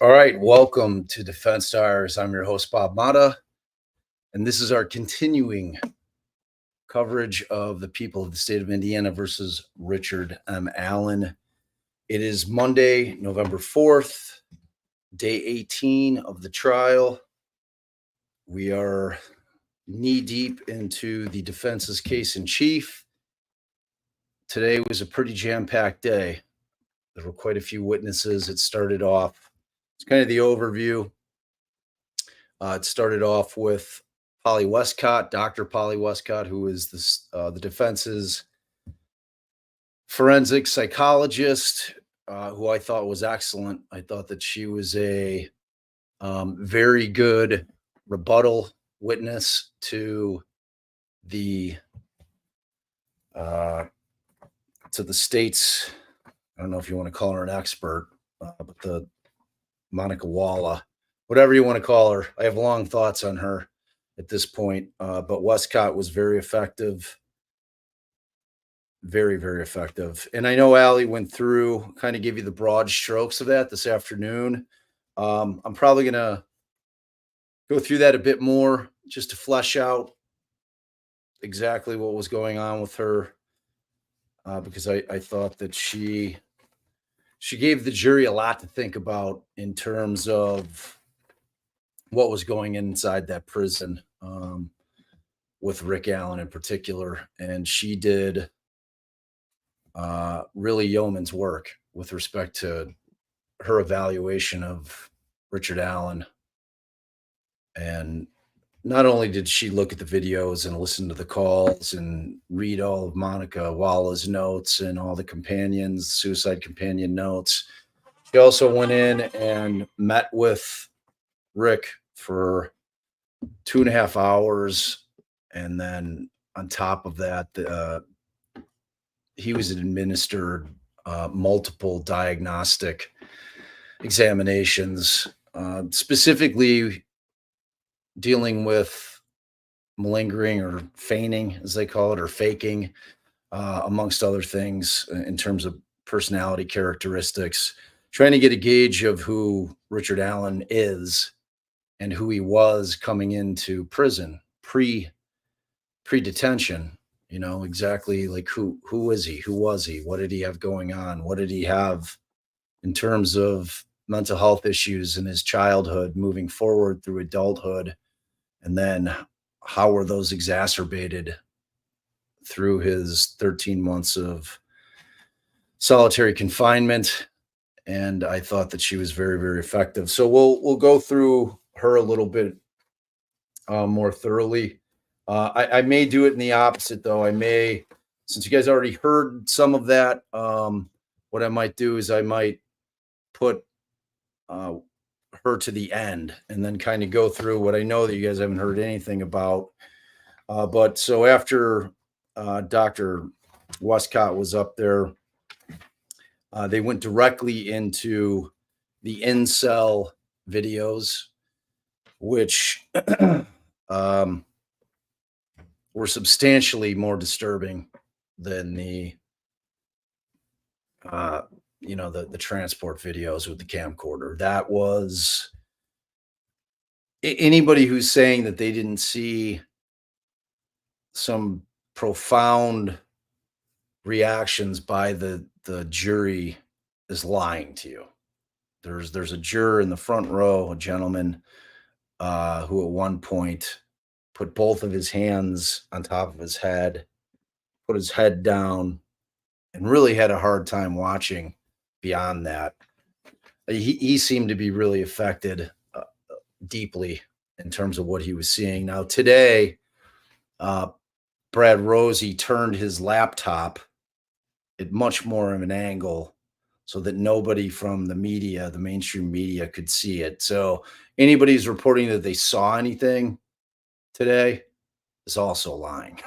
All right, welcome to Defense Stars. I'm your host, Bob Mata, and this is our continuing coverage of the people of the state of Indiana versus Richard M. Allen. It is Monday, November 4th, day 18 of the trial. We are knee-deep into the defense's case in chief. Today was a pretty jam-packed day. There were quite a few witnesses. It started off, it's kind of the overview. It started off with Polly Wescott, Dr. Polly Wescott, who is the defense's forensic psychologist, who I thought was excellent. I thought that she was a very good rebuttal witness to the state's, I don't know if you want to call her an expert, but the Monica Walla, whatever you want to call her. I have long thoughts on her at this point, but Wescott was very effective. Very, very effective. And I know Allie went through, kind of give you the broad strokes of that this afternoon. I'm probably going to go through that a bit more just to flesh out exactly what was going on with her, because I thought that she gave the jury a lot to think about in terms of what was going inside that prison, with Rick Allen in particular. And she did really yeoman's work with respect to her evaluation of Richard Allen. And not only did she look at the videos and listen to the calls and read all of Monica Walla's notes and all the suicide companion notes, she also went in and met with Rick for 2.5 hours. And then on top of that, he was administered multiple diagnostic examinations, specifically dealing with malingering or feigning, as they call it, or faking, amongst other things in terms of personality characteristics, trying to get a gauge of who Richard Allen is and who he was coming into prison pre-detention. You know, exactly like who is he? Who was he? What did he have going on? What did he have in terms of mental health issues in his childhood moving forward through adulthood? And then how were those exacerbated through his 13 months of solitary confinement? And I thought that she was very, very effective. So we'll go through her a little bit more thoroughly. I may do it in the opposite, though. I may, since you guys already heard some of that, what I might do is I might put her to the end and then kind of go through what I know that you guys haven't heard anything about. But so after Dr. Wescott was up there, they went directly into the Incel videos, which were substantially more disturbing than the transport videos with the camcorder. That was anybody who's saying that they didn't see some profound reactions by the jury is lying to you. There's a juror in the front row, a gentleman who at one point put both of his hands on top of his head, put his head down, and really had a hard time watching beyond that. He seemed to be really affected deeply in terms of what he was seeing. Now, today, Brad Rosie turned his laptop at much more of an angle so that nobody from the media, the mainstream media, could see it. So anybody who's reporting that they saw anything today is also lying.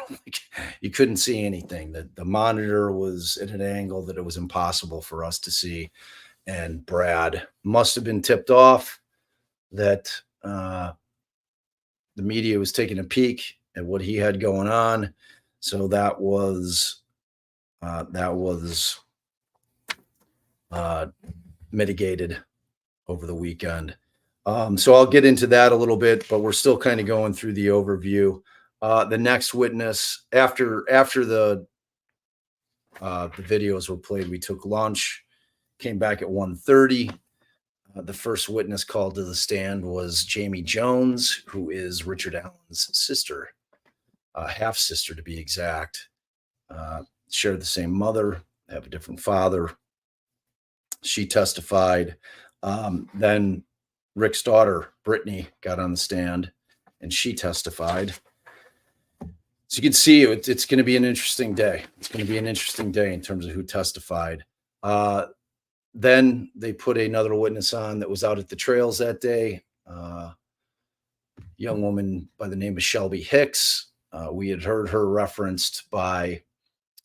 You couldn't see anything. The monitor was at an angle that it was impossible for us to see. And Brad must have been tipped off that the media was taking a peek at what he had going on. So that was mitigated over the weekend. So I'll get into that a little bit, but we're still kind of going through the overview. The next witness, after the videos were played, we took lunch, came back at 1:30. The first witness called to the stand was Jamie Jones, who is Richard Allen's sister, half sister to be exact. Shared the same mother, have a different father. She testified. Then Rick's daughter, Brittany, got on the stand and she testified. So you can see it's going to be an interesting day. It's going to be an interesting day in terms of who testified. Then they put another witness on that was out at the trails that day. Young woman by the name of Shelby Hicks. We had heard her referenced by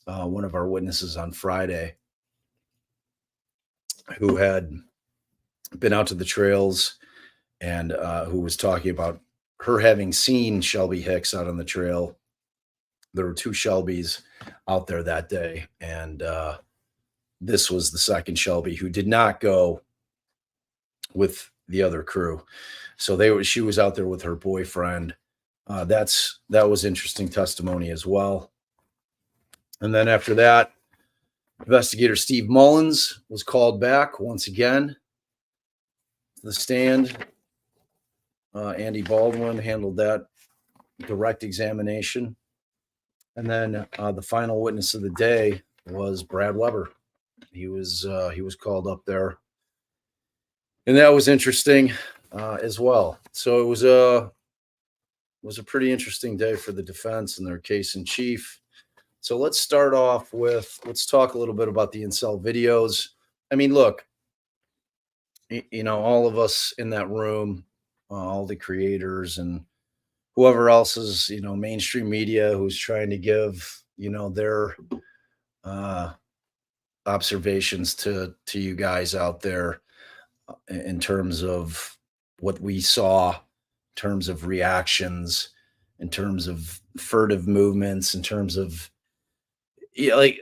one of our witnesses on Friday who had been out to the trails and who was talking about her having seen Shelby Hicks out on the trail. There were two Shelbys out there that day, and this was the second Shelby who did not go with the other crew. So she was out there with her boyfriend. That was interesting testimony as well. And then after that, Investigator Steve Mullins was called back once again to the stand. Andy Baldwin handled that direct examination. And then the final witness of the day was Brad Weber. He was called up there, and that was interesting as well. So it was a pretty interesting day for the defense and their case in chief. So let's talk a little bit about the Incel videos. I mean, look, all of us in that room, all the creators and whoever else is, mainstream media who's trying to give, their observations to you guys out there in terms of what we saw, in terms of reactions, in terms of furtive movements, in terms of like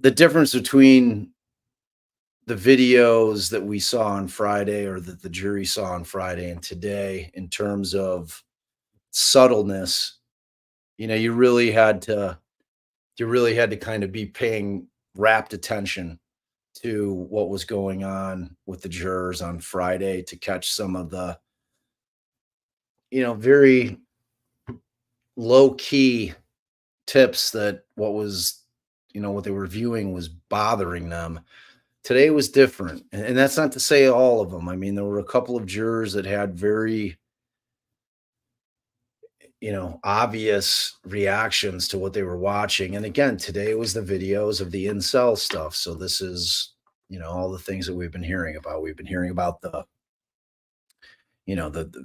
the difference between the videos that we saw on Friday or that the jury saw on Friday and today in terms of subtleness. You really had to kind of be paying rapt attention to what was going on with the jurors on Friday to catch some of the very low key tips that what they were viewing was bothering them. Today was different, and that's not to say all of them. I mean, there were a couple of jurors that had very obvious reactions to what they were watching. And again, today was the videos of the incel stuff. So this is, all the things that we've been hearing about. We've been hearing about the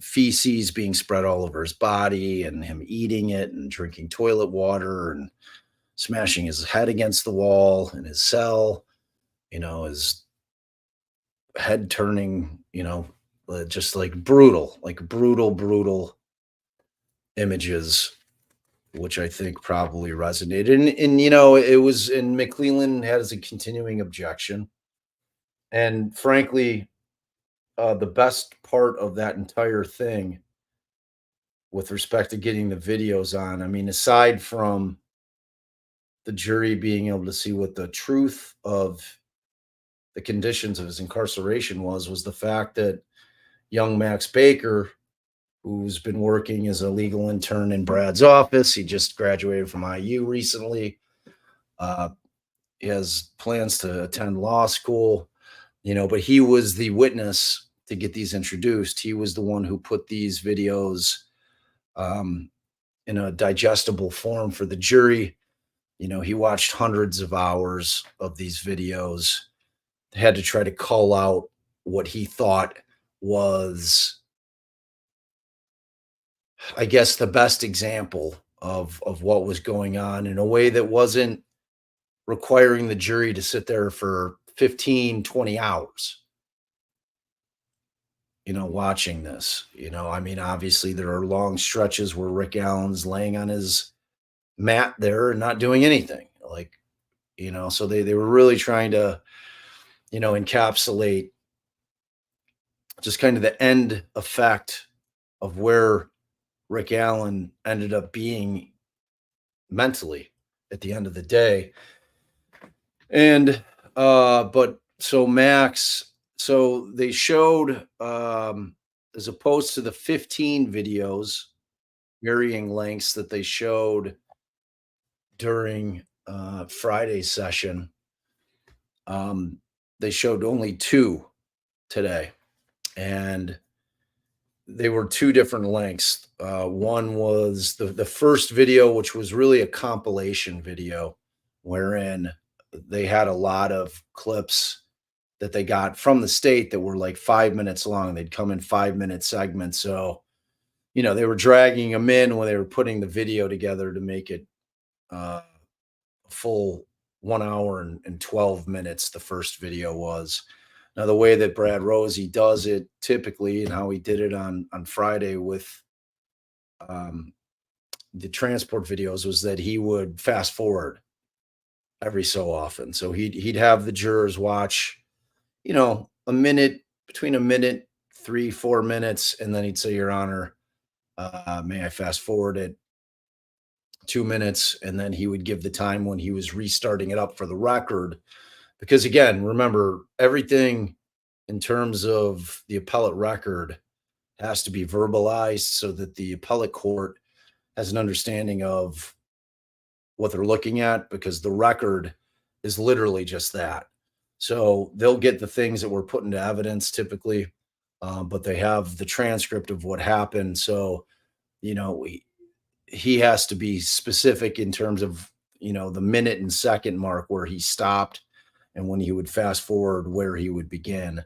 feces being spread all over his body and him eating it and drinking toilet water and smashing his head against the wall in his cell, his head turning, just like brutal images, which I think probably resonated. And it was, and McClellan has a continuing objection. And frankly, the best part of that entire thing with respect to getting the videos on. I mean, aside from the jury being able to see what the truth of the conditions of his incarceration was the fact that young Max Baker, who's been working as a legal intern in Brad's office, he just graduated from IU recently. Uh, he has plans to attend law school, but he was the witness to get these introduced. He was the one who put these videos um, in a digestible form for the jury. He watched hundreds of hours of these videos, had to try to call out what he thought was, I guess, the best example of what was going on in a way that wasn't requiring the jury to sit there for 15, 20 hours, watching this. I mean, obviously, there are long stretches where Rick Allen's laying on his mat there and not doing anything. So they were really trying to, encapsulate just kind of the end effect of where Rick Allen ended up being mentally at the end of the day. And but so Max, so they showed as opposed to the 15 videos, varying lengths that they showed during Friday's session, um, they showed only two today. And they were two different lengths. One was the first video, which was really a compilation video, wherein they had a lot of clips that they got from the state that were like 5 minutes long. They'd come in 5 minute segments. So, they were dragging them in when they were putting the video together to make it a full 1 hour and 12 minutes. The first video was. Now, the way that Brad Rosie does it typically, and how he did it on Friday with um, the transport videos, was that he would fast forward every so often. So he'd have the jurors watch, a minute, between a minute, 3, 4 minutes, and then he'd say, "Your Honor, may I fast forward it 2 minutes?" And then he would give the time when he was restarting it up for the record. Because again, remember, everything in terms of the appellate record has to be verbalized so that the appellate court has an understanding of what they're looking at, because the record is literally just that. So they'll get the things that were put into evidence typically, but they have the transcript of what happened. So, he has to be specific in terms of, the minute and second mark where he stopped and when he would fast forward where he would begin.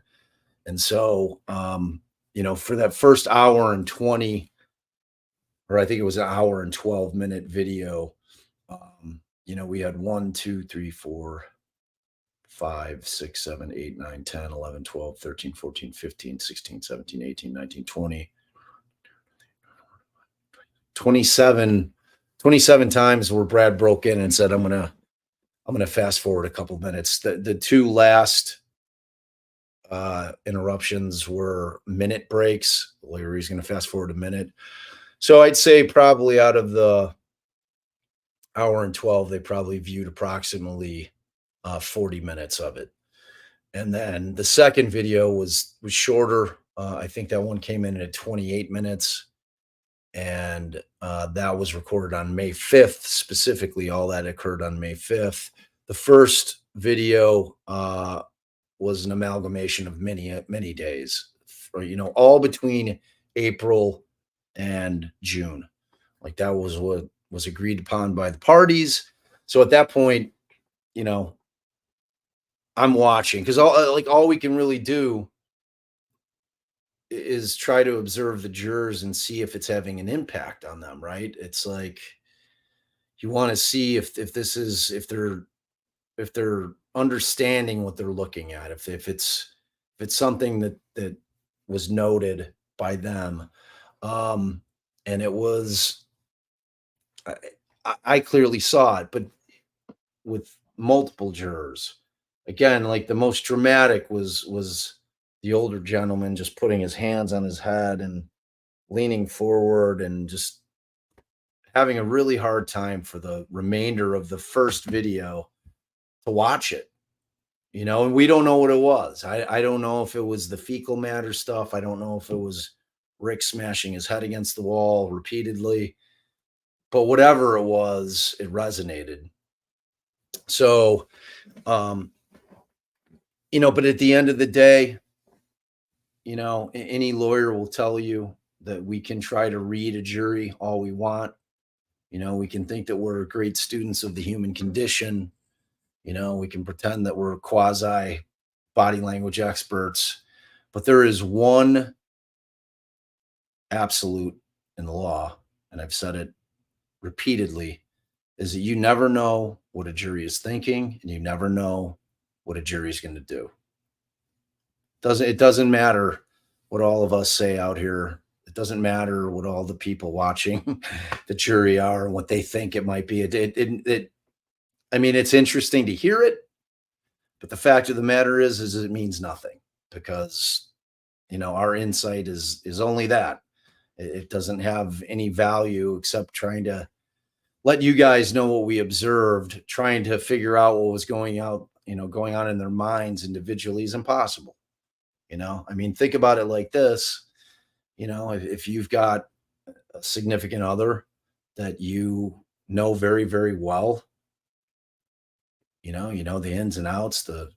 And so, for that first hour and 20, or I think it was an hour and 12-minute video, we had 1, 2, 3, 4, 5, 6, 7, 8, 9, 10, 11, 12, 13, 14, 15, 16, 17, 18, 19, 20, 27, 27 times where Brad broke in and said, I'm gonna fast forward a couple minutes. The two last interruptions were minute breaks, where he's gonna fast forward a minute. So I'd say probably out of the hour and 12, they probably viewed approximately 40 minutes of it. And then the second video was shorter. I think that one came in at 28 minutes, and that was recorded on May 5th. Specifically, all that occurred on May 5th. The first video was an amalgamation of many days, all between April and June. Like, that was what was agreed upon by the parties. So at that point, you know, I'm watching, because all we can really do is try to observe the jurors and see if it's having an impact on them, right? It's like you want to see if this is if they're understanding what they're looking at, if it's something that was noted by them. Um, and it was, I, I clearly saw it, but with multiple jurors. Again, like, the most dramatic was the older gentleman just putting his hands on his head and leaning forward and just having a really hard time for the remainder of the first video to watch it, and we don't know what it was. I don't know if it was the fecal matter stuff. I don't know if it was Rick smashing his head against the wall repeatedly, but whatever it was, it resonated. So, um, but at the end of the day, any lawyer will tell you that we can try to read a jury all we want. We can think that we're great students of the human condition. We can pretend that we're quasi body language experts, but there is one absolute in the law, and I've said it repeatedly, is that you never know what a jury is thinking, and you never know what a jury is going to do. It doesn't matter what all of us say out here. It doesn't matter what all the people watching the jury are and what they think it might be. I mean, it's interesting to hear it, but the fact of the matter is it means nothing because, our insight is only that. It doesn't have any value except trying to let you guys know what we observed. Trying to figure out what was going on in their minds individually is impossible. I mean, think about it like this. If you've got a significant other that you know very, very well, the ins and outs, the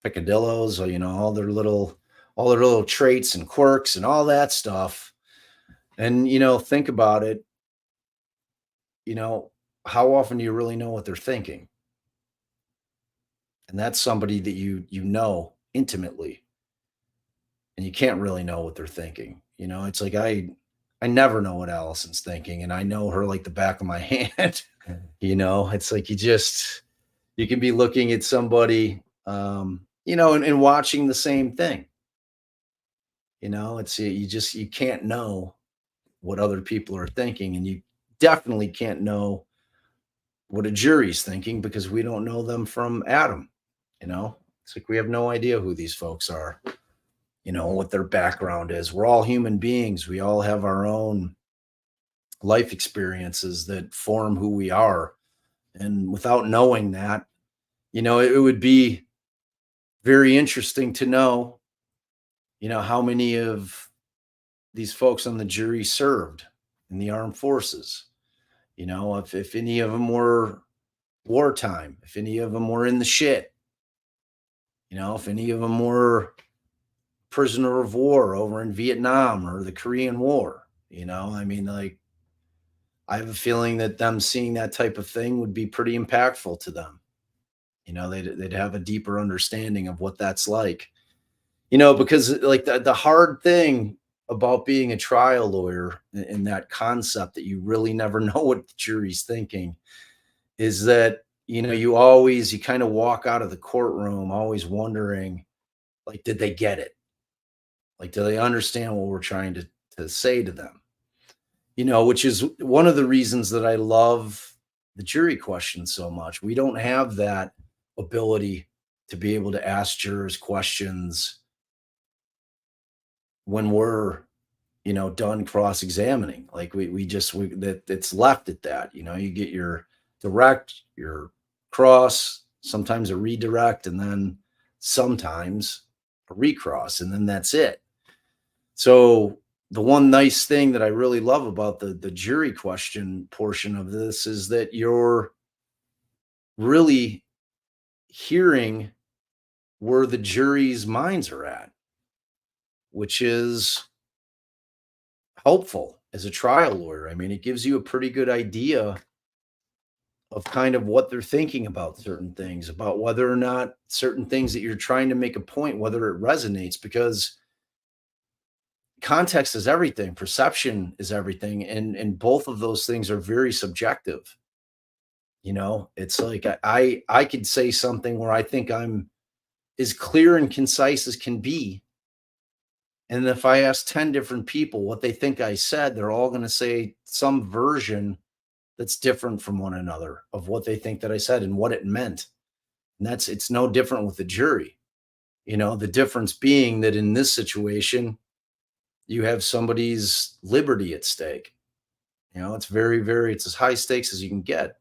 picadillos, or, all their little traits and quirks and all that stuff. And, think about it, how often do you really know what they're thinking? And that's somebody that you know intimately, and you can't really know what they're thinking. It's like I never know what Allison's thinking, and I know her like the back of my hand. It's like you can be looking at somebody, and watching the same thing. You can't know what other people are thinking, and you definitely can't know what a jury's thinking because we don't know them from Adam. It's like we have no idea who these folks are, what their background is. We're all human beings. We all have our own life experiences that form who we are. And without knowing that, it would be very interesting to know, how many of these folks on the jury served in the armed forces. If any of them were wartime, if any of them were in the shit, if any of them were prisoner of war over in Vietnam or the Korean War. I mean, like, I have a feeling that them seeing that type of thing would be pretty impactful to them. They'd have a deeper understanding of what that's like. Because like the hard thing about being a trial lawyer in that concept that you really never know what the jury's thinking is that, you kind of walk out of the courtroom always wondering, like, did they get it? Like, do they understand what we're trying to say to them? Which is one of the reasons that I love the jury question so much. We don't have that ability to be able to ask jurors questions when we're, done cross-examining. Like that it's left at that. You get your direct, your cross, sometimes a redirect, and then sometimes a recross, and then that's it. So the one nice thing that I really love about the jury question portion of this is that you're really hearing where the jury's minds are at, which is helpful as a trial lawyer. I mean, it gives you a pretty good idea of kind of what they're thinking about certain things, about whether or not certain things that you're trying to make a point, whether it resonates, because context is everything, perception is everything, and both of those things are very subjective. It's like I could say something where I think I'm as clear and concise as can be, and if I ask 10 different people what they think I said, they're all going to say some version that's different from one another of what they think that I said and what it meant. And it's no different with the jury. The difference being that in this situation, you have somebody's liberty at stake. It's very, very, it's as high stakes as you can get.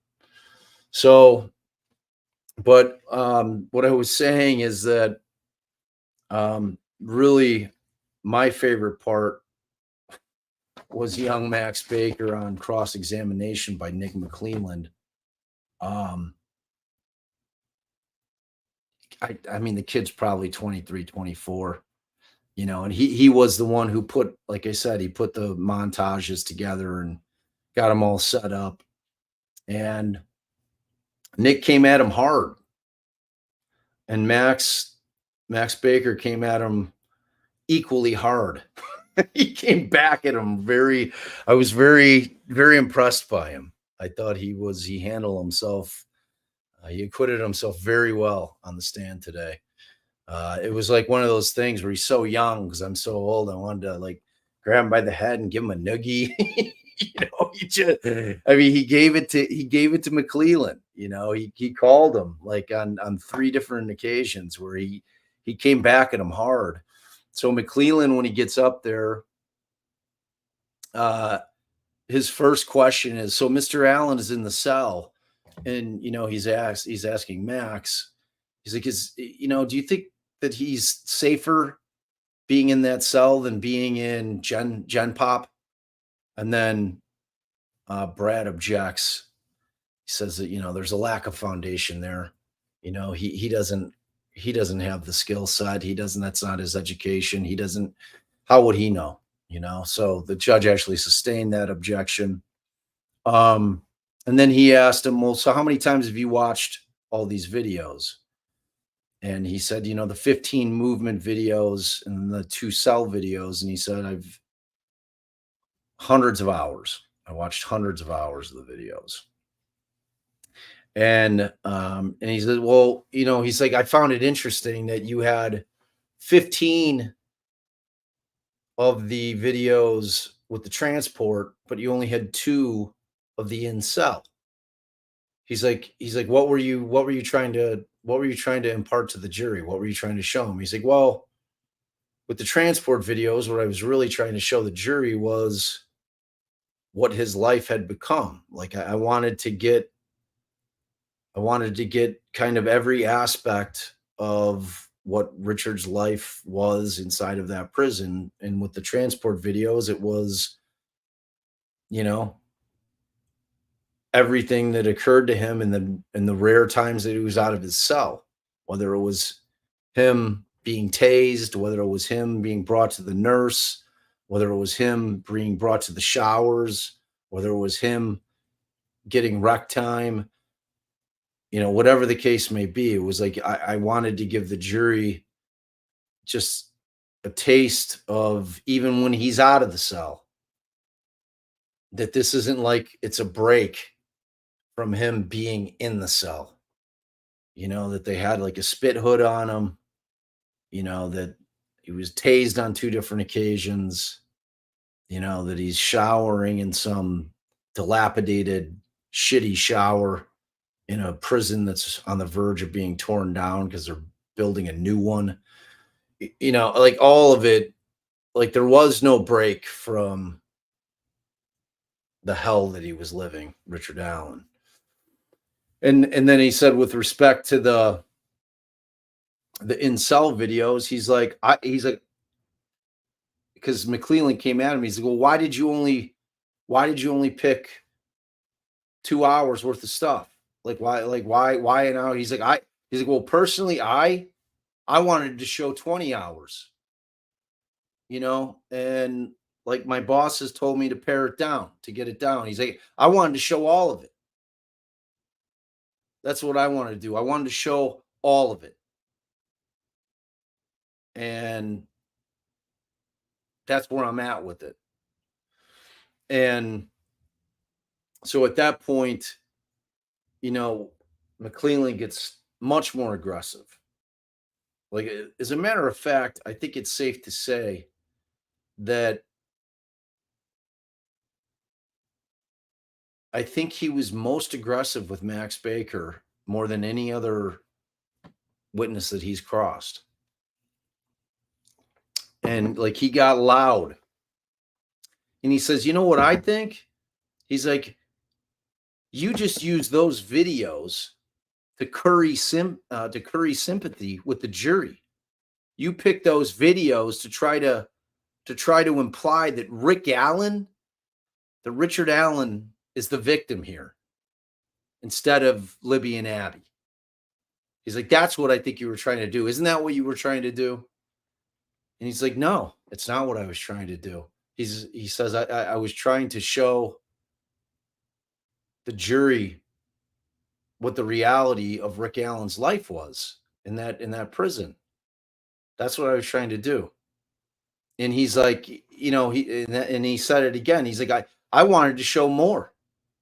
So, but what I was saying is that really my favorite part was young Max Baker on cross examination by Nick McClelland. Um, I mean, the kid's probably 23, 24, and he was the one who put, like I said, he put the montages together and got them all set up. And Nick came at him hard, and Max Baker came at him equally hard. He came back at him I was very, very impressed by him. I thought he handled himself. He acquitted himself very well on the stand today. It was like one of those things where he's so young because I'm so old. I wanted to like grab him by the head and give him a noogie. I mean, he gave it to McClelland. He called him like on 3 different occasions where he came back at him hard. So McClelland, when he gets up there, his first question is, so Mr. Allen is in the cell, and he's asking Max, he's like, do you think that he's safer being in that cell than being in Gen Pop? And then Brad objects. He says that there's a lack of foundation there. He doesn't have the skill set. That's not his education. How would he know? So the judge actually sustained that objection. And then he asked him, well, so how many times have you watched all these videos? And he said, the 15 movement videos and the 2 cell videos. And he said, I've hundreds of hours. I watched hundreds of hours of the videos. And he said, well, he's like, I found it interesting that you had 15 of the videos with the transport, but you only had 2 of the Incel. He's like, what were you trying to impart to the jury? What were you trying to show him? He's like, well, with the transport videos, what I was really trying to show the jury was what his life had become. Like I wanted to get kind of every aspect of what Richard's life was inside of that prison. And with the transport videos, it was, everything that occurred to him in the rare times that he was out of his cell, whether it was him being tased, whether it was him being brought to the nurse, whether it was him being brought to the showers, whether it was him getting rec time, whatever the case may be. It was like I wanted to give the jury just a taste of, even when he's out of the cell, that this isn't like it's a break from him being in the cell. That they had like a spit hood on him, that he was tased on 2 different occasions, that he's showering in some dilapidated, shitty shower in a prison that's on the verge of being torn down because they're building a new one. Like all of it, like there was no break from the hell that he was living, Richard Allen. And then he said, with respect to the Incel videos, he's like, because McClelland came at him, he's like, well, why did you only pick 2 hours worth of stuff? Why an hour? He's like, well, personally, I wanted to show 20 hours, and like my boss has told me to pare it down, to get it down. He's like, I wanted to show all of it. That's what I wanted to do. I wanted to show all of it. And that's where I'm at with it. And so at that point, McClelland gets much more aggressive. Like, as a matter of fact, I think it's safe to say that I think he was most aggressive with Max Baker more than any other witness that he's crossed. and like he got loud. And he says, "You know what I think?" He's like, "You just use those videos to curry sympathy with the jury. You pick those videos to try to imply that Richard Allen is the victim here instead of Libby and Abby." He's like, "That's what I think you were trying to do. Isn't that what you were trying to do?" And he's like, "No, it's not what I was trying to do." He says, I was trying to show the jury what the reality of Rick Allen's life was in that prison. That's what I was trying to do." And he's like, and he said it again. He's like, I wanted to show more.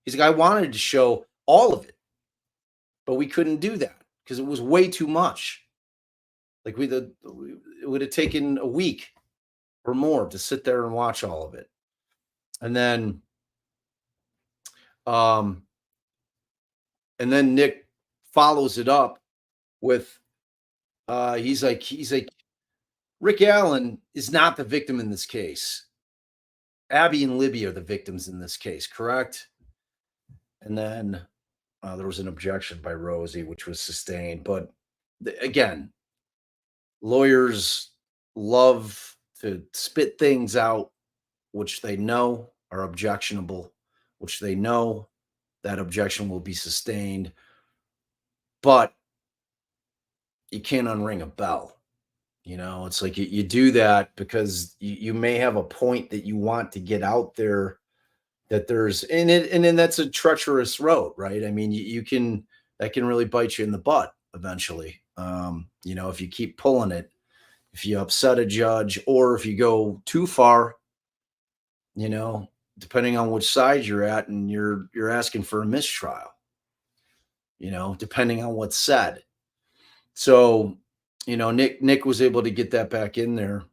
He's like, I wanted to show all of it, but we couldn't do that because it was way too much. Like it would have taken a week or more to sit there and watch all of it. And then, um, Nick follows it up with, he's like, Rick Allen is not the victim in this case. Abby and Libby are the victims in this case, correct? And then there was an objection by Rosie, which was sustained. But again, lawyers love to spit things out which they know are objectionable, which they know that objection will be sustained, but you can't unring a bell. It's like you do that because you may have a point that you want to get out there, that there's in it, and then that's a treacherous road, right? I mean, that can really bite you in the butt eventually. If you keep pulling it, if you upset a judge, or if you go too far, depending on which side you're at, and you're asking for a mistrial, depending on what's said. So, Nick was able to get that back in there.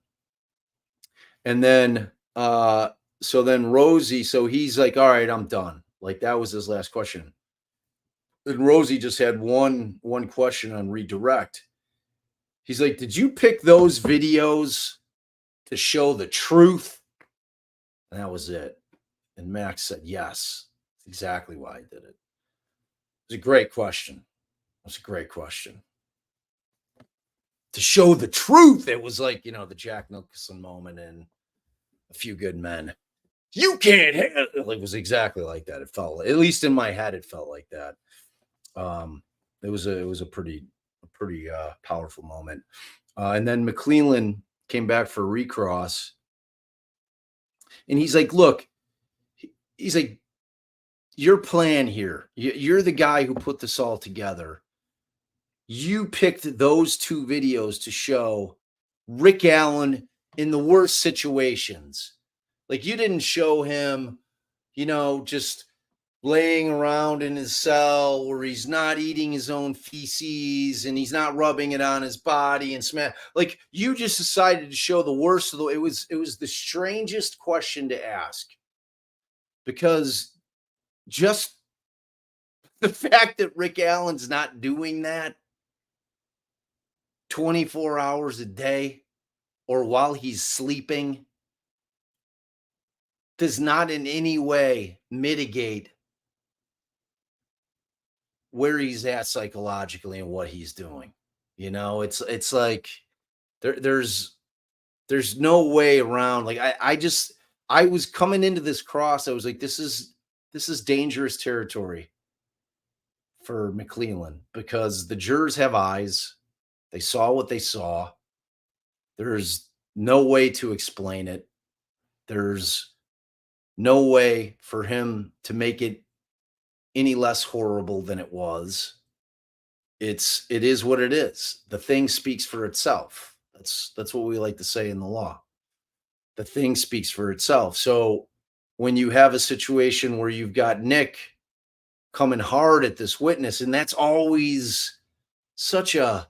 And then so then Rosie, so he's like, "All right, I'm done." Like that was his last question. And Rosie just had one question on redirect. He's like, "Did you pick those videos to show the truth?" And that was it. And Max said, "Yes, that's exactly why I did it." It was a great question. That's a great question. To show the truth, it was like, the Jack Nicholson moment in A Few Good Men. You can't handle it. It was exactly like that. It felt, at least in my head, it felt like that. It was a pretty powerful moment. And then McClellan came back for recross, and he's like, "Look," he's like, "Your plan here. You're the guy who put this all together. You picked those two videos to show Rick Allen in the worst situations. Like you didn't show him, just laying around in his cell where he's not eating his own feces and he's not rubbing it on his body and smash. Like you just decided to show the worst of the. It was the strangest question to ask, because just the fact that Rick Allen's not doing that 24 hours a day or while he's sleeping does not in any way mitigate where he's at psychologically and what he's doing. It's like there's no way around. Like I was coming into this cross. I was like, this is dangerous territory for McClellan, because the jurors have eyes. They saw what they saw. There's no way to explain it. There's no way for him to make it any less horrible than it was. It is what it is. The thing speaks for itself. That's what we like to say in the law. The thing speaks for itself. So when you have a situation where you've got Nick coming hard at this witness, and that's always such a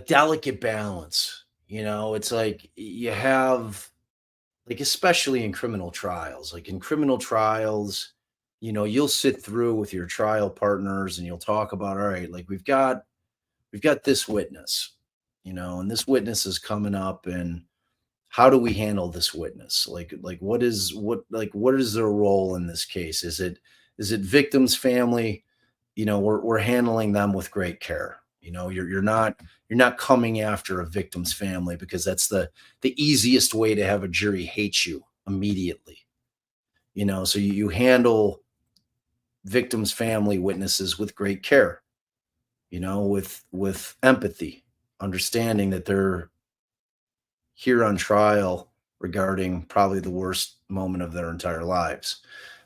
delicate balance. It's like you have, like, especially in criminal trials, you'll sit through with your trial partners and you'll talk about, all right, like we've got this witness, and this witness is coming up, and how do we handle this witness? What is their role in this case? Is it victim's family? We're handling them with great care. You're not coming after a victim's family, because that's the easiest way to have a jury hate you immediately. So you handle victim's family witnesses with great care, with empathy, understanding that they're here on trial regarding probably the worst moment of their entire lives.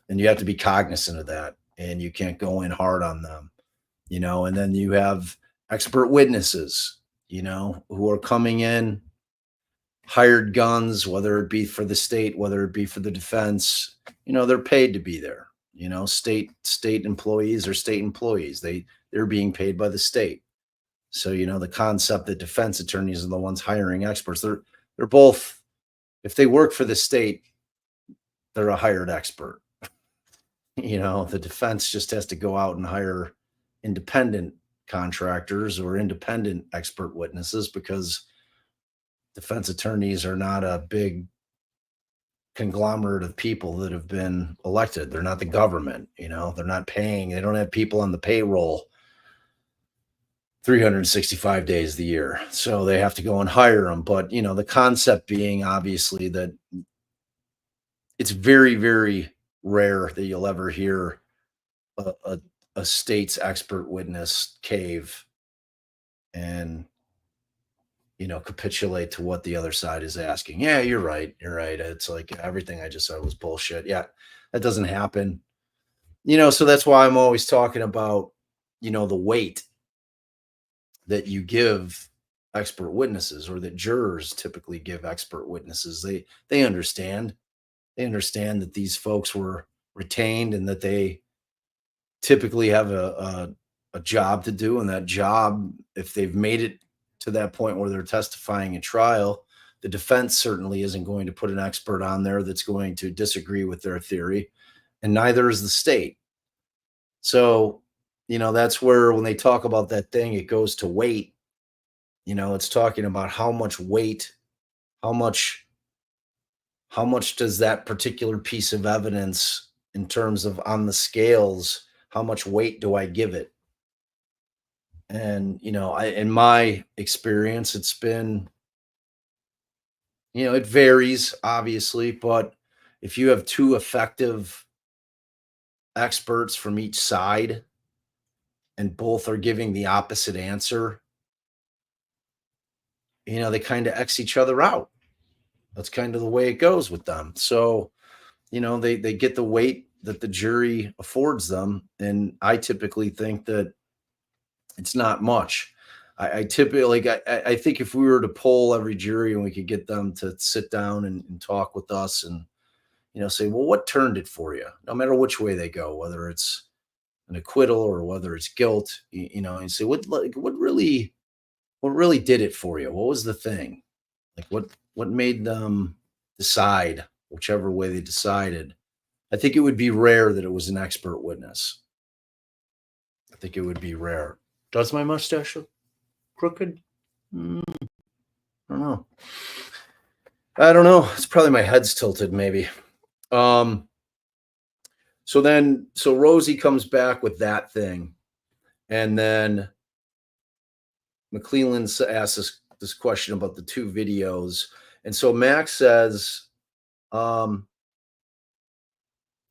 And you have to be cognizant of that, and you can't go in hard on them, and then you have expert witnesses, who are coming in, hired guns, whether it be for the state, whether it be for the defense. They're paid to be there. State employees are state employees. They're being paid by the state. So, the concept that defense attorneys are the ones hiring experts, they're both, if they work for the state, they're a hired expert. The defense just has to go out and hire independent contractors or independent expert witnesses, because defense attorneys are not a big conglomerate of people that have been elected. They're not the government, they're not paying, they don't have people on the payroll 365 days of the year. So they have to go and hire them. But, the concept being obviously that it's very, very rare that you'll ever hear a state's expert witness cave and, capitulate to what the other side is asking. Yeah, you're right. You're right. It's like everything I just said was bullshit. Yeah, that doesn't happen. So that's why I'm always talking about, the weight that you give expert witnesses, or that jurors typically give expert witnesses. They understand. They understand that these folks were retained, and that they typically have a job to do. And that job, if they've made it to that point where they're testifying in trial, the defense certainly isn't going to put an expert on there that's going to disagree with their theory, and neither is the state. So, that's where, when they talk about that thing, it goes to weight. It's talking about how much weight, how much does that particular piece of evidence, in terms of on the scales, how much weight do I give it? And, in my experience, it's been, it varies obviously, but if you have two effective experts from each side, and both are giving the opposite answer, they kind of X each other out. That's kind of the way it goes with them. So, they get the weight that the jury affords them. And I typically think that it's not much. I typically, I think if we were to poll every jury and we could get them to sit down and talk with us, and, say, well, what turned it for you? No matter which way they go, whether it's an acquittal or whether it's guilt, and say, what really did it for you? What was the thing? Like, what made them decide whichever way they decided? I think it would be rare that it was an expert witness. I think it would be rare. Does my mustache look crooked? I don't know. It's probably my head's tilted, maybe. So Rosie comes back with that thing, and then McClellan asks this question about the two videos. And so Max says,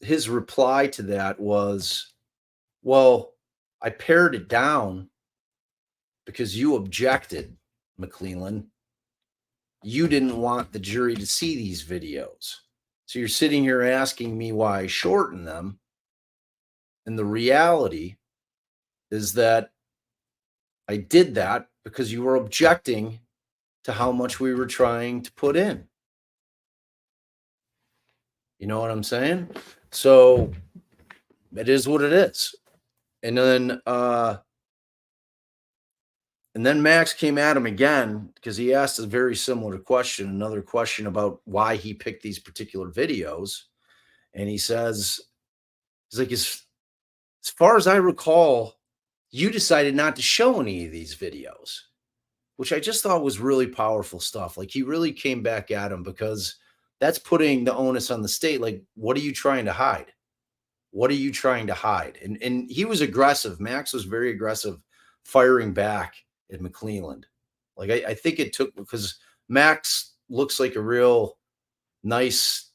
his reply to that was, well, I pared it down because you objected, McClellan. You didn't want the jury to see these videos. So you're sitting here asking me why I shortened them. And the reality is that I did that because you were objecting to how much we were trying to put in. You know what I'm saying? So it is what it is. And then Max came at him again, because he asked a very similar question, another question about why he picked these particular videos. And he says, he's like, as far as I recall, you decided not to show any of these videos, which I just thought was really powerful stuff. Like he really came back at him because that's putting the onus on the state. Like, what are you trying to hide? What are you trying to hide? And he was aggressive. Max was very aggressive, firing back at McClelland. Like I think it took because Max looks like a real nice,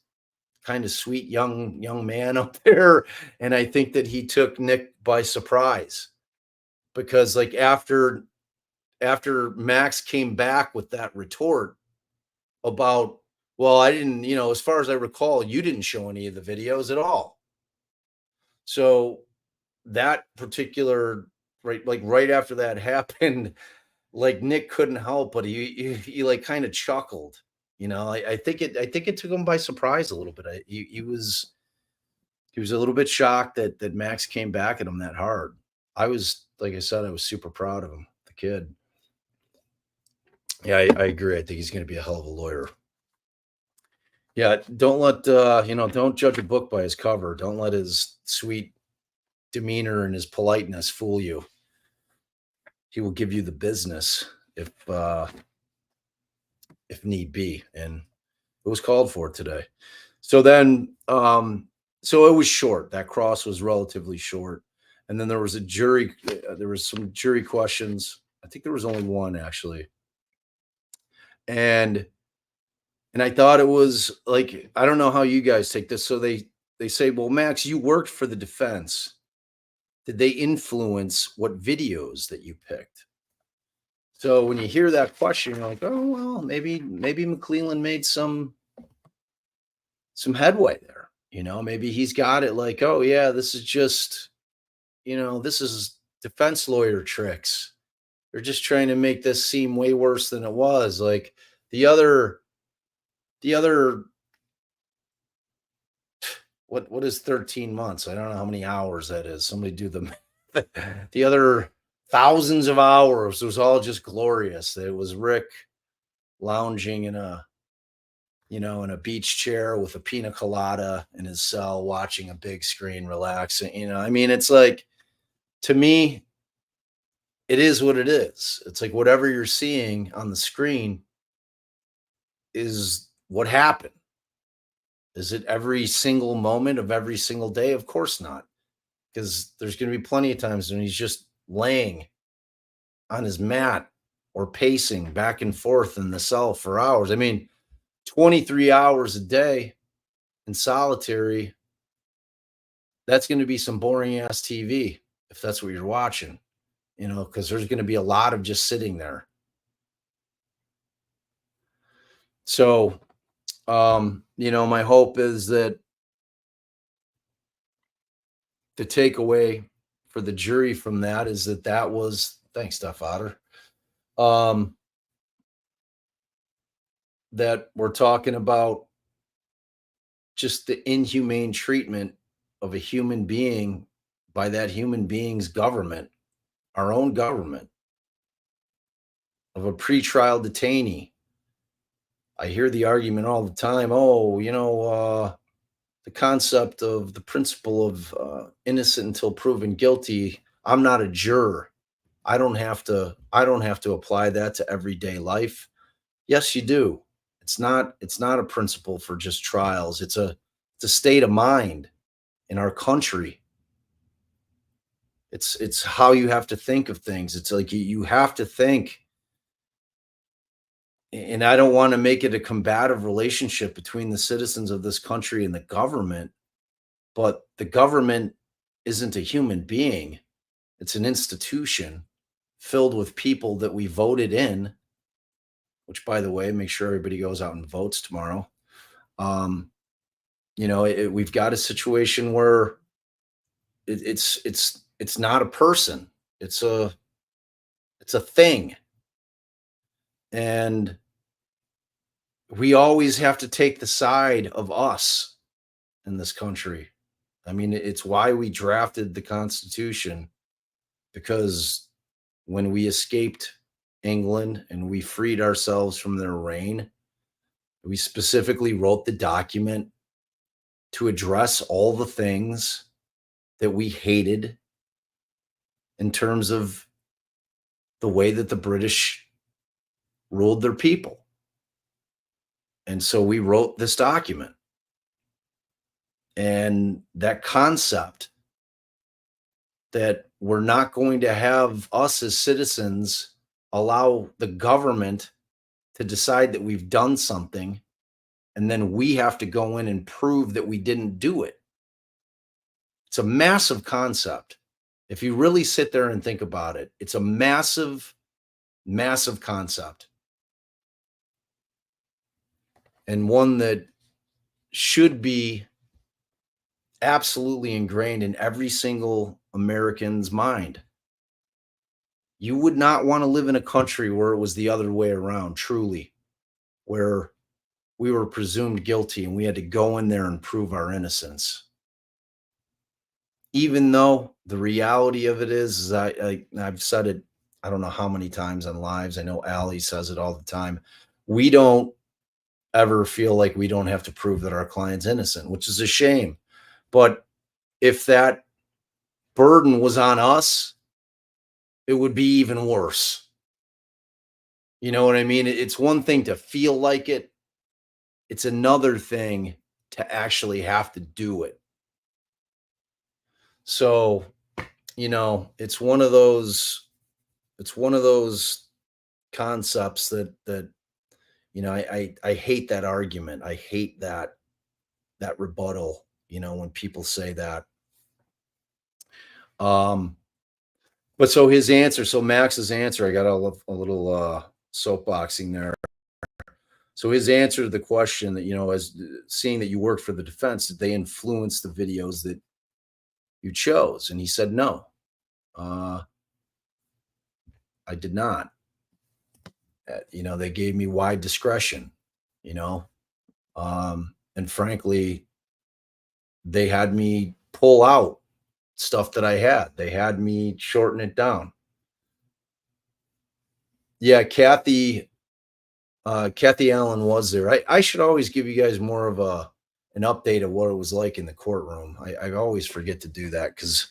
kind of sweet young man up there, and I think that he took Nick by surprise because like after Max came back with that retort about, well, I didn't, as far as I recall, you didn't show any of the videos at all. So that particular right after that happened, like Nick couldn't help, but he like kind of chuckled. I think it took him by surprise a little bit. He was a little bit shocked that Max came back at him that hard. I was, like I said, I was super proud of him, the kid. Yeah, I agree. I think he's going to be a hell of a lawyer. Yeah, don't let don't judge a book by his cover. Don't let his sweet demeanor and his politeness fool you. He will give you the business if need be, and it was called for today. So then, so it was short. That cross was relatively short, and then there was a jury. There was some jury questions. I think there was only one actually, and I thought it was like, I don't know how you guys take this. So they say, well, Max, you worked for the defense. Did they influence what videos that you picked? So when you hear that question, you're like, oh well, maybe McClelland made some headway there. Maybe he's got it like, oh yeah, this is just, this is defense lawyer tricks. They're just trying to make this seem way worse than it was. Like the other what is 13 months? I don't know how many hours that is. Somebody do the the other thousands of hours was all just glorious. It was Rick lounging in a beach chair with a pina colada in his cell, watching a big screen, relaxing. I mean, it's like, to me, it is what it is. It's like whatever you're seeing on the screen is what happened. Is it every single moment of every single day? Of course not. Because there's going to be plenty of times when he's just laying on his mat or pacing back and forth in the cell for hours. I mean, 23 hours a day in solitary, that's going to be some boring ass TV if that's what you're watching, because there's going to be a lot of just sitting there. So, my hope is that the takeaway for the jury from that is that was, thanks, Steph Otter, that we're talking about just the inhumane treatment of a human being by that human being's government, our own government, of a pretrial detainee. I hear the argument all the time. Oh, the concept of the principle of innocent until proven guilty. I'm not a juror. I don't have to apply that to everyday life. Yes, you do. It's not a principle for just trials. It's a state of mind in our country. It's how you have to think of things. It's like you have to think. And I don't want to make it a combative relationship between the citizens of this country and the government, but the government isn't a human being. It's an institution filled with people that we voted in, which, by the way, make sure everybody goes out and votes tomorrow. We've got a situation where it's not a person. It's a thing. And we always have to take the side of us in this country. I mean, it's why we drafted the Constitution, because when we escaped England and we freed ourselves from their reign, we specifically wrote the document to address all the things that we hated in terms of the way that the British ruled their people. And so we wrote this document. And that concept that we're not going to have us as citizens allow the government to decide that we've done something, and then we have to go in and prove that we didn't do it. It's a massive concept. If you really sit there and think about it, it's a massive, massive concept. And one that should be absolutely ingrained in every single American's mind. You would not want to live in a country where it was the other way around, truly, where we were presumed guilty and we had to go in there and prove our innocence. Even though the reality of it is I've said it, I don't know how many times on lives. I know Allie says it all the time. We don't ever feel like we don't have to prove that our client's innocent, which is a shame. But if that burden was on us, it would be even worse. You know what I mean? It's one thing to feel like it. It's another thing to actually have to do it. So, it's one of those concepts that I hate that argument. I hate that rebuttal, when people say that. But so Max's answer, I got a little soapboxing there. So his answer to the question that, as seeing that you worked for the defense, did they influence the videos that you chose? And he said, no, I did not. They gave me wide discretion, and frankly, they had me pull out stuff that I had. They had me shorten it down. Yeah, Kathy Allen was there. I should always give you guys more of an update of what it was like in the courtroom. I always forget to do that because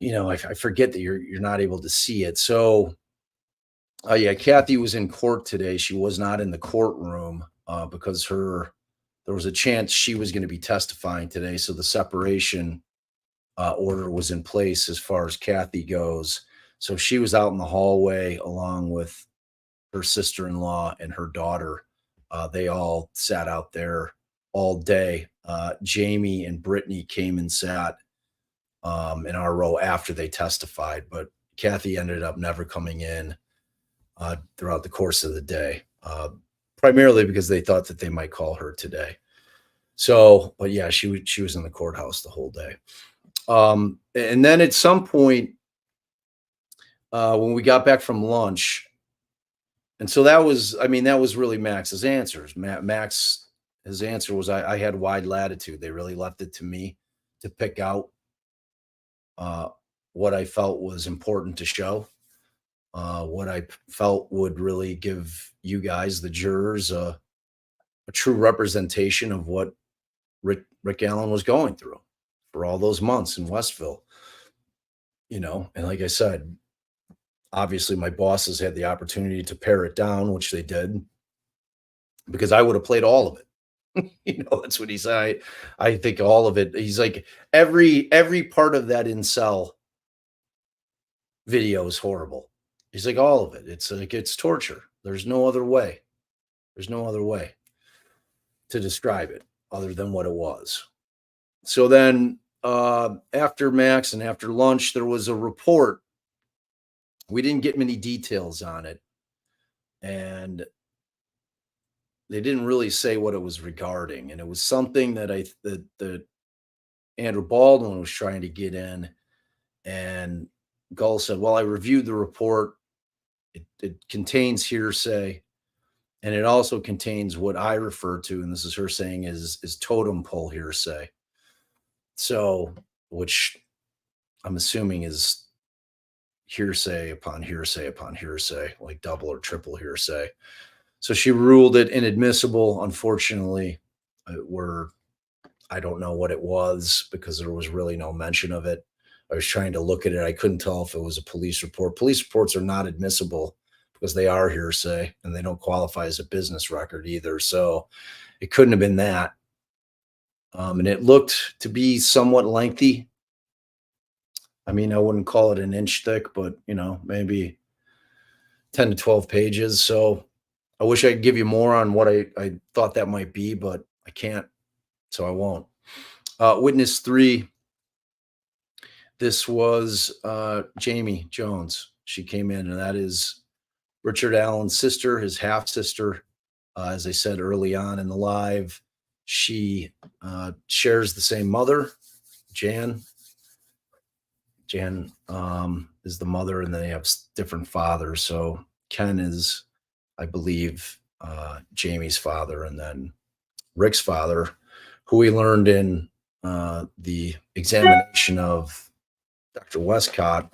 I forget that you're not able to see it. So yeah, Kathy was in court today. She was not in the courtroom because there was a chance she was going to be testifying today. So the separation order was in place as far as Kathy goes. So she was out in the hallway along with her sister-in-law and her daughter. They all sat out there all day. Jamie and Brittany came and sat in our row after they testified, but Kathy ended up never coming in throughout the course of the day, primarily because they thought that they might call her today. So, but yeah, she was in the courthouse the whole day. And then at some point, when we got back from lunch, and so that was really Max's answers. His answer was, I had wide latitude. They really left it to me to pick out what I felt was important to show, what I felt would really give you guys, the jurors, a true representation of what Rick Allen was going through for all those months in Westville. And like I said, obviously my bosses had the opportunity to pare it down, which they did, because I would have played all of it. That's what he said. I think all of it. He's like, every part of that Incel video is horrible. He's like, all of it. It's like, it's torture. There's no other way. There's no other way to describe it other than what it was. So then after Max and after lunch, there was a report. We didn't get many details on it, and they didn't really say what it was regarding. And it was something that that Andrew Baldwin was trying to get in. And Gull said, well, I reviewed the report. It contains hearsay. And it also contains what I refer to, and this is her saying, is totem pole hearsay. So, which I'm assuming is hearsay upon hearsay upon hearsay, like double or triple hearsay. So she ruled it inadmissible. Unfortunately, I don't know what it was because there was really no mention of it. I was trying to look at it. I couldn't tell if it was a police report. Police reports are not admissible because they are hearsay and they don't qualify as a business record either. So it couldn't have been that. And it looked to be somewhat lengthy. I mean, I wouldn't call it an inch thick, but maybe 10 to 12 pages. So I wish I could give you more on what I thought that might be, but I can't, so I won't. Witness 3. This was Jamie Jones. She came in, and that is Richard Allen's sister, his half sister. As I said early on in the live, she shares the same mother, Jan. Jan is the mother, and they have different fathers. So Ken is, I believe, Jamie's father, and then Rick's father, who we learned in the examination of Dr. Wescott,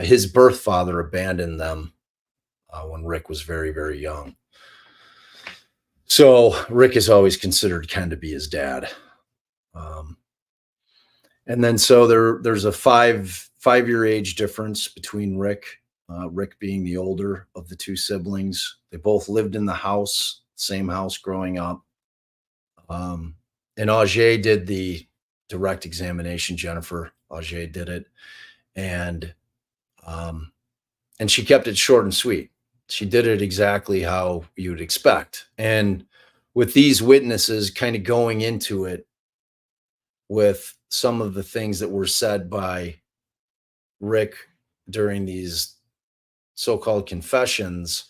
his birth father abandoned them when Rick was very, very young. So Rick has always considered Ken to be his dad. And then so there's a five-year age difference between Rick being the older of the two siblings. They both lived in the house, same house growing up. And Ajay did the direct examination. Jennifer Ajay did it. And she kept it short and sweet. She did it exactly how you would expect. And with these witnesses kind of going into it with some of the things that were said by Rick during these so-called confessions,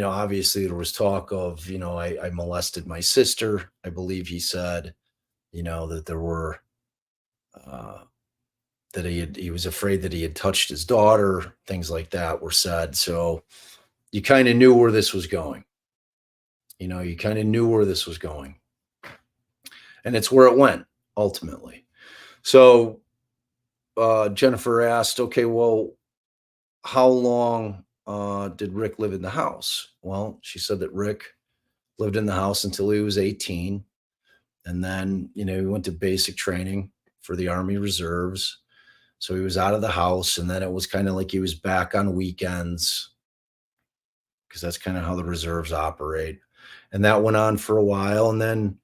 obviously there was talk of, I molested my sister. I believe he said, that there were, that he was afraid that he had touched his daughter, things like that were said. So you kind of knew where this was going. You kind of knew where this was going. And it's where it went, ultimately. So Jennifer asked, okay, well, how long did Rick live in the house? Well, she said that Rick lived in the house until he was 18. And then, he went to basic training for the Army Reserves. So he was out of the house, and then it was kind of like he was back on weekends, because that's kind of how the reserves operate. And that went on for a while. And then,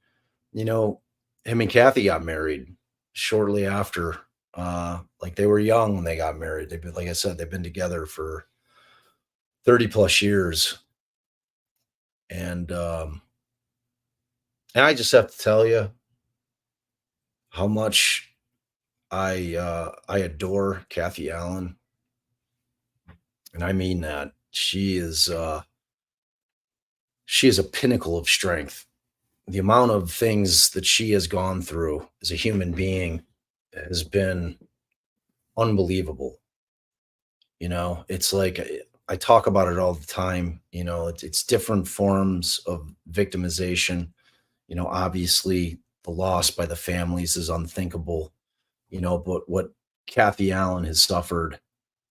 him and Kathy got married shortly after. Like they were young when they got married. They've been, like I said, they've been together for 30 plus years. And I just have to tell you how much I adore Kathy Allen. And I mean that. She is a pinnacle of strength. The amount of things that she has gone through as a human being has been unbelievable. It's like I talk about it all the time. It's different forms of victimization. Obviously the loss by the families is unthinkable, but what Kathy Allen has suffered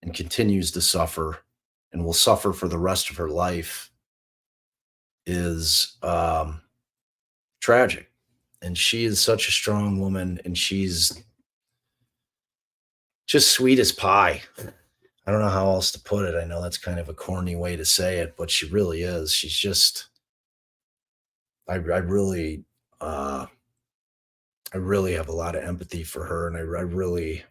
and continues to suffer and will suffer for the rest of her life is tragic. And she is such a strong woman, and she's just sweet as pie. I don't know how else to put it. I know that's kind of a corny way to say it, but she really is. She's just, I really have a lot of empathy for her. And I really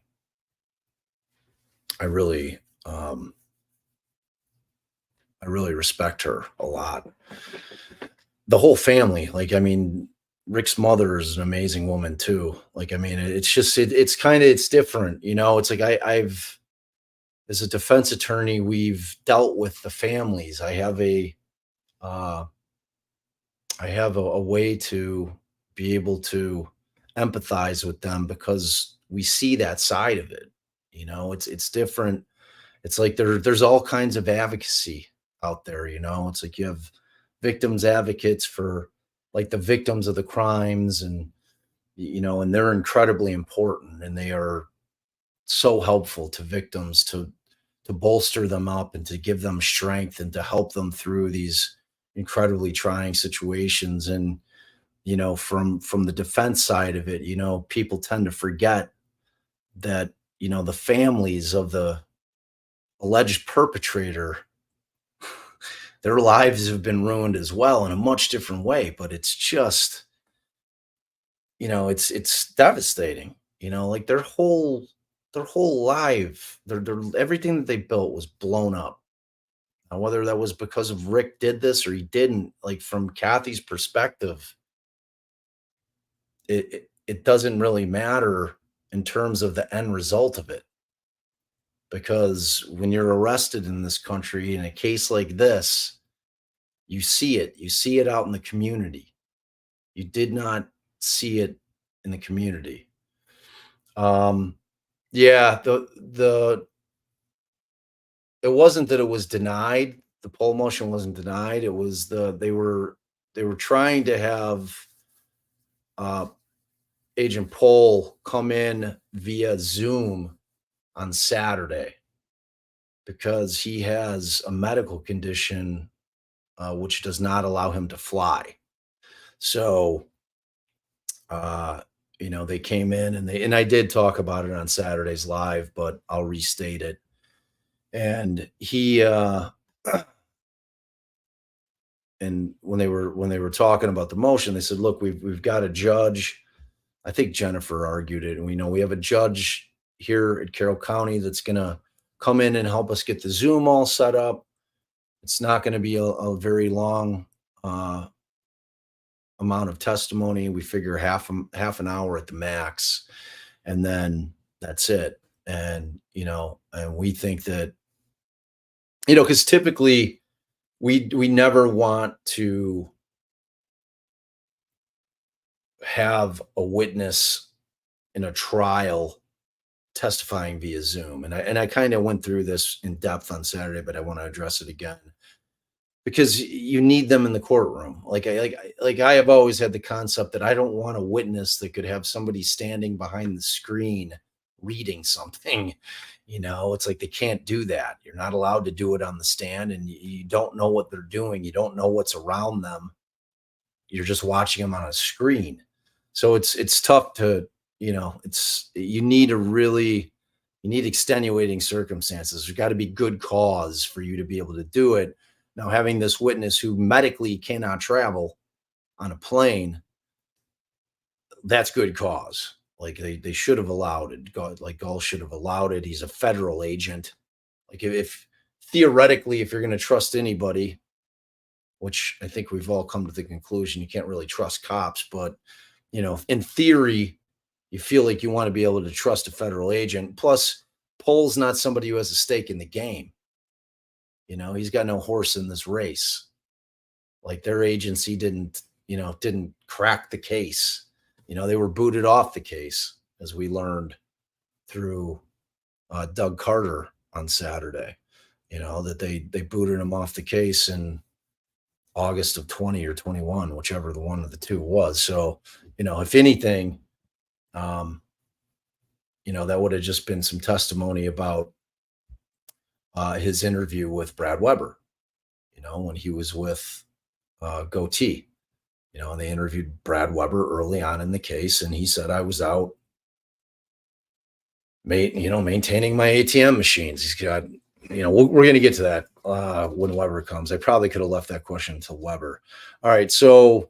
respect her a lot. The whole family, Rick's mother is an amazing woman too. It's just, it's different, it's like I've, as a defense attorney, we've dealt with the families. I have a way to be able to empathize with them because we see that side of it. It's different. It's like there's all kinds of advocacy out there. It's like you have victims advocates for like the victims of the crimes, and and they're incredibly important, and they are so helpful to victims to bolster them up and to give them strength and to help them through these incredibly trying situations. And from the defense side of it, people tend to forget that the families of a alleged perpetrator, their lives have been ruined as well in a much different way. But it's just, it's devastating. Like their whole life, their everything that they built was blown up. Now, whether that was because of Rick did this or he didn't, like from Kathy's perspective, it doesn't really matter in terms of the end result of it. Because when you're arrested in this country in a case like this, you see it. You see it out in the community. You did not see it in the community. Yeah, the it wasn't that it was denied. The poll motion wasn't denied. It was they were trying to have uh, Agent Pohl come in via Zoom on Saturday because he has a medical condition which does not allow him to fly. So, uh, they came in and I did talk about it on Saturday's live, but I'll restate it. And he, and when they were talking about the motion, they said, "Look, we've got a judge." I think Jennifer argued it, and we have a judge here at Carroll County that's going to come in and help us get the Zoom all set up. It's not going to be a very long amount of testimony. We figure half an hour at the max, and then that's it. And and we think that because typically we never want to have a witness in a trial testifying via Zoom. And I kind of went through this in depth on Saturday, but I want to address it again because you need them in the courtroom. I have always had the concept that I don't want a witness that could have somebody standing behind the screen reading something. It's like they can't do that. You're not allowed to do it on the stand, and you don't know what they're doing. You don't know what's around them. You're just watching them on a screen. So it's tough to, you need extenuating circumstances. There's got to be good cause for you to be able to do it. Now, having this witness who medically cannot travel on a plane, that's good cause. Like they should have allowed it. Like Gull should have allowed it. He's a federal agent. Like if theoretically, if you're going to trust anybody, which I think we've all come to the conclusion you can't really trust cops, but in theory, you feel like you want to be able to trust a federal agent. Plus, Pohl's not somebody who has a stake in the game. He's got no horse in this race. Like their agency didn't crack the case. They were booted off the case, as we learned through Doug Carter on Saturday. That they booted him off the case in August of 20 or 21, whichever the one of the two was. So, if anything, that would have just been some testimony about his interview with Brad Weber, when he was with Goatee, and they interviewed Brad Weber early on in the case. And he said, I was out, maintaining my ATM machines. He's got, we're going to get to that when Weber comes. I probably could have left that question until Weber. All right. So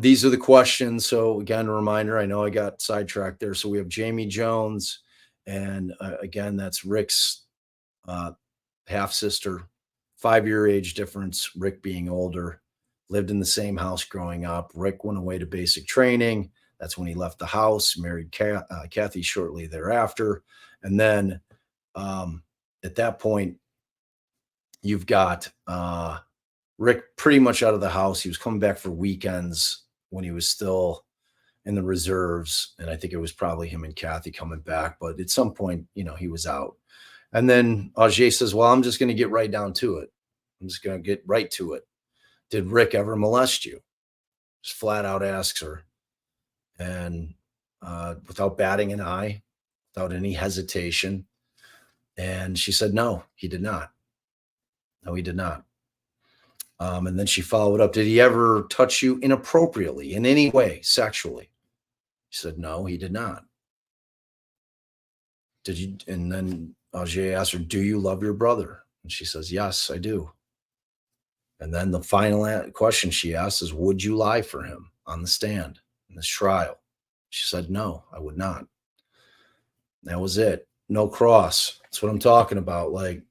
these are the questions. So again, a reminder, I know I got sidetracked there. So we have Jamie Jones, and again, that's Rick's half sister, 5-year age difference, Rick being older, lived in the same house growing up. Rick went away to basic training. That's when he left the house, married Kathy shortly thereafter. And then at that point, you've got Rick pretty much out of the house. He was coming back for weekends when he was still in the reserves. And I think it was probably him and Kathy coming back. But at some point, he was out. And then Ajay says, well, I'm just going to get right down to it. I'm just going to get right to it. Did Rick ever molest you? Just flat out asks her. And without batting an eye, without any hesitation. And she said, no, he did not. No, he did not. And then she followed up. Did he ever touch you inappropriately in any way, sexually? She said, no, he did not. Did you? And then Auger asked her, "Do you love your brother?" And she says, "Yes, I do." And then the final question she asked is, "Would you lie for him on the stand in this trial?" She said, "No, I would not." That was it. No cross. That's what I'm talking about. Like,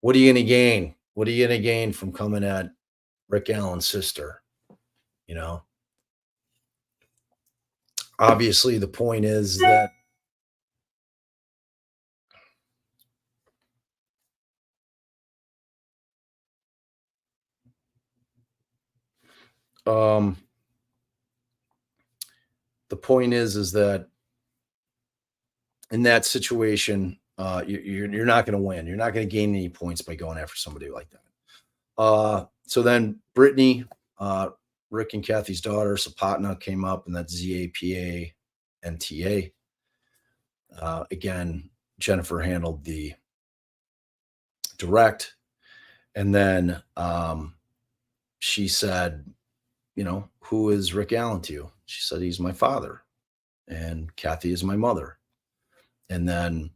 what are you going to gain? What are you going to gain from coming at Rick Allen's sister? You know, obviously, the point is that um, that in that situation, you're not going to win. You're not going to gain any points by going after somebody like that. So then Brittany, Rick and Kathy's daughter, Sapatna, came up, and that's Zapanta. Again, Jennifer handled the direct, and then she said, "Who is Rick Allen to you?" She said, "He's my father, and Kathy is my mother." And then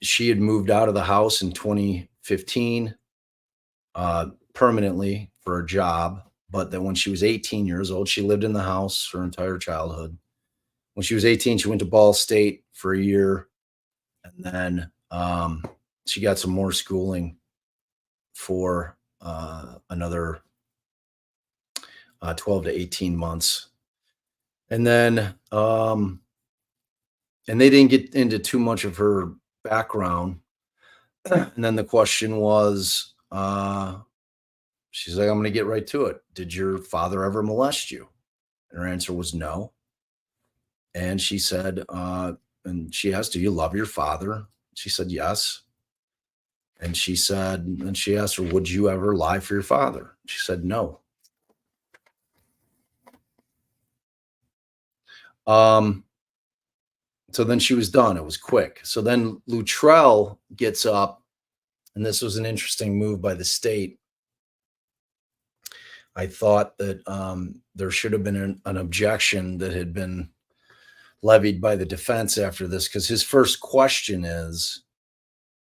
she had moved out of the house in 2015 permanently for a job. But then when she was 18 years old, she lived in the house her entire childhood. When she was 18, she went to Ball State for a year. And then she got some more schooling for another 12 to 18 months. And then, and they didn't get into too much of her background. And then the question was, she's like, "I'm going to get right to it. Did your father ever molest you?" And her answer was no. And she said, and she asked, "Do you love your father?" She said, "Yes." And she asked her, "Would you ever lie for your father?" She said, "No." So then she was done. It was quick. So then Luttrell gets up, and this was an interesting move by the state. I thought that there should have been an objection that had been levied by the defense after this, because his first question is,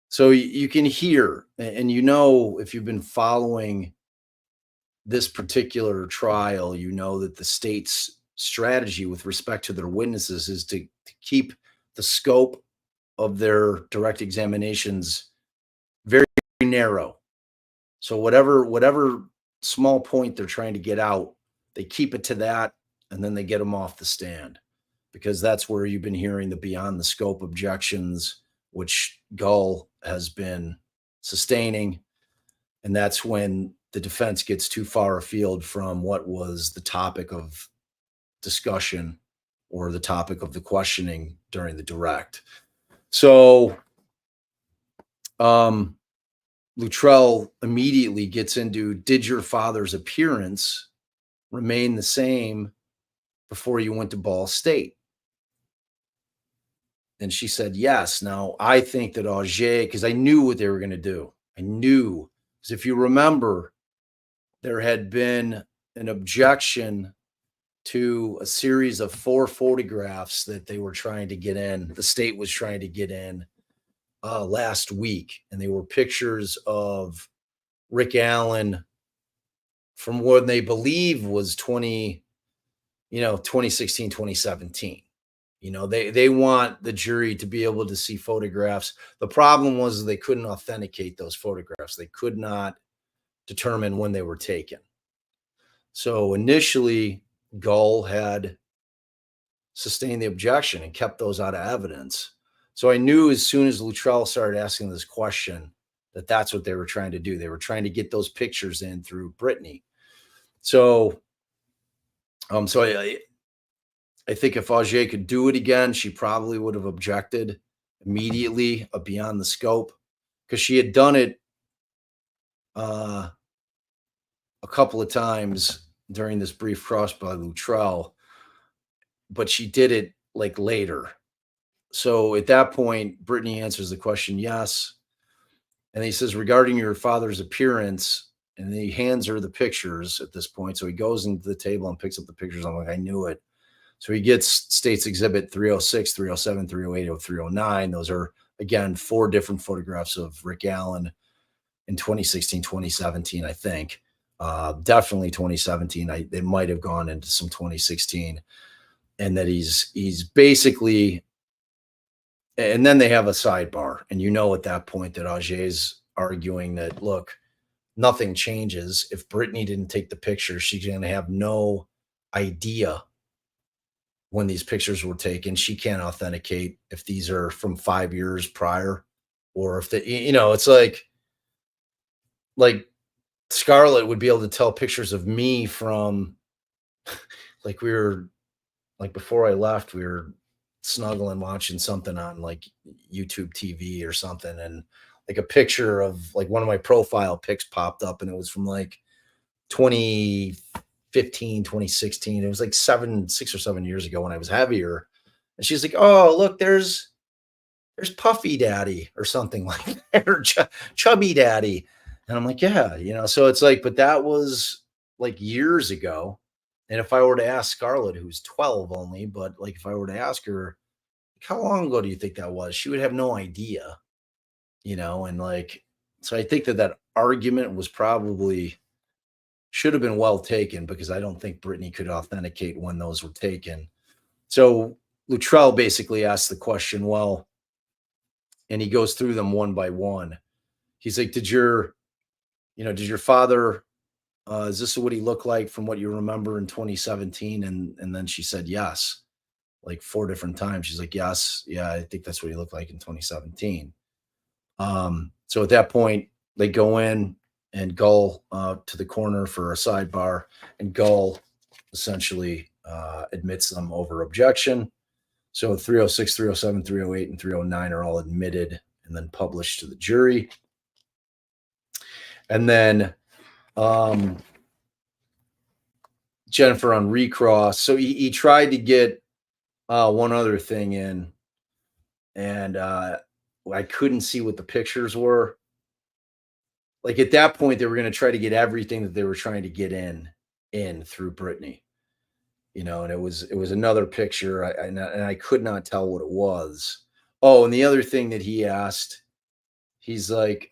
so you can hear, and if you've been following this particular trial, that the state's strategy with respect to their witnesses is to keep the scope of their direct examinations very narrow. So whatever small point they're trying to get out, they keep it to that, and then they get them off the stand, because that's where you've been hearing the beyond the scope objections, which Gull has been sustaining. And that's when the defense gets too far afield from what was the topic of discussion or the topic of the questioning during the direct. So Luttrell immediately gets into, did your father's appearance remain the same before you went to Ball State? And she said, yes. Now, I think that Auger, because I knew what they were going to do. I knew, because if you remember, there had been an objection to a series of 4 photographs that they were trying to get in. The state was trying to get in last week. And they were pictures of Rick Allen from what they believe was 2016, 2017. They want the jury to be able to see photographs. The problem was they couldn't authenticate those photographs. They could not determine when they were taken. So initially, Gull had sustained the objection and kept those out of evidence. So I knew as soon as Luttrell started asking this question that that's what they were trying to do. They were trying to get those pictures in through Brittany. So, I think if Auger could do it again, she probably would have objected immediately beyond the scope, because she had done it a couple of times during this brief cross by Luttrell, but she did it like later. So at that point, Brittany answers the question, yes. And he says, regarding your father's appearance, and he hands her the pictures at this point. So he goes into the table and picks up the pictures. I'm like, I knew it. So he gets State's Exhibit 306, 307, 308, 309. Those are, again, 4 different photographs of Rick Allen in 2016, 2017, I think. Definitely 2017. They might have gone into some 2016. And that he's basically, and then they have a sidebar. And at that point that Ajay's arguing that, look, nothing changes. If Brittany didn't take the picture, she's going to have no idea when these pictures were taken. She can't authenticate if these are from 5 years prior, or if it's like Scarlett would be able to tell pictures of me from like before I left, we were snuggling watching something on like YouTube TV or something, and like a picture of like one of my profile pics popped up, and it was from like 2015, 2016. It was like 6 or 7 years ago when I was heavier. And she's like, "Oh, look, there's Puffy Daddy or something like that, or Chubby Daddy." And I'm like, "Yeah." So it's like, but that was like years ago. And if I were to ask Scarlett, who's 12 only, but like if I were to ask her, how long ago do you think that was? She would have no idea, and like, so I think that argument was probably should have been well taken, because I don't think Brittany could authenticate when those were taken. So Luttrell basically asked the question, well, and he goes through them one by one. He's like, did your father, is this what he looked like from what you remember in 2017? And then she said, yes, like 4 different times. She's like, yes, yeah, I think that's what he looked like in 2017. So at that point, they go in and Gull to the corner for a sidebar, and Gull essentially admits them over objection. So 306, 307, 308, and 309 are all admitted and then published to the jury. And then Jennifer on recross. So he tried to get one other thing in, and I couldn't see what the pictures were. Like at that point, they were going to try to get everything that they were trying to get in through Brittany, and it was another picture, and I could not tell what it was. Oh, and the other thing that he asked, he's like,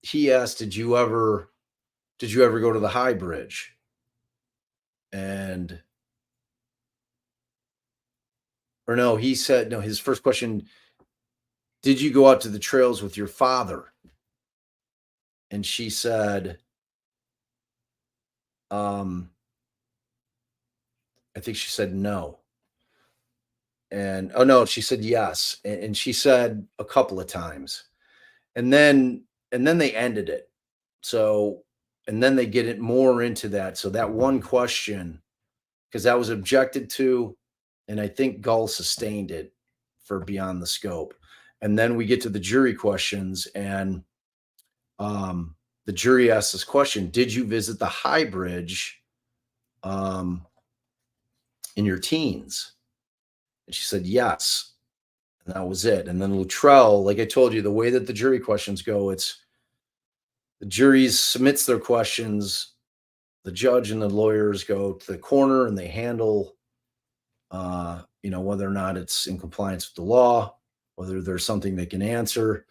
he asked, did you ever go to the High Bridge? And or no, he said no. His first question, did you go out to the trails with your father? And she said, I think she said no. And oh no, she said yes. And she said a couple of times. And then they ended it. So, and then they get it more into that. So that one question, because that was objected to, and I think Gull sustained it for beyond the scope. And then we get to the jury questions, and the jury asked this question: did you visit the High Bridge in your teens? And she said yes. And that was it. And then Luttrell, like I told you, the way that the jury questions go, it's the jury submits their questions, the judge and the lawyers go to the corner and they handle, whether or not it's in compliance with the law, whether there's something they can answer.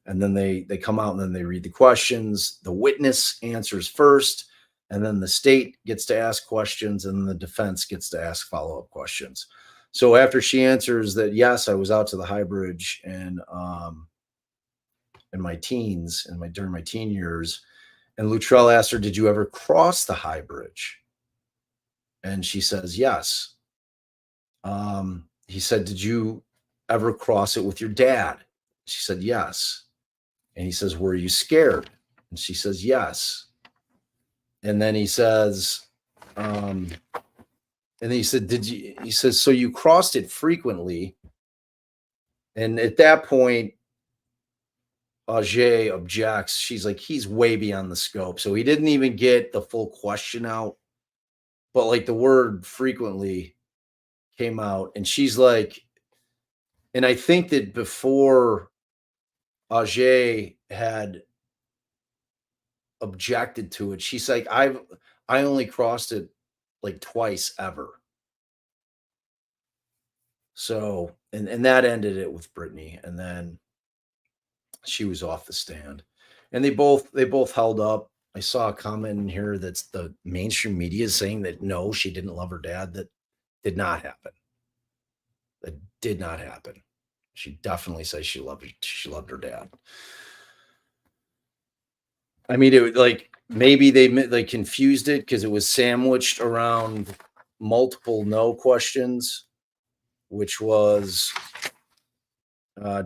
And then they come out and then they read the questions. The witness answers first, and then the state gets to ask questions, and the defense gets to ask follow-up questions. So after she answers that, yes, I was out to the High Bridge and in my teens, during my teen years. And Luttrell asked her, did you ever cross the High Bridge? And she says, yes. He said, did you ever cross it with your dad? She said, yes. And he says, were you scared? And she says, yes. And then he says, and then he said, he says, so you crossed it frequently? And at that point, Ajay objects. She's like, he's way beyond the scope. So he didn't even get the full question out. But like the word frequently came out, and she's like, and I think that before Ajay had objected to it, she's like, I only crossed it like twice ever. So, and that ended it with Brittany, and then she was off the stand. And they both held up. I saw a comment in here that's the mainstream media is saying that no, she didn't love her dad. That did not happen. That did not happen. She definitely says she loved her dad. I mean, it was like maybe they confused it because it was sandwiched around multiple no questions, which was,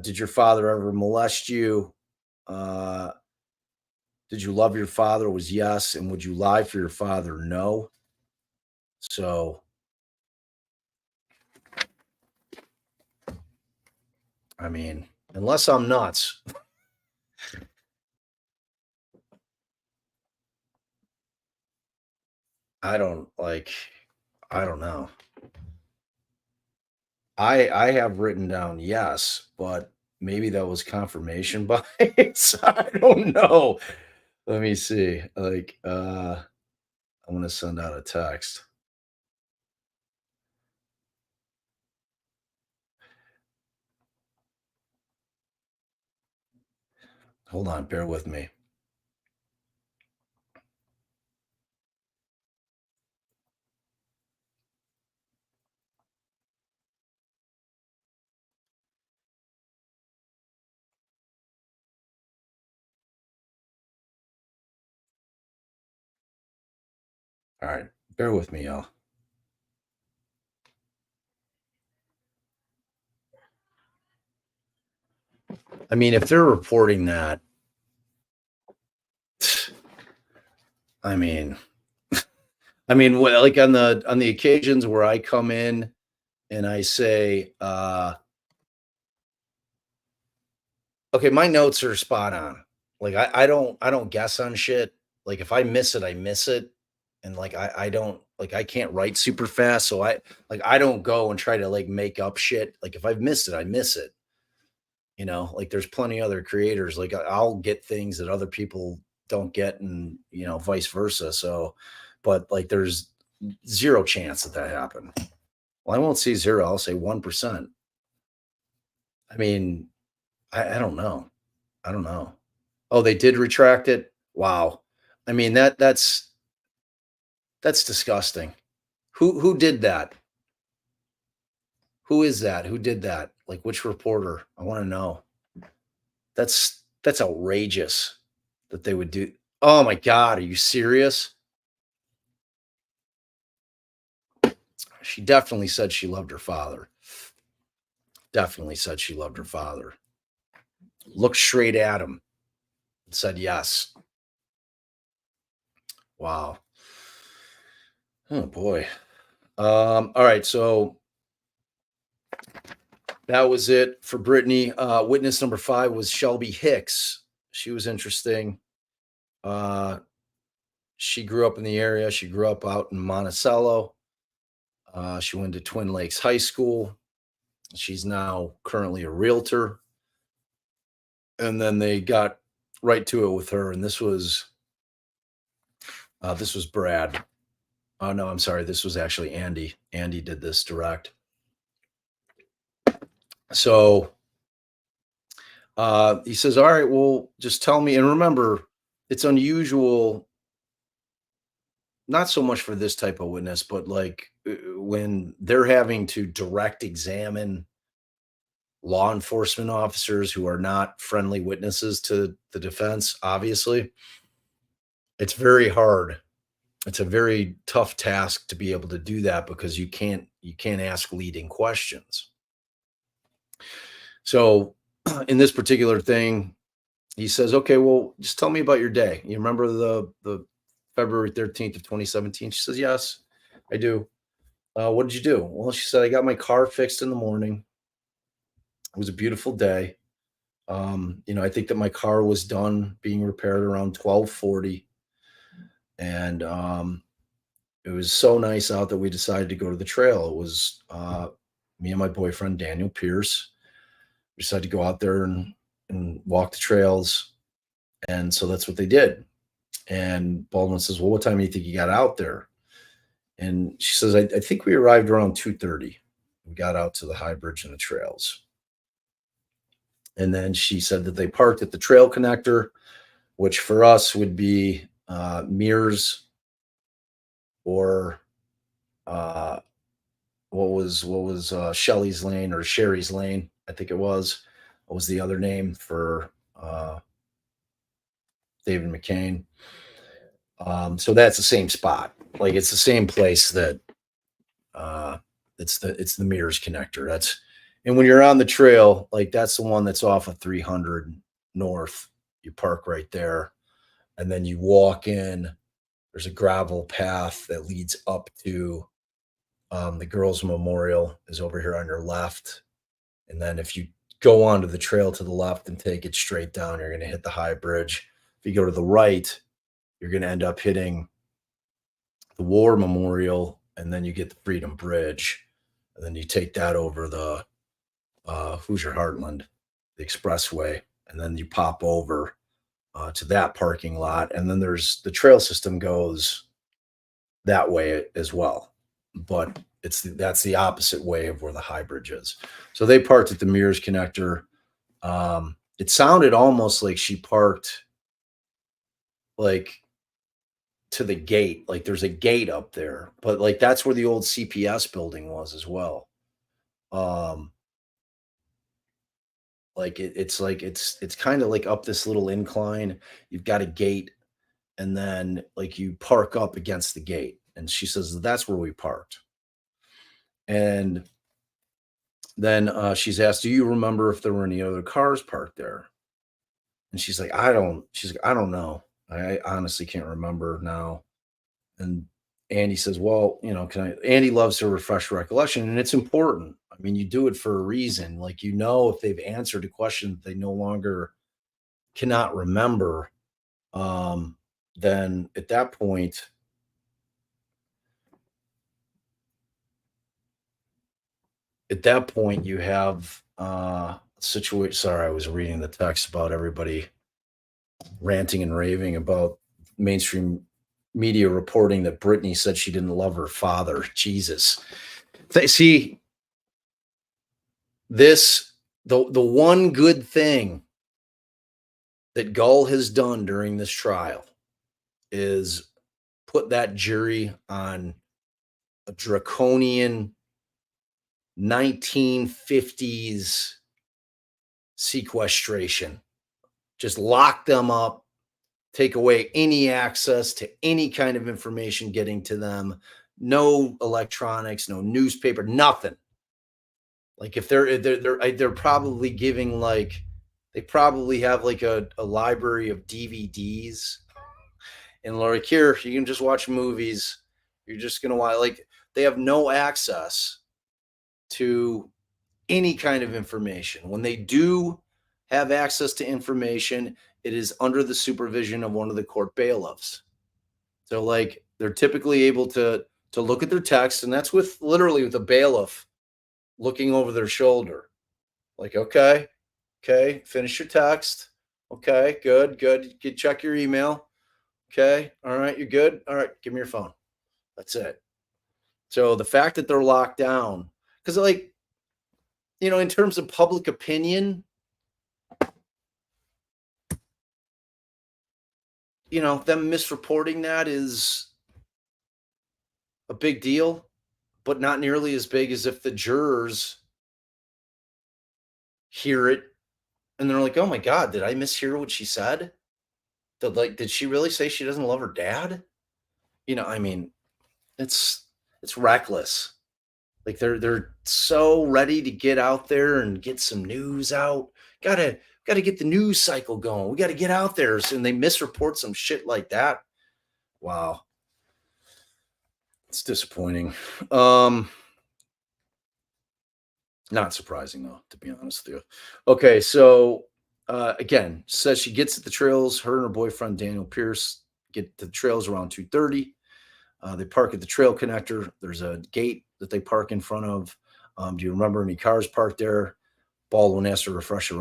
did your father ever molest you? Uh, did you love your father? Was yes, and would you lie for your father? No. So, I mean, unless I'm nuts, I don't like. I don't know. I have written down yes, but maybe that was confirmation bias. I don't know. Let me see. Like, I'm gonna send out a text. Hold on, bear with me. All right, bear with me, y'all. I mean, if they're reporting that, I mean, like on the occasions where I come in and I say, okay, my notes are spot on. Like I don't guess on shit. Like if I miss it, I miss it. And like I don't like I can't write super fast. So I don't go and try to like make up shit. Like if I've missed it, I miss it. Like there's plenty other creators. Like I'll get things that other people don't get, and vice versa. So, but like there's zero chance that happened. Well, I won't say zero. I'll say 1%. I mean, I don't know. I don't know. Oh, they did retract it. Wow. I mean that's disgusting. Who did that? Who is that? Who did that? Like which reporter? I want to know. That's outrageous that they would do. Oh my god, are you serious? She definitely said she loved her father. Definitely said she loved her father. Looked straight at him and said yes. Wow. Oh boy. All right, so that was it for Brittany. Witness number 5 was Shelby Hicks. She was interesting. Uh, she grew up in the area. She grew up out in Monticello. She went to Twin Lakes High School. She's now currently a realtor. And then they got right to it with her. And this was Brad. Oh no, I'm sorry. This was actually Andy. Andy did this direct. So he says, all right, well, just tell me. And remember, it's unusual, not so much for this type of witness, but like when they're having to direct examine law enforcement officers who are not friendly witnesses to the defense, obviously, it's very hard. It's a very tough task to be able to do that because you can't ask leading questions. So in this particular thing, he says, okay, well, just tell me about your day. You remember the February 13th of 2017? She says, yes, I do. What did you do? Well, she said, I got my car fixed in the morning. It was a beautiful day. I think that my car was done being repaired around 12:40. And it was so nice out that we decided to go to the trail. It was me and my boyfriend, Daniel Pierce. We decided to go out there and walk the trails. And so that's what they did. And Baldwin says, well, what time do you think you got out there? And she says, I think we arrived around 2:30. We got out to the high bridge and the trails. And then she said that they parked at the trail connector, which for us would be Mears or what was Shelley's Lane or Sherry's Lane, I think it was. What was the other name for David McCain? So that's the same spot. Like it's the same place that it's the Mears connector. And when you're on the trail, like that's the one that's off of 300 North. You park right there, and then you walk in. There's a gravel path that leads up to the Girls Memorial is over here on your left. And then if you go onto the trail to the left and take it straight down, you're going to hit the high bridge. If you go to the right, you're going to end up hitting the War Memorial, and then you get the Freedom Bridge. And then you take that over the Hoosier Heartland, the expressway, and then you pop over to that parking lot. And then there's the trail system goes that way as well. But that's the opposite way of where the high bridge is. So they parked at the Mears connector. It sounded almost like she parked like to the gate. Like there's a gate up there, but like that's where the old CPS building was as well. Like it's kind of like up this little incline. You've got a gate, and then like you park up against the gate. And she says that's where we parked. And then she's asked, "Do you remember if there were any other cars parked there?" And she's like, "I don't." She's like, "I don't know. I honestly can't remember now." And Andy says, "Well, Andy loves to refresh recollection, and it's important. I mean, you do it for a reason. Like, if they've answered a question that they no longer cannot remember, then at that point, you have a situation." Sorry, I was reading the text about everybody ranting and raving about mainstream media reporting that Brittany said she didn't love her father. Jesus. See, the one good thing that Gull has done during this trial is put that jury on a draconian 1950s sequestration. Just lock them up, take away any access to any kind of information getting to them. No electronics, no newspaper, nothing. Like if they're probably giving they probably have like a library of DVDs, and like here you can just watch movies. You're just gonna watch they have no access to any kind of information. When they do have access to information, it is under the supervision of one of the court bailiffs. So they're typically able to look at their text, and that's literally with the bailiff looking over their shoulder. Like, okay, finish your text. Okay, good. Check your email. Okay, all right, you're good. All right, give me your phone. That's it. So the fact that they're locked down, because in terms of public opinion, them misreporting that is a big deal, but not nearly as big as if the jurors hear it and they're like, "Oh my God, did I mishear what she said? Did she really say she doesn't love her dad?" I mean, it's reckless. Like they're so ready to get out there and get some news out. Gotta get the news cycle going. We got to get out there. And they misreport some shit like that. Wow. It's disappointing. Not surprising though, to be honest with you. Okay, so again, says she gets at the trails. Her and her boyfriend Daniel Pierce get to the trails around 2:30. They park at the trail connector. There's a gate that they park in front of. Do you remember any cars parked there? Baldwin asked her to refresh her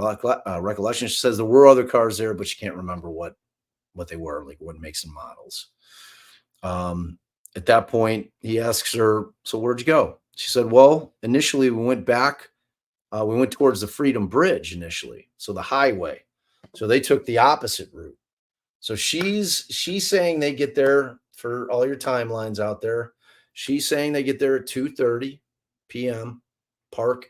recollection. She says there were other cars there, but she can't remember what they were, like what makes and models. At that point, he asks her, "So where'd you go?" She said, well, initially we went back. We went towards the Freedom Bridge initially, so the highway. So they took the opposite route. So she's saying they get there, for all your timelines out there. She's saying they get there at 2:30 p.m. Park.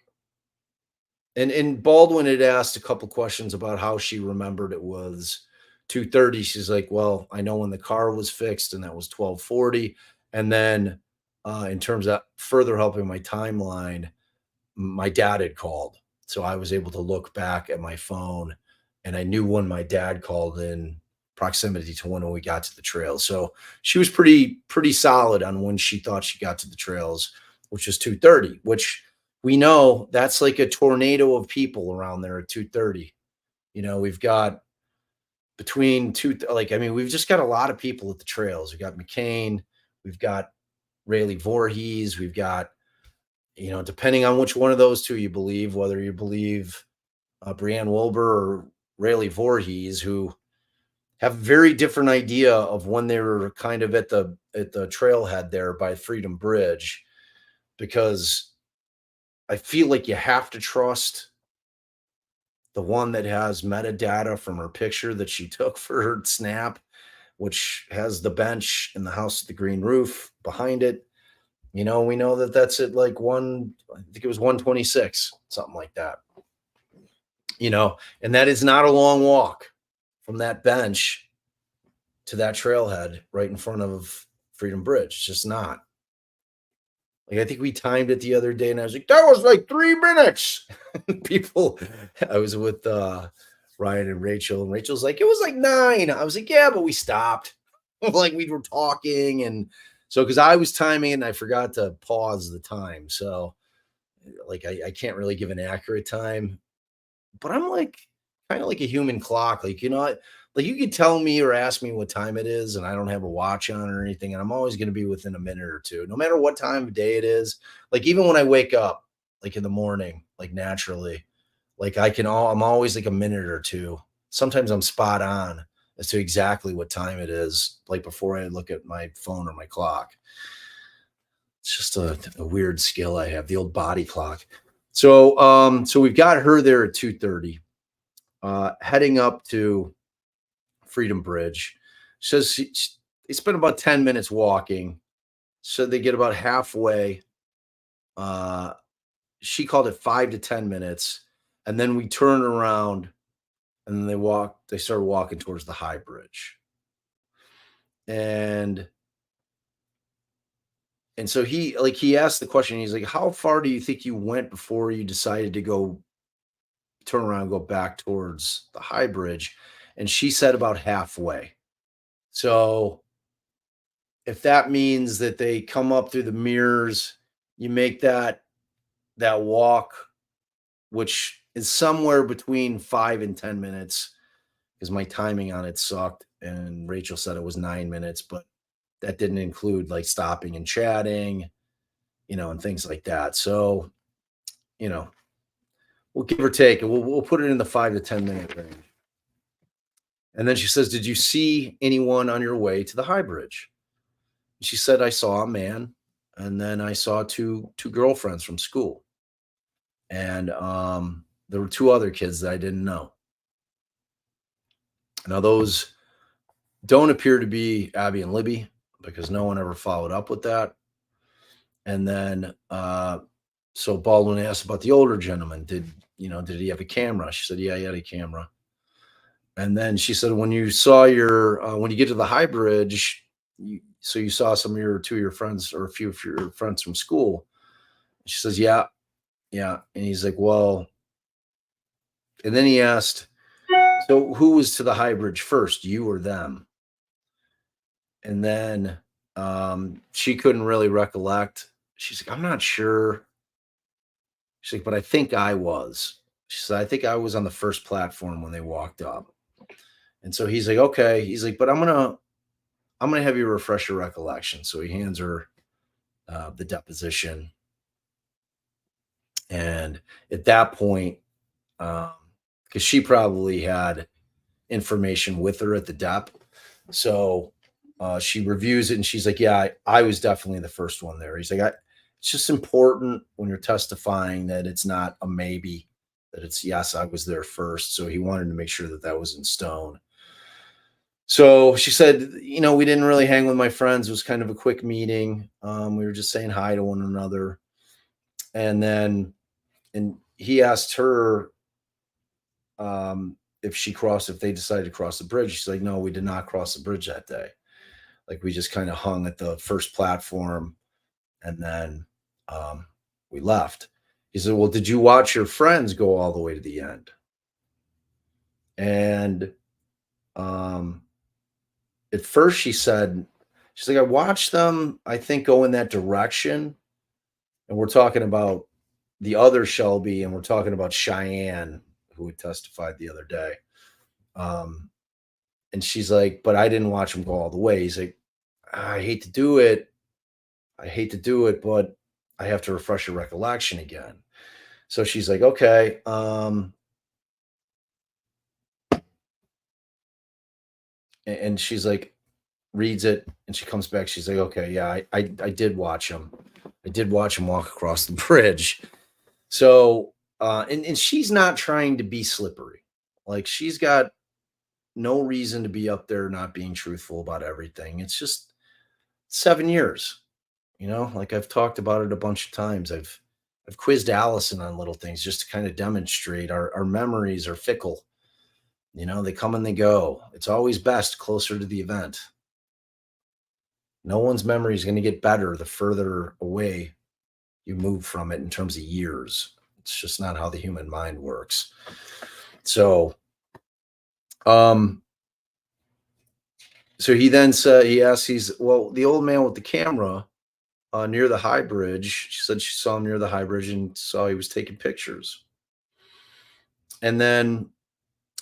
And Baldwin had asked a couple questions about how she remembered it was 2:30. She's like, well, I know when the car was fixed, and that was 12:40. And then in terms of further helping my timeline, my dad had called. So I was able to look back at my phone, and I knew when my dad called in proximity to when we got to the trails. So she was pretty solid on when she thought she got to the trails, which is 2:30, which we know that's like a tornado of people around there at 2:30. We've got between two, like, I mean, we've just got a lot of people at the trails. We've got McCain, we've got Rayleigh Voorhees, we've got, depending on which one of those two you believe, whether you believe Brianne Wilbur or Rayleigh Voorhees, who have very different idea of when they were kind of at the trailhead there by Freedom Bridge, because I feel like you have to trust the one that has metadata from her picture that she took for her snap, which has the bench in the house with the green roof behind it. We know that that's at like I think it was 126, something like that. And that is not a long walk from that bench to that trailhead right in front of Freedom Bridge. It's just not. Like, I think we timed it the other day, and I was like, that was like 3 minutes. People, I was with Ryan and Rachel's like, it was like 9. I was like, yeah, but we stopped. Like, we were talking. And so, because I was timing and I forgot to pause the time. So, like, I can't really give an accurate time. But I'm like, kind of like a human clock. Like, like you could tell me or ask me what time it is, and I don't have a watch on or anything, and I'm always going to be within a minute or two, no matter what time of day it is. Like, even when I wake up, like in the morning, like naturally, like I'm always like a minute or two. Sometimes I'm spot on as to exactly what time it is, like before I look at my phone or my clock. It's just a weird skill I have, the old body clock. So, so we've got her there at 2:30, heading up to Freedom Bridge. Says they spent about 10 minutes walking. So they get about halfway. She called it 5 to 10 minutes. And then we turn around, and then they started walking towards the high bridge. And so he asked the question, he's like, how far do you think you went before you decided to turn around and go back towards the high bridge? And she said about halfway. So if that means that they come up through the mirrors, you make that walk, which is somewhere between 5 and 10 minutes, because my timing on it sucked. And Rachel said it was 9 minutes, but that didn't include like stopping and chatting, and things like that. So, we'll give or take, and we'll put it in the 5 to 10 minute range. And then she says, did you see anyone on your way to the high bridge? She said, I saw a man, and then I saw two girlfriends from school. And there were 2 other kids that I didn't know. Now, those don't appear to be Abby and Libby, because no one ever followed up with that. And then, so Baldwin asked about the older gentleman. Did he have a camera? She said, yeah, he had a camera. And then she said, when you saw when you get to the high bridge, you saw some of your friends, or a few of your friends from school. She says, yeah. And he's like, well, and then he asked, so who was to the high bridge first, you or them? And then she couldn't really recollect. She's like, I'm not sure. She's like, but I think I was. She said, I think I was on the first platform when they walked up. And so he's like, okay. He's like, but I'm gonna have you refresh your recollection. So he hands her the deposition. And at that point, because she probably had information with her at the dep, so she reviews it, and she's like, yeah, I was definitely the first one there. He's like, it's just important when you're testifying that it's not a maybe, that it's yes, I was there first. So he wanted to make sure that that was in stone. So she said, we didn't really hang with my friends. It was kind of a quick meeting. We were just saying hi to one another. And then, and he asked her if they decided to cross the bridge. She's like, no, we did not cross the bridge that day. Like we just kind of hung at the first platform and then we left. He said, well, did you watch your friends go all the way to the end? And at first she's like, I watched them, I think, go in that direction. And we're talking about the other Shelby, and we're talking about Cheyenne, who had testified the other day. And she's like, but I didn't watch them go all the way. He's like, I hate to do it, but I have to refresh your recollection again. So she's like, okay. And she's like, reads it, and she comes back. She's like, okay, yeah, I did watch him. I did watch him walk across the bridge. So, and she's not trying to be slippery. Like she's got no reason to be up there not being truthful about everything. It's just 7 years, like I've talked about it a bunch of times. I've quizzed Allison on little things just to kind of demonstrate our memories are fickle. They come and they go. It's always best closer to the event. No one's memory is going to get better the further away you move from it in terms of years. It's just not how the human mind works. So, so he then said, he asked, the old man with the camera near the high bridge. She said she saw him near the high bridge and saw he was taking pictures. And then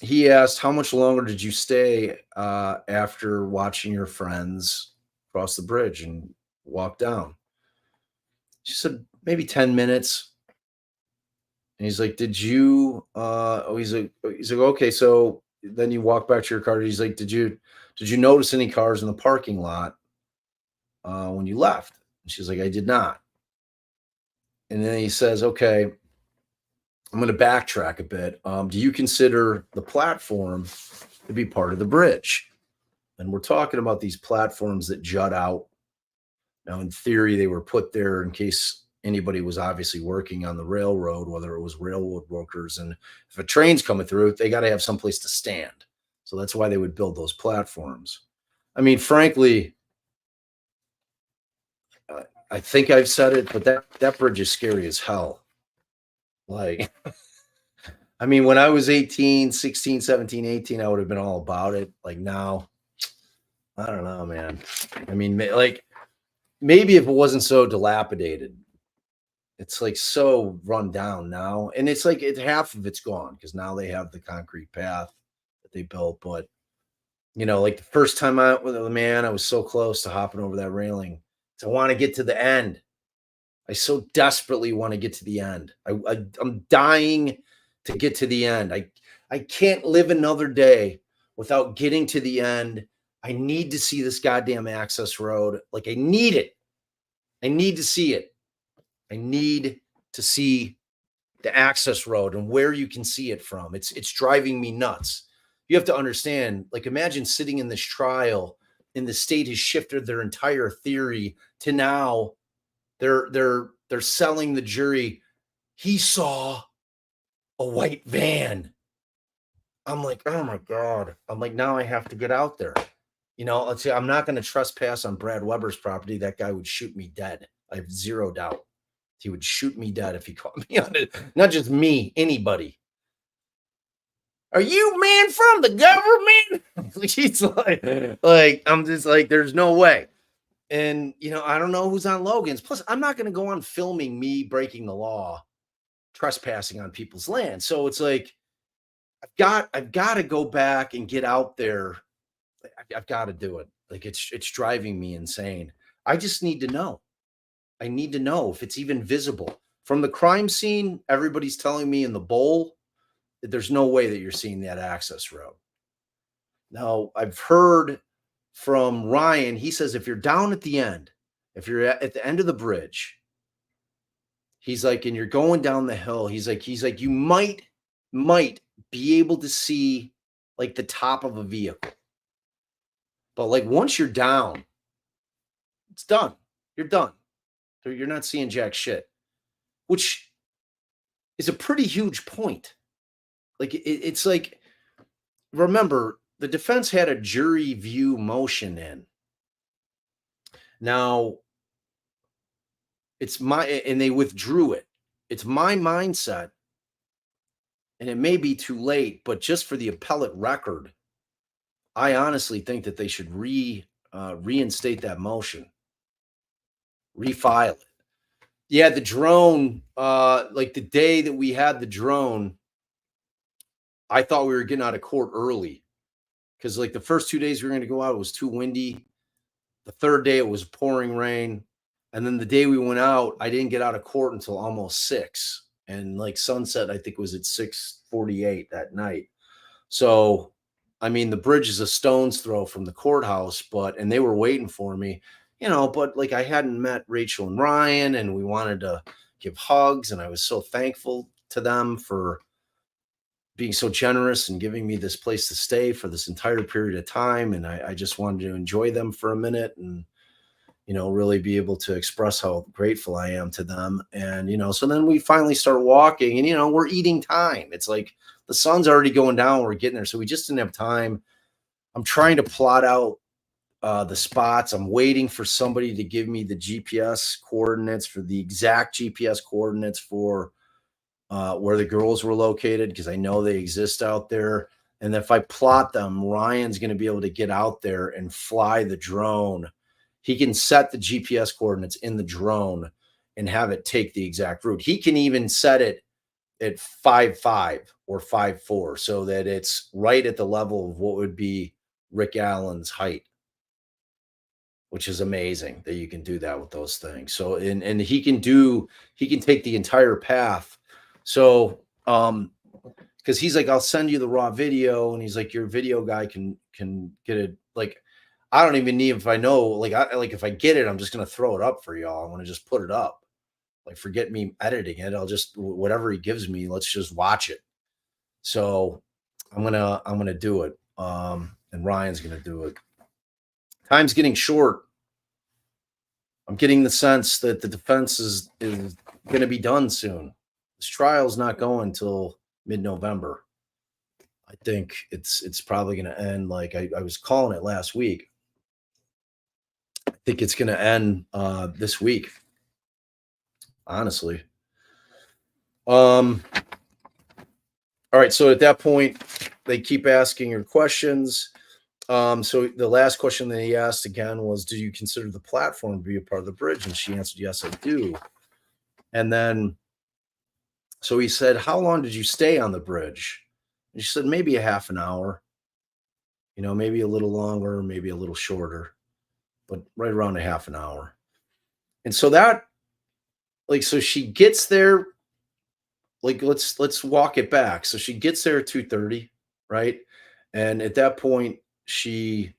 he asked, how much longer did you stay after watching your friends cross the bridge and walk down? She said, maybe 10 minutes. And he's like, did you, he's like, okay. So then you walk back to your car. He's like, did you notice any cars in the parking lot when you left? And she's like, I did not. And then he says, okay, I'm going to backtrack a bit. Do you consider the platform to be part of the bridge? And we're talking about these platforms that jut out. Now, in theory, they were put there in case anybody was obviously working on the railroad, whether it was railroad workers. And if a train's coming through, they got to have someplace to stand. So that's why they would build those platforms. I mean, frankly, I think I've said it, but that bridge is scary as hell. Like, I mean, when I was 18, 16, 17, 18, I would have been all about it. Like now, I don't know, man. I mean, like maybe if it wasn't so dilapidated, it's like so run down now. And it's like half of it's gone because now they have the concrete path that they built. But, like the first time out with a man, I was so close to hopping over that railing. I want to get to the end. I so desperately want to get to the end. I'm dying to get to the end. I can't live another day without getting to the end. I need to see this goddamn access road. Like I need it. I need to see it. I need to see the access road and where you can see it from. It's driving me nuts. You have to understand, like imagine sitting in this trial and the state has shifted their entire theory to now they're selling the jury. He saw a white van. I'm like, oh my God. I'm like, now I have to get out there. Let's say I'm not going to trespass on Brad Weber's property. That guy would shoot me dead. I have zero doubt. He would shoot me dead if he caught me on it. Not just me, anybody. Are you man from the government? He's like, I'm just like, there's no way. And, I don't know who's on Logan's. Plus, I'm not going to go on filming me breaking the law, trespassing on people's land. So it's like, I've got to go back and get out there. I've got to do it. Like it's driving me insane. I just need to know. I need to know if it's even visible from the crime scene. Everybody's telling me in the bowl that there's no way that you're seeing that access road. Now I've heard from Ryan. He says, if you're down at the end, if you're at the end of the bridge He's like, and you're going down the hill. He's like, you might be able to see like the top of a vehicle. But like once you're down, it's done. You're done. You're not seeing jack shit, which is a pretty huge point. Like it's like, remember, the defense had a jury view motion in. Now, and they withdrew it. It's my mindset, and it may be too late, but just for the appellate record, I honestly think that they should reinstate that motion, refile it. Yeah, the drone, like the day that we had the drone, I thought we were getting out of court early because like the first 2 days we were going to go out, it was too windy. The third day it was pouring rain. And then the day we went out, I didn't get out of court until almost 6. And like sunset, I think was at 6:48 that night. So, I mean, the bridge is a stone's throw from the courthouse, and they were waiting for me, but like I hadn't met Rachel and Ryan, and we wanted to give hugs. And I was so thankful to them for being so generous and giving me this place to stay for this entire period of time. And I just wanted to enjoy them for a minute and, really be able to express how grateful I am to them. And, so then we finally start walking and, we're eating time. It's like the sun's already going down. We're getting there. So we just didn't have time. I'm trying to plot out the spots. I'm waiting for somebody to give me the GPS coordinates for the exact GPS coordinates for where the girls were located, because I know they exist out there. And if I plot them, Ryan's going to be able to get out there and fly the drone. He can set the GPS coordinates in the drone and have it take the exact route. He can even set it at 5.5 or 5.4 so that it's right at the level of what would be Rick Allen's height, which is amazing that you can do that with those things. So, and he can take the entire path. So, because he's like, I'll send you the raw video, and he's like, your video guy can get it. Like, I don't even need, if I know, like, if I get it, I'm just gonna throw it up for y'all. I want to just put it up. Like, forget me editing it. I'll just, whatever he gives me, let's just watch it. So I'm gonna do it. And Ryan's gonna do it. Time's getting short. I'm getting the sense that the defense is going to be done soon. This trial's not going till mid-November. I think it's probably going to end, like I was calling it last week. I think it's going to end this week, honestly. All right, so at that point, they keep asking her questions. So the last question that he asked again was, do you consider the platform to be a part of the bridge? And she answered, yes, I do. And then, so he said, how long did you stay on the bridge? And she said, maybe a half an hour, maybe a little longer, maybe a little shorter, but right around a half an hour. And so that, like, so she gets there, like, let's walk it back. So she gets there at 2:30, right? And at that point, she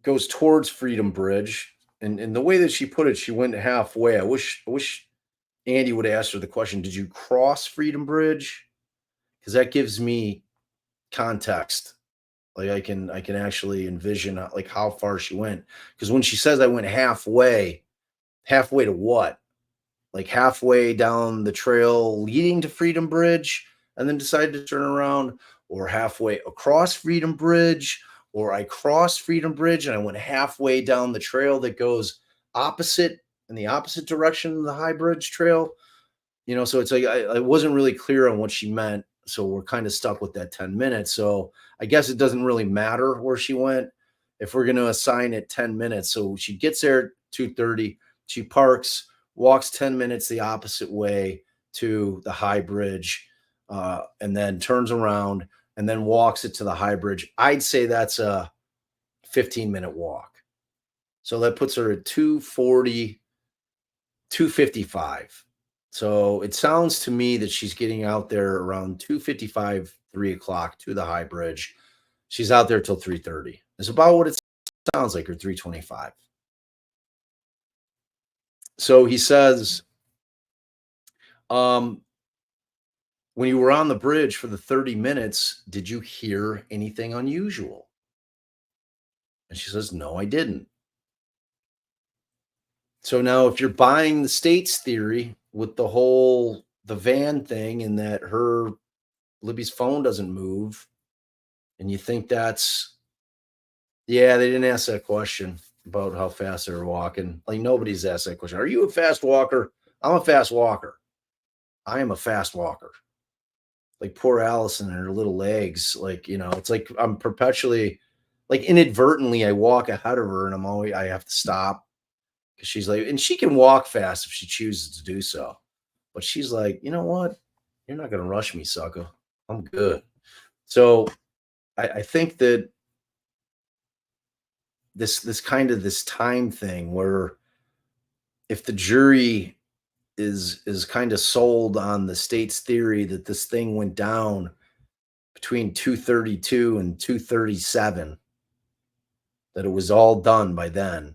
goes towards Freedom Bridge. And the way that she put it, she went halfway. I wish Andy would ask her the question, did you cross Freedom Bridge? Because that gives me context. Like I can actually envision like how far she went. Because when she says I went halfway to what? Like halfway down the trail leading to Freedom Bridge and then decided to turn around, or halfway across Freedom Bridge, or I crossed Freedom Bridge and I went halfway down the trail that goes in the opposite direction of the High Bridge Trail. So it's like I wasn't really clear on what she meant. So we're kind of stuck with that 10 minutes. So I guess it doesn't really matter where she went if we're going to assign it 10 minutes. So she gets there at 2:30, she parks, walks 10 minutes the opposite way to the High Bridge, and then turns around and then walks it to the High Bridge. I'd say that's a 15-minute walk. So that puts her at 2:40, 2:55. So it sounds to me that she's getting out there around 2:55, 3 o'clock to the High Bridge. She's out there till 3:30. It's about what it sounds like, or 3:25. So he says, when you were on the bridge for the 30 minutes, did you hear anything unusual? And she says, no, I didn't. So now if you're buying the state's theory with the van thing and that Libby's phone doesn't move, and you think that's, yeah, they didn't ask that question about how fast they were walking. Like nobody's asked that question. Are you a fast walker? I'm a fast walker. I am a fast walker. Like poor Allison and her little legs. Like, it's like I'm perpetually, like inadvertently, I walk ahead of her and I have to stop because she's like, and she can walk fast if she chooses to do so. But she's like, you know what? You're not going to rush me, sucker. I'm good. So I think that this time thing where if the jury is kind of sold on the state's theory that this thing went down between 2:32 and 2:37, that it was all done by then,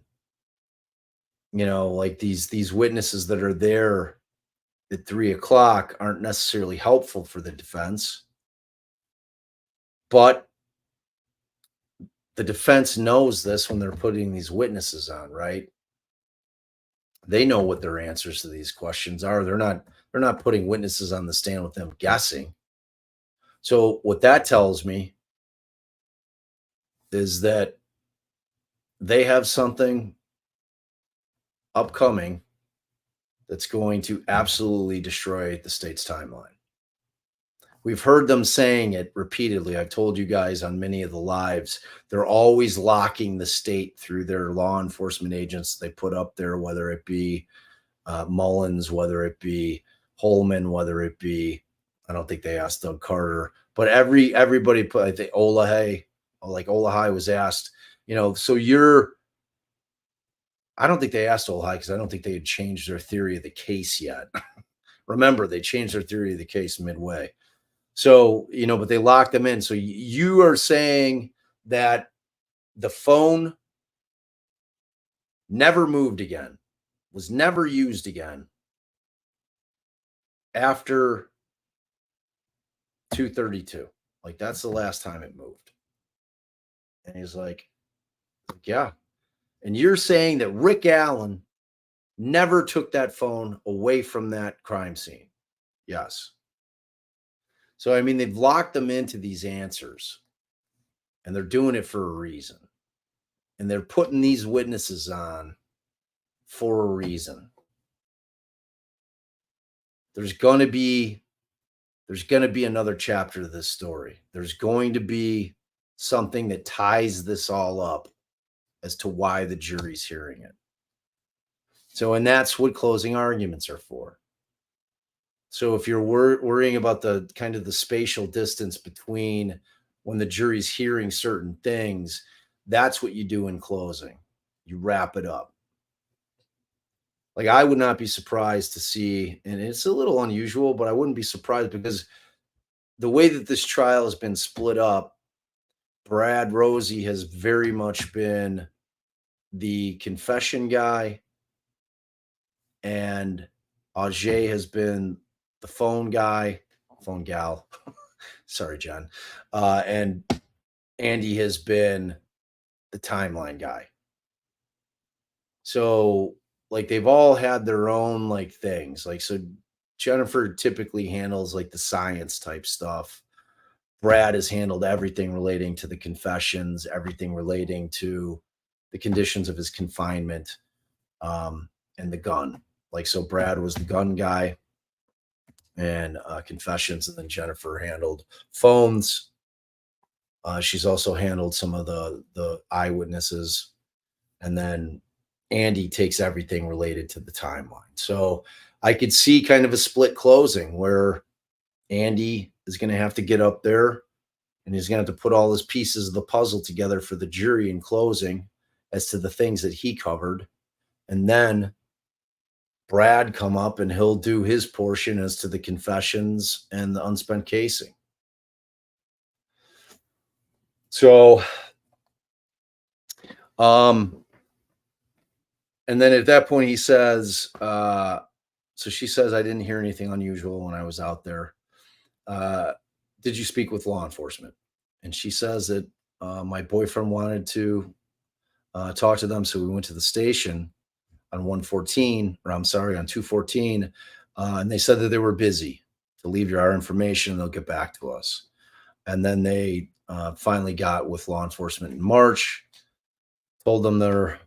like these witnesses that are there at 3 o'clock aren't necessarily helpful for the defense, but the defense knows this when they're putting these witnesses on, right? They know what their answers to these questions are. They're not putting witnesses on the stand with them guessing. So what that tells me is that they have something upcoming that's going to absolutely destroy the state's timeline. We've heard them saying it repeatedly. I've told you guys on many of the lives, they're always locking the state through their law enforcement agents they put up there, whether it be Mullins, whether it be Holman, whether it be, I don't think they asked Doug Carter, but everybody put, I think Olahai was asked, I don't think they asked Olahai because I don't think they had changed their theory of the case yet. Remember, they changed their theory of the case midway. So, but they locked them in. So you are saying that the phone never moved again, was never used again after 2:32. Like that's the last time it moved. And he's like, yeah. And you're saying that Rick Allen never took that phone away from that crime scene. Yes. So, I mean, they've locked them into these answers and they're doing it for a reason. And they're putting these witnesses on for a reason. There's going to be another chapter to this story. There's going to be something that ties this all up as to why the jury's hearing it. So, and that's what closing arguments are for. So if you're worrying about the kind of the spatial distance between when the jury's hearing certain things, that's what you do in closing. You wrap it up. Like I would not be surprised to see, and it's a little unusual, but I wouldn't be surprised because the way that this trial has been split up, Brad Rosie has very much been the confession guy, and Ajay has been the phone gal. Sorry, John. And Andy has been the timeline guy. So, like, they've all had their own, like, things. Like, so Jennifer typically handles, like, the science type stuff. Brad has handled everything relating to the confessions, everything relating to the conditions of his confinement, and the gun. Like, so Brad was the gun guy and confessions, and then Jennifer handled phones. She's also handled some of the eyewitnesses, and then Andy takes everything related to the timeline. So I could see kind of a split closing where Andy is going to have to get up there and he's going to have to put all his pieces of the puzzle together for the jury in closing as to the things that he covered. And then Brad come up and he'll do his portion as to the confessions and the unspent casing. So, And then at that point, he says, so she says, I didn't hear anything unusual when I was out there. Uh, did you speak with law enforcement? And she says that my boyfriend wanted to talk to them. So we went to the station on 114, or I'm sorry, on 214. And they said that they were busy to leave our information and they'll get back to us. And then they finally got with law enforcement in March, told them their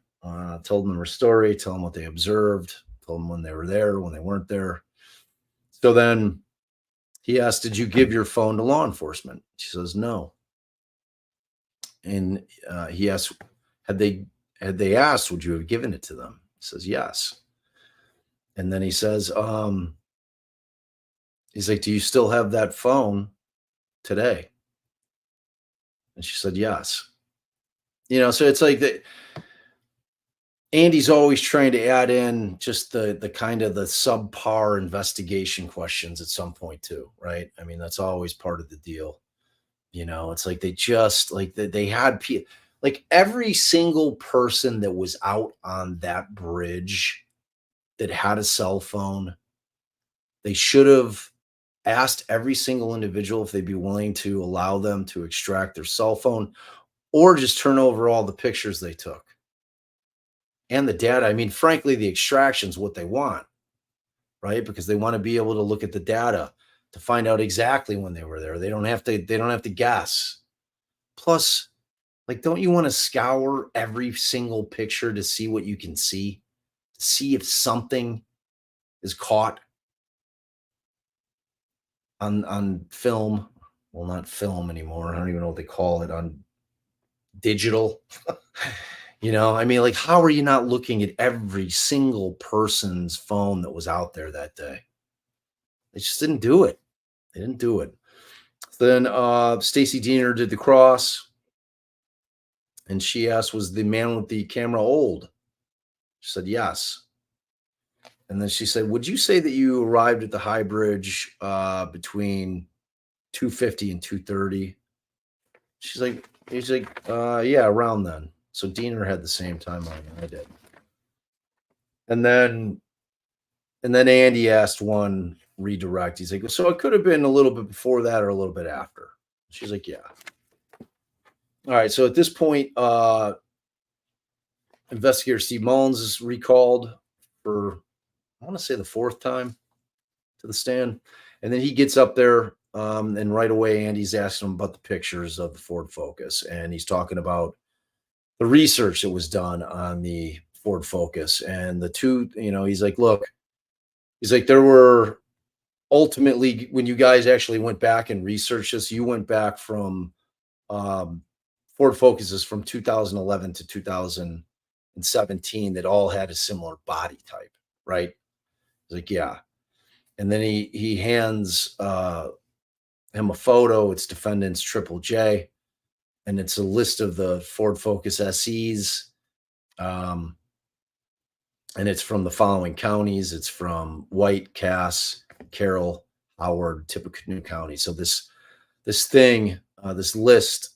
story, told them what they observed, told them when they were there, when they weren't there. So then he asked, "Did you give your phone to law enforcement?" She says, "No." And he asked, "Had they asked, would you have given it to them?" He says, "Yes." And then he says, he's like, "Do you still have that phone today?" And she said, "Yes." So it's like that. Andy's always trying to add in just the kind of the subpar investigation questions at some point too, right? I mean, that's always part of the deal. It's like they just like they had like every single person that was out on that bridge that had a cell phone, they should have asked every single individual if they'd be willing to allow them to extract their cell phone or just turn over all the pictures they took and the data. I mean, frankly, the extraction's what they want, right? Because they want to be able to look at the data to find out exactly when they were there. They don't have to guess. Plus, like, don't you want to scour every single picture to see what you can see? To see if something is caught on film. Well, not film anymore. I don't even know what they call it on digital. I mean, like, how are you not looking at every single person's phone that was out there that day? They just didn't do it. They didn't do it. Then Stacy Diener did the cross, and she asked, "Was the man with the camera old?" She said, "Yes." And then she said, "Would you say that you arrived at the high bridge between 2:50 and 2:30?" He's like, yeah, around then. So Diener had the same timeline I did. And then Andy asked one redirect. He's like, "So it could have been a little bit before that or a little bit after." She's like, "Yeah." All right. So at this point, Investigator Steve Mullins is recalled for, I want to say, the fourth time to the stand. And then he gets up there, and right away, Andy's asking him about the pictures of the Ford Focus. And he's talking about the research that was done on the Ford Focus. And the two, he's like, "Look," he's like, "there were ultimately, when you guys actually went back and researched this, you went back from um, Ford Focuses from 2011 to 2017 that all had a similar body type, right?" He's like, "Yeah." And then he hands him a photo. It's defendants Triple J, and it's a list of the Ford Focus SEs. And it's from the following counties. It's from White, Cass, Carroll, Howard, Tippecanoe County. So this thing, this list,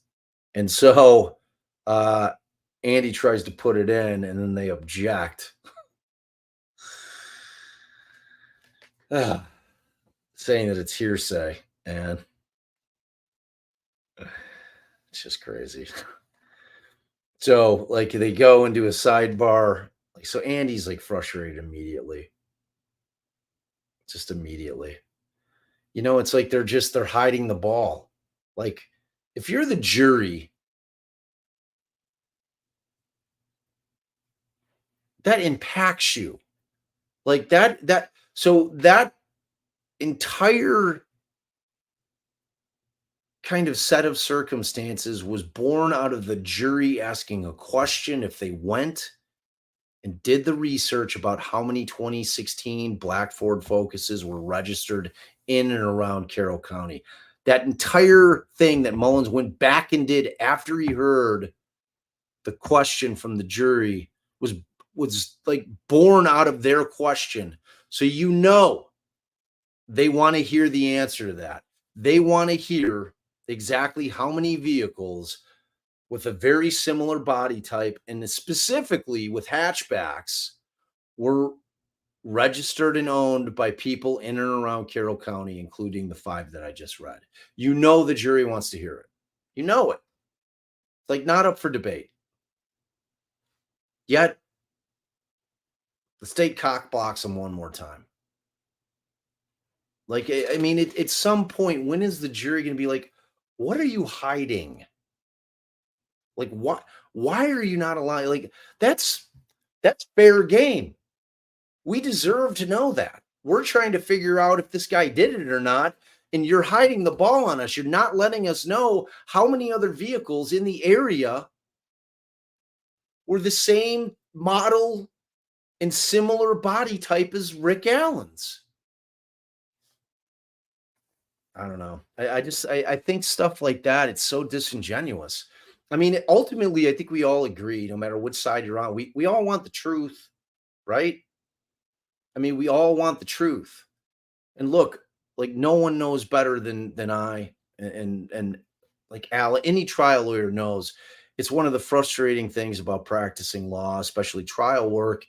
and so Andy tries to put it in, and then they object, saying that it's hearsay, and it's just crazy. So, like, they go and do a sidebar. Like, so Andy's like frustrated immediately, just immediately. It's like they're hiding the ball. Like, if you're the jury, that impacts you. Like so that entire kind of set of circumstances was born out of the jury asking a question if they went and did the research about how many 2016 Black Ford Focuses were registered in and around Carroll County. That entire thing that Mullins went back and did after he heard the question from the jury was like born out of their question. So they want to hear the answer to that. They want to hear exactly how many vehicles with a very similar body type, and specifically with hatchbacks, were registered and owned by people in and around Carroll County, including the 5 that I just read. You know the jury wants to hear it. You know it. It's like not up for debate. Yet the state cock blocks them one more time. Like, I mean, at some point, when is the jury going to be like, what are you hiding? Like, what? Why are you not allowed? Like, that's fair game. We deserve to know that. We're trying to figure out if this guy did it or not, and you're hiding the ball on us. You're not letting us know how many other vehicles in the area were the same model and similar body type as Rick Allen's. I don't know. I think stuff like that, it's so disingenuous. I mean, ultimately, I think we all agree, no matter which side you're on, we all want the truth, right? I mean, we all want the truth. And look, like no one knows better than I and like any trial lawyer knows. It's one of the frustrating things about practicing law, especially trial work,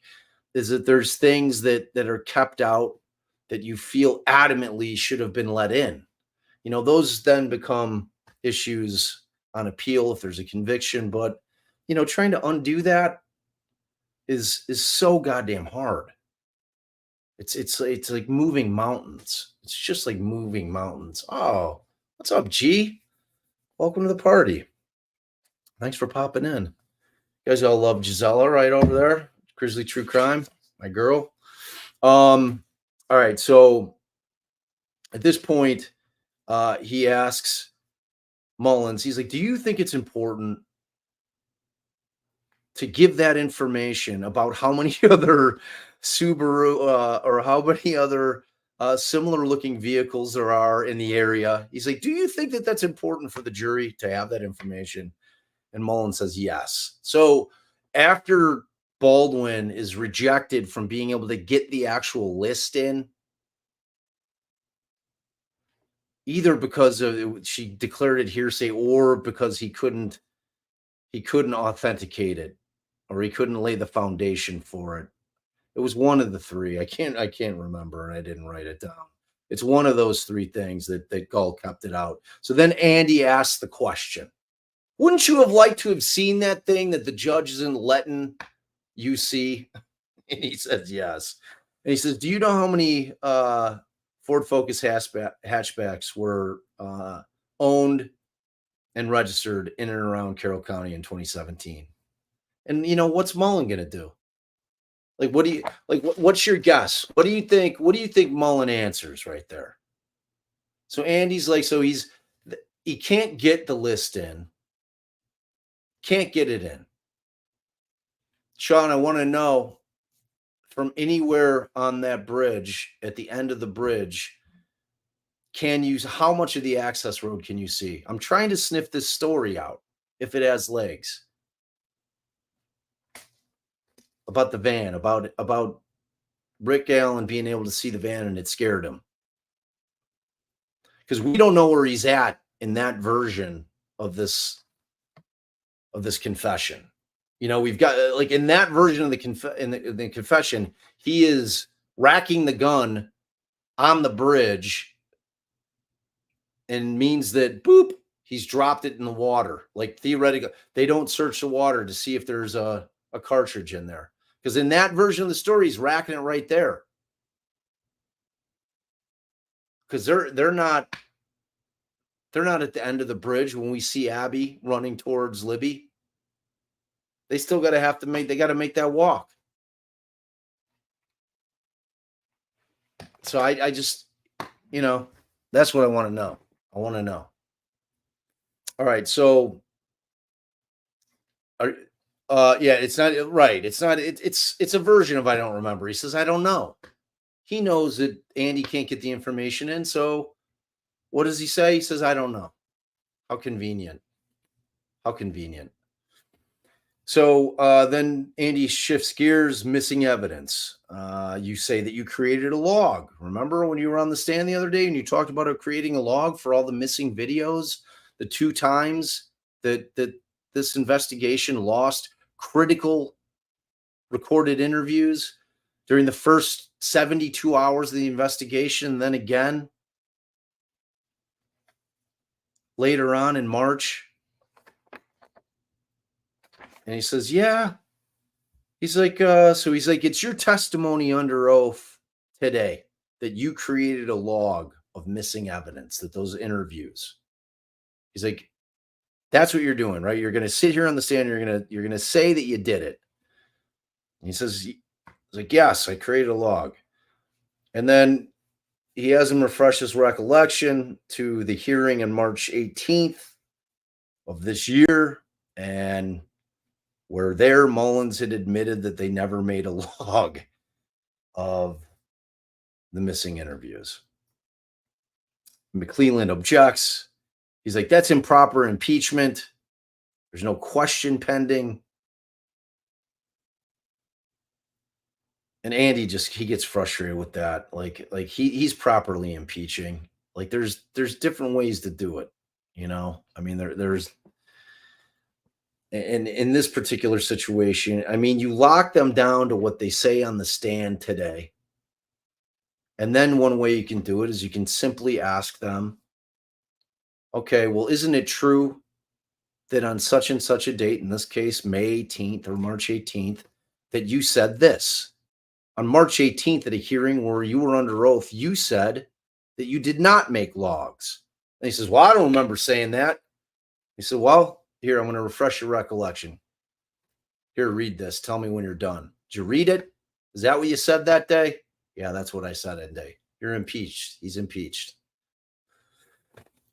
is that there's things that are kept out that you feel adamantly should have been let in. You know, those then become issues on appeal if there's a conviction, but you know, trying to undo that is so goddamn hard. It's like moving mountains. It's just like moving mountains. Oh, what's up, G? Welcome to the party. Thanks for popping in. You guys all love Gisela right over there. Grizzly True Crime, my girl. All right, so at this point, he asks Mullins, he's like, do you think it's important to give that information about how many other Subaru or how many other similar looking vehicles there are in the area? He's like, do you think that that's important for the jury to have that information? And Mullins says, yes. So after Baldwin is rejected from being able to get the actual list in, either because of she declared it hearsay or because he couldn't authenticate it or he couldn't lay the foundation for it. It was one of the 3. I can't remember, and I didn't write it down. It's one of those 3 things that Gull kept it out. So then Andy asked the question, wouldn't you have liked to have seen that thing that the judge isn't letting you see? And he says, yes. And he says, do you know how many Ford Focus hatchbacks were owned and registered in and around Carroll County in 2017? And you know, what's Mullen going to do? Like, what do you like? What's your guess? What do you think? What do you think Mullen answers right there? So Andy's like, so he can't get the list in, can't get it in. Sean, I want to know from anywhere on that bridge, at the end of the bridge, how much of the access road can you see? I'm trying to sniff this story out if it has legs. About the van, about Rick Allen being able to see the van and it scared him. Because we don't know where he's at in that version of this confession. You know, we've got like in that version of the confession, he is racking the gun on the bridge and means that boop, he's dropped it in the water. Like theoretically, they don't search the water to see if there's a cartridge in there. Because in that version of the story, he's racking it right there. Because they're not at the end of the bridge when we see Abby running towards Libby. They still got to make that walk. So I just, you know, that's what I want to know. I want to know. All right, so yeah, it's not right. It's not. It's a version of I don't remember. He says I don't know. He knows that Andy can't get the information in. So what does he say? He says I don't know. How convenient. How convenient. So then Andy shifts gears. Missing evidence. You say that you created a log. Remember when you were on the stand the other day and you talked about creating a log for all the missing videos, the 2 times that this investigation lost critical recorded interviews during the first 72 hours of the investigation, then again later on in March. And he says, yeah. He's like, it's your testimony under oath today that you created a log of missing evidence, that those interviews. He's like, that's what you're doing, right? You're going to sit here on the stand. You're going to say that you did it. And he says, he's like, yes, I created a log. And then he has him refresh his recollection to the hearing on March 18th of this year. And where there, Mullins had admitted that they never made a log of the missing interviews. McClelland objects. He's like, that's improper impeachment. There's no question pending. And Andy he gets frustrated with that. Like he's properly impeaching. Like there's different ways to do it, you know? I mean, there's and in this particular situation, I mean, you lock them down to what they say on the stand today. And then one way you can do it is you can simply ask them, okay, well, isn't it true that on such and such a date, in this case, May 18th or March 18th, that you said this? On March 18th at a hearing where you were under oath, you said that you did not make logs. And he says, well, I don't remember saying that. He said, well, here, I'm going to refresh your recollection. Here, read this. Tell me when you're done. Did you read it? Is that what you said that day? Yeah, that's what I said that day. You're impeached. He's impeached.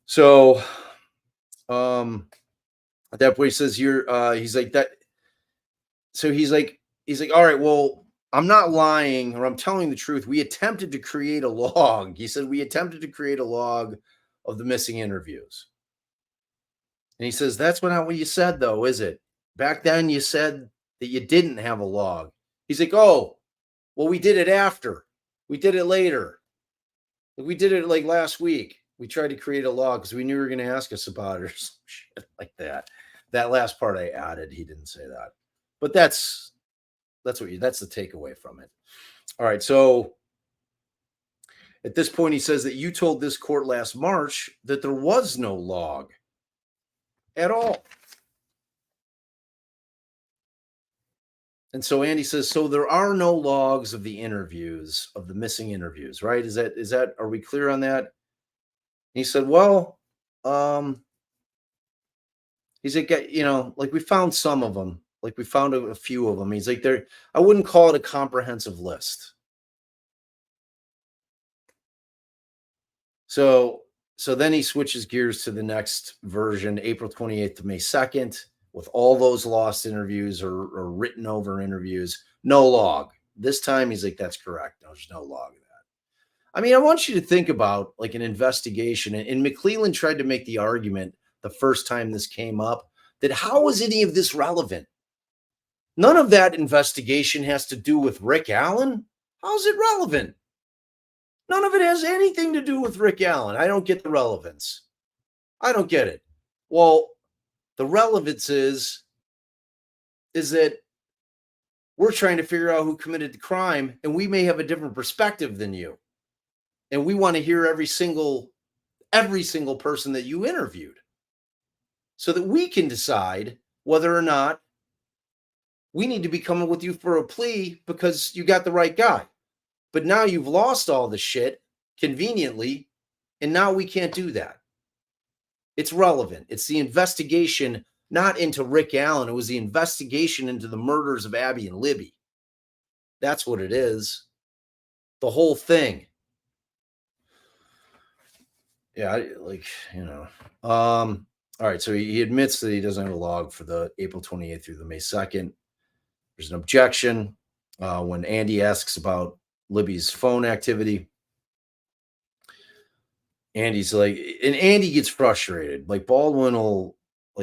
So, at that point, he says, he's like that. So he's like, all right, well, I'm not lying, or I'm telling the truth. We attempted to create a log. He said, we attempted to create a log of the missing interviews. And he says, that's not what you said, though, is it? Back then, you said that you didn't have a log. He's like, oh, well, we did it after. We did it later. We did it like last week. We tried to create a log because we knew you were going to ask us about it or some shit like that. That last part I added. He didn't say that. But that's the takeaway from it. All right. So at this point, he says that you told this court last March that there was no log at all. And so Andy says, so there are no logs of the interviews, of the missing interviews, right? Is that, are we clear on that? He said, well, he's like, you know, like we found some of them, like we found a few of them. He's like, I wouldn't call it a comprehensive list. So then he switches gears to the next version, April 28th to May 2nd, with all those lost interviews or written over interviews. No log. This time he's like, that's correct. No, there's no log of that. I mean, I want you to think about like an investigation. And McClelland tried to make the argument the first time this came up that how is any of this relevant? None of that investigation has to do with Rick Allen. How's it relevant? None of it has anything to do with Rick Allen. I don't get the relevance. I don't get it. Well, the relevance is that we're trying to figure out who committed the crime, and we may have a different perspective than you. And we want to hear every single person that you interviewed so that we can decide whether or not we need to be coming with you for a plea because you got the right guy. But now you've lost all the shit conveniently, and now we can't do that. It's relevant. It's the investigation, not into Rick Allen. It was the investigation into the murders of Abby and Libby. That's what it is. The whole thing. Yeah, all right, so he admits that he doesn't have a log for the April 28th through the May 2nd. There's an objection when Andy asks about Libby's phone activity. Andy's like, and Andy gets frustrated. Like Baldwin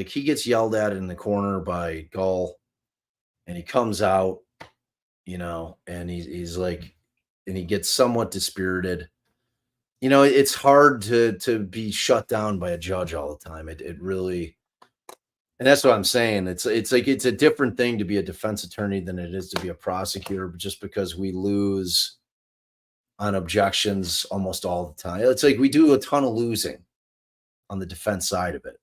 he gets yelled at in the corner by Gull, and he comes out, and he's like, and he gets somewhat dispirited. It's hard to be shut down by a judge all the time. It really, And that's what I'm saying. It's like it's a different thing to be a defense attorney than it is to be a prosecutor, but just because we lose on objections almost all the time. It's like we do a ton of losing on the defense side of it.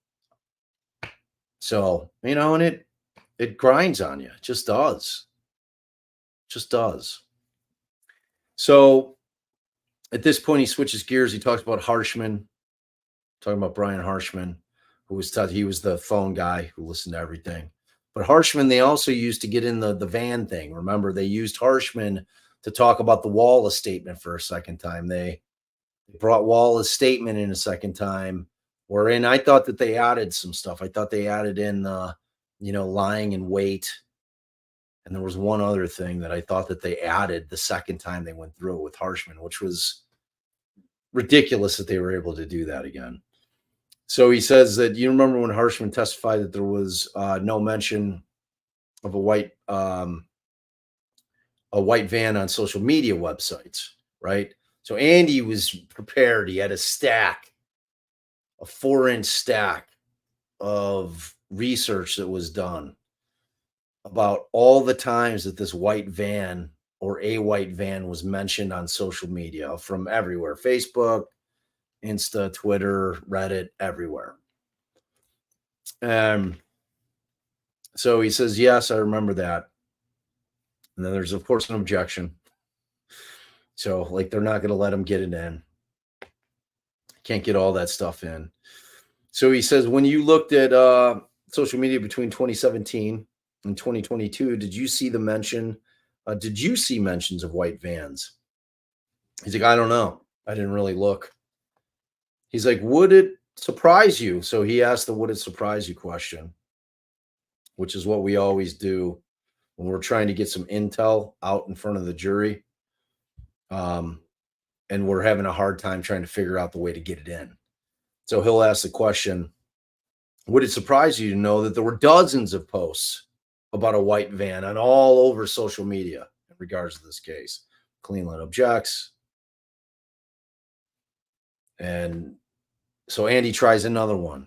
So, and it grinds on you. It just does. Just does. So at this point, he switches gears. He talks about Harshman, talking about Brian Harshman, who was he was the phone guy who listened to everything. But Harshman, they also used to get in the van thing. Remember, they used Harshman to talk about the Wallace statement for a second time. They brought Wallace statement in a second time, wherein I thought that they added some stuff. I thought they added in lying in wait. And there was one other thing that I thought that they added the second time they went through it with Harshman, which was ridiculous that they were able to do that again. So he says that you remember when Harshman testified that there was no mention of a white van on social media websites, right? So Andy was prepared. He had a 4-inch stack of research that was done about all the times that this white van or a white van was mentioned on social media from everywhere, Facebook, Insta, Twitter, Reddit, everywhere. So he says, yes, I remember that. And then there's, of course, an objection. So, like, they're not going to let him get it in. Can't get all that stuff in. So he says, when you looked at social media between 2017 and 2022, did you see mentions of white vans? He's like, I don't know. I didn't really look. He's like, would it surprise you? So he asked the would it surprise you question, which is what we always do when we're trying to get some intel out in front of the jury. And we're having a hard time trying to figure out the way to get it in. So he'll ask the question, would it surprise you to know that there were dozens of posts about a white van on all over social media in regards to this case? Cleveland objects. And so Andy tries another one.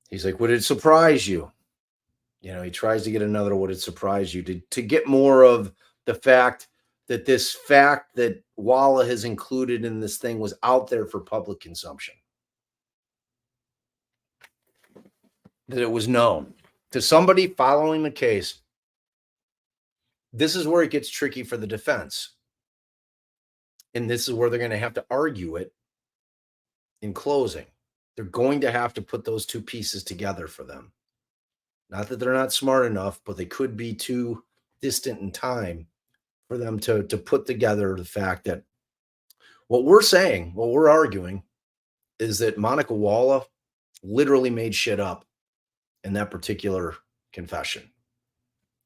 He's like, would it surprise you? He tries to get another, would it surprise you to get more of the fact that Walla has included in this thing was out there for public consumption. That it was known to somebody following the case. This is where it gets tricky for the defense. And this is where they're going to have to argue it in closing. They're going to have to put those two pieces together for them. Not that they're not smart enough, but they could be too distant in time for them to put together the fact that what we're arguing is that Monica Walla literally made shit up in that particular confession.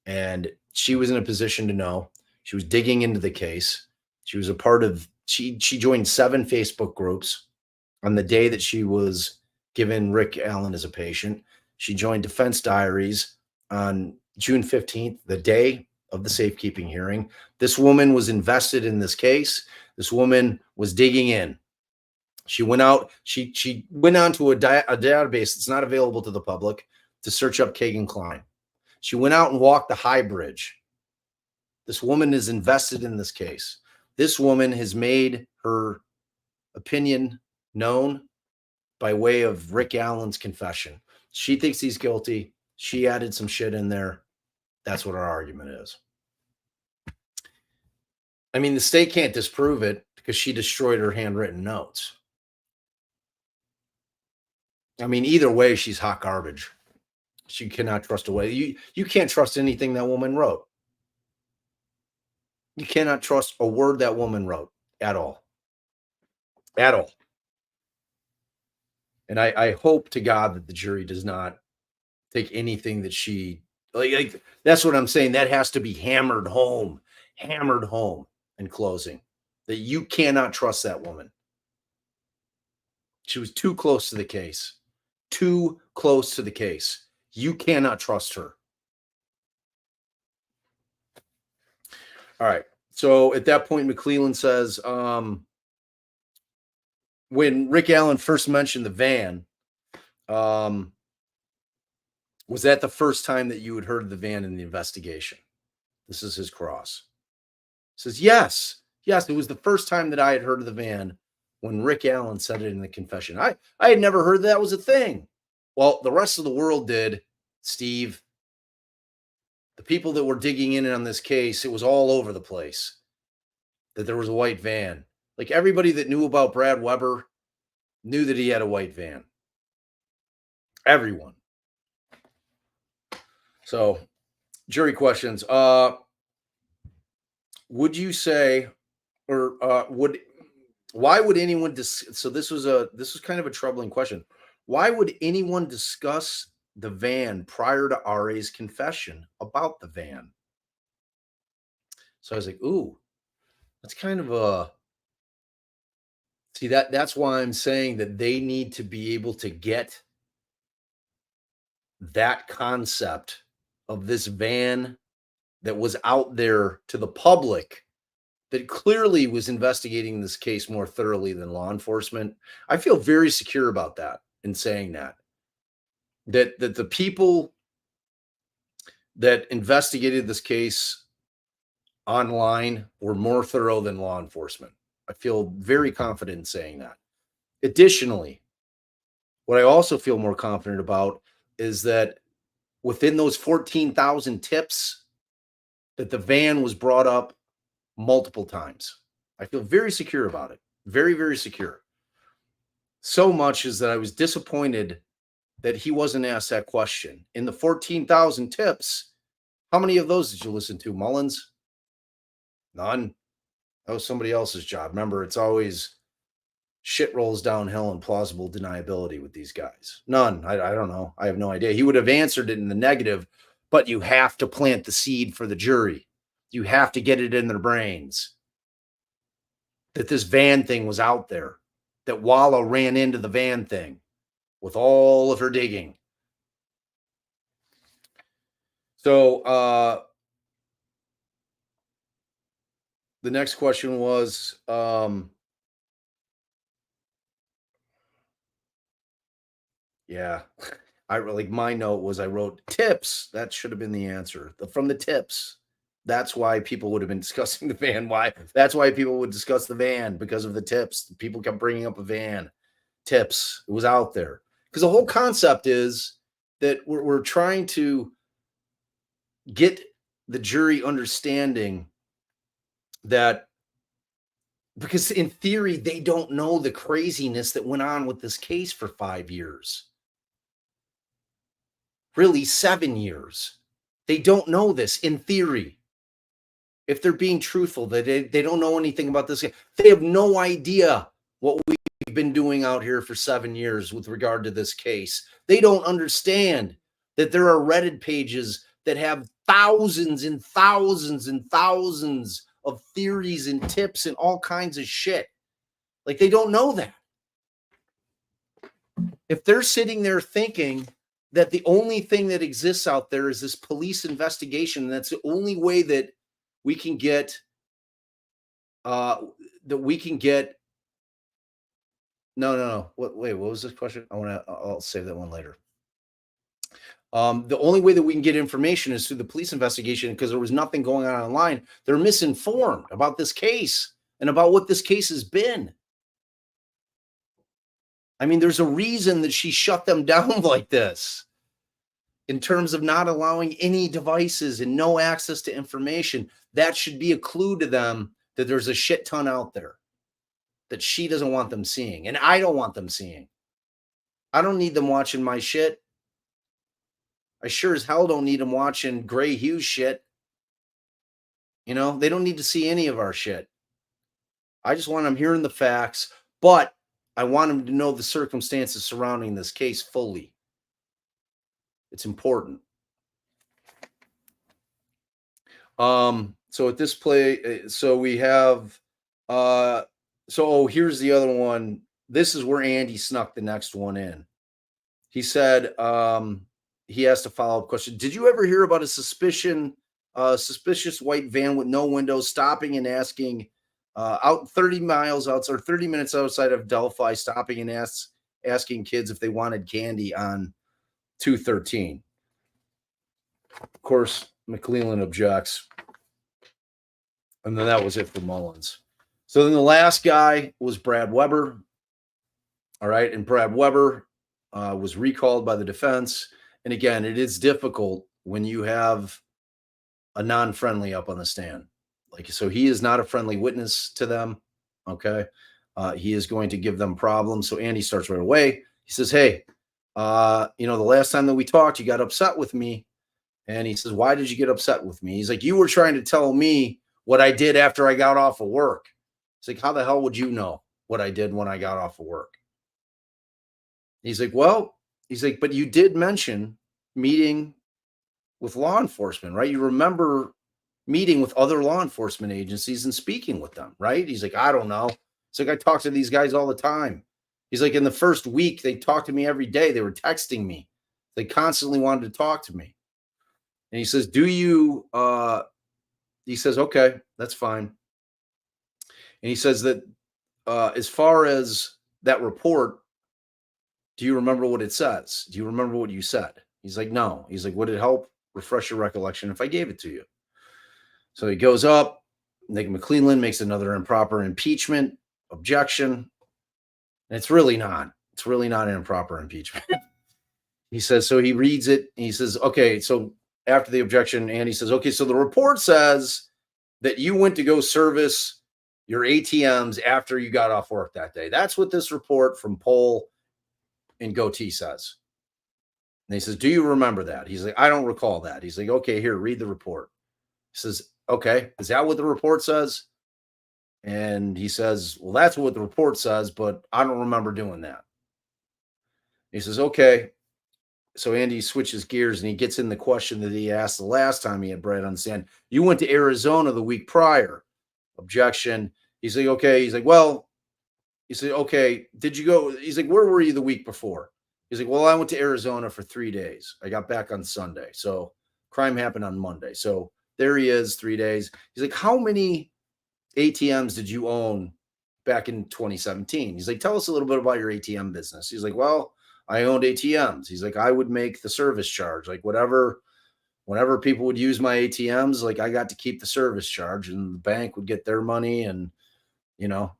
And she was in a position to know. She was digging into the case. She was she joined 7 Facebook groups on the day that she was given Rick Allen as a patient. She joined Defense Diaries on June 15th, the day of the safekeeping hearing. This woman was invested in this case. This woman was digging in. She went out. She went onto a database that's not available to the public to search up Kagan Klein. She went out and walked the High Bridge. This woman is invested in this case. This woman has made her opinion known by way of Rick Allen's confession. She thinks he's guilty. She added some shit in there. That's what our argument is. I mean, the state can't disprove it because she destroyed her handwritten notes. I mean, either way, she's hot garbage. She cannot trust away. You can't trust anything that woman wrote. You cannot trust a word that woman wrote at all. At all. And I hope to God that the jury does not take anything that she like that's what I'm saying. That has to be hammered home in closing. That you cannot trust that woman. She was too close to the case. Too close to the case. You cannot trust her. All right. So at that point, McClellan says, when Rick Allen first mentioned the van, Was that the first time that you had heard of the van in the investigation? This is his cross. Says, yes, it was the first time that I had heard of the van when Rick Allen said it in the confession. I had never heard that was a thing. Well, the rest of the world did, Steve. The people that were digging in on this case, it was all over the place that there was a white van. Like everybody that knew about Brad Weber knew that he had a white van. Everyone. So, jury questions. Would you say, or why would anyone so this was kind of a troubling question. Why would anyone discuss the van prior to RA's confession about the van? So I was like, ooh, that's kind of a see that's why I'm saying that they need to be able to get that concept of this van that was out there to the public that clearly was investigating this case more thoroughly than law enforcement. I feel very secure about that in saying that the people that investigated this case online were more thorough than law enforcement. I feel very confident in saying that. Additionally, what I also feel more confident about is that within those 14,000 tips, that the van was brought up multiple times. I feel very secure about it. Very, very secure. So much is that I was disappointed that he wasn't asked that question. In the 14,000 tips, how many of those did you listen to, Mullins? None. That was somebody else's job. Remember, it's always shit rolls downhill and plausible deniability with these guys. None. I don't know. I have no idea. He would have answered it in the negative, but you have to plant the seed for the jury. You have to get it in their brains that this van thing was out there, that Walla ran into the van thing with all of her digging. So the next question was, yeah, my note was I wrote tips. That should have been the answer from the tips. That's why people would have been discussing the van. Why? That's why people would discuss the van, because of the tips. People kept bringing up a van. Tips. It was out there. Because the whole concept is that we're trying to get the jury understanding that, because in theory, they don't know the craziness that went on with this case for 5 years. Really, 7 years. They don't know this in theory. If they're being truthful, that they don't know anything about this. They have no idea what we've been doing out here for 7 years with regard to this case. They don't understand that there are Reddit pages that have thousands and thousands and thousands of theories and tips and all kinds of shit. Like, they don't know that. If they're sitting there thinking that the only thing that exists out there is this police investigation, and that's the only way that we can get no. Wait, what was this question? I'll save that one later. The only way that we can get information is through the police investigation, because there was nothing going on online. They're misinformed about this case and about what this case has been. I mean, there's a reason that she shut them down like this, in terms of not allowing any devices and no access to information. That should be a clue to them that there's a shit ton out there that she doesn't want them seeing, and I don't want them seeing. I don't need them watching my shit. I sure as hell don't need them watching Gray Hughes shit. You know, they don't need to see any of our shit. I just want them hearing the facts, but I want them to know the circumstances surrounding this case fully. It's important. So at this play, so we have, here's the other one. This is where Andy snuck the next one in. He said, he asked a follow-up question. Did you ever hear about a suspicious white van with no windows stopping and asking, out 30 miles outside, or 30 minutes outside of Delphi, stopping and asking kids if they wanted candy on 213? Of course, McClellan objects. And then that was it for Mullins. So then the last guy was Brad Weber. All right. And Brad Weber was recalled by the defense. And again, it is difficult when you have a non-friendly up on the stand. Like, so he is not a friendly witness to them. Okay. He is going to give them problems. So Andy starts right away. He says, hey, the last time that we talked, you got upset with me. And he says, why did you get upset with me? He's like, you were trying to tell me what I did after I got off of work. It's like, how the hell would you know what I did when I got off of work? He's like, but you did mention meeting with law enforcement, right? You remember meeting with other law enforcement agencies and speaking with them, right? He's like, I don't know. It's like, I talk to these guys all the time. He's like, in the first week, they talked to me every day. They were texting me. They constantly wanted to talk to me. And he says, he says, okay, that's fine. And he says that as far as that report, do you remember what it says? Do you remember what you said? He's like, no. He's like, would it help refresh your recollection if I gave it to you? So he goes up. Nick McClellan makes another improper impeachment objection. And it's really not an improper impeachment. He says, so he reads it. And he says, okay, so after the objection, Andy says, okay, so the report says that you went to go service your ATMs after you got off work that day. That's what this report from Pohl and Goatee says. And he says, do you remember that? He's like, I don't recall that. He's like, okay, here, read the report. He says, okay, is that what the report says? And he says, well, that's what the report says, but I don't remember doing that. He says, okay. So Andy switches gears and he gets in the question that he asked the last time he had Brad on the stand. You went to Arizona the week prior. Objection. He's like, okay. He's like, well, he said, okay, did you go? He's like, where were you the week before? He's like, well, I went to Arizona for 3 days. I got back on Sunday. So crime happened on Monday. So there he is, 3 days. He's like, how many ATMs did you own back in 2017? He's like, tell us a little bit about your ATM business. He's like, well, I owned ATMs. He's like, I would make the service charge, like whenever people would use my ATMs, like I got to keep the service charge and the bank would get their money. And,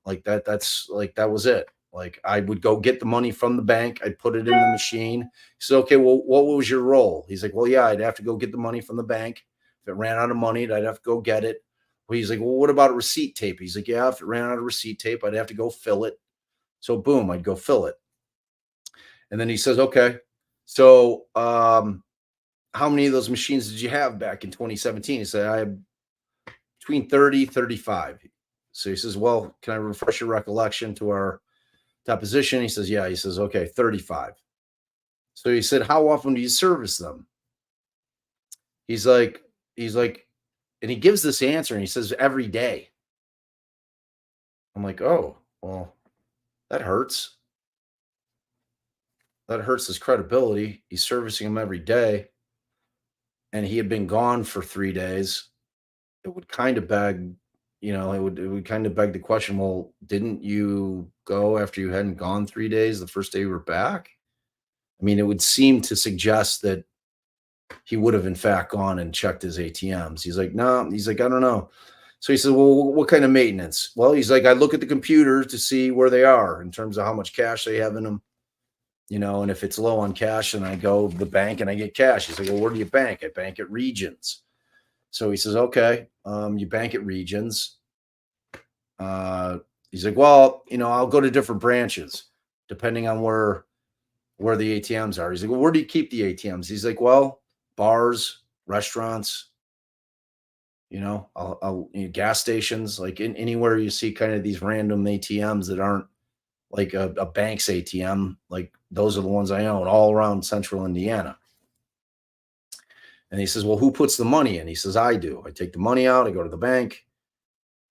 like that's like, that was it. Like I would go get the money from the bank. I'd put it in the machine. He said, okay, well, what was your role? He's like, well, yeah, I'd have to go get the money from the bank. If it ran out of money, I'd have to go get it. Well, he's like, well, what about a receipt tape? He's like, yeah, if it ran out of receipt tape, I'd have to go fill it. So boom, I'd go fill it. And then he says, okay, so how many of those machines did you have back in 2017? He said, I had between 30, 35. So he says, well, can I refresh your recollection to our deposition? He says, yeah. He says, okay, 35. So he said, how often do you service them? He's like, and he gives this answer and he says, every day. I'm like, oh, well, that hurts. That hurts his credibility. He's servicing him every day. And he had been gone for 3 days. It would kind of beg, it would kind of beg the question, well, didn't you go after you hadn't gone 3 days the first day you were back? I mean, it would seem to suggest that he would have in fact gone and checked his ATMs. He's like, no, he's like, I don't know. So he said, well, what kind of maintenance? Well, he's like, I look at the computers to see where they are in terms of how much cash they have in them. And if it's low on cash, and I go to the bank and I get cash. He's like, well, where do you bank? I bank at Regions. So he says, okay, you bank at Regions. He's like, well, I'll go to different branches depending on where the ATMs are. He's like, well, where do you keep the ATMs? He's like, well, bars, restaurants, gas stations, like anywhere you see kind of these random ATMs that aren't like a bank's ATM, like those are the ones I own all around central Indiana. And he says, well, who puts the money in? He says, I do. I take the money out, I go to the bank,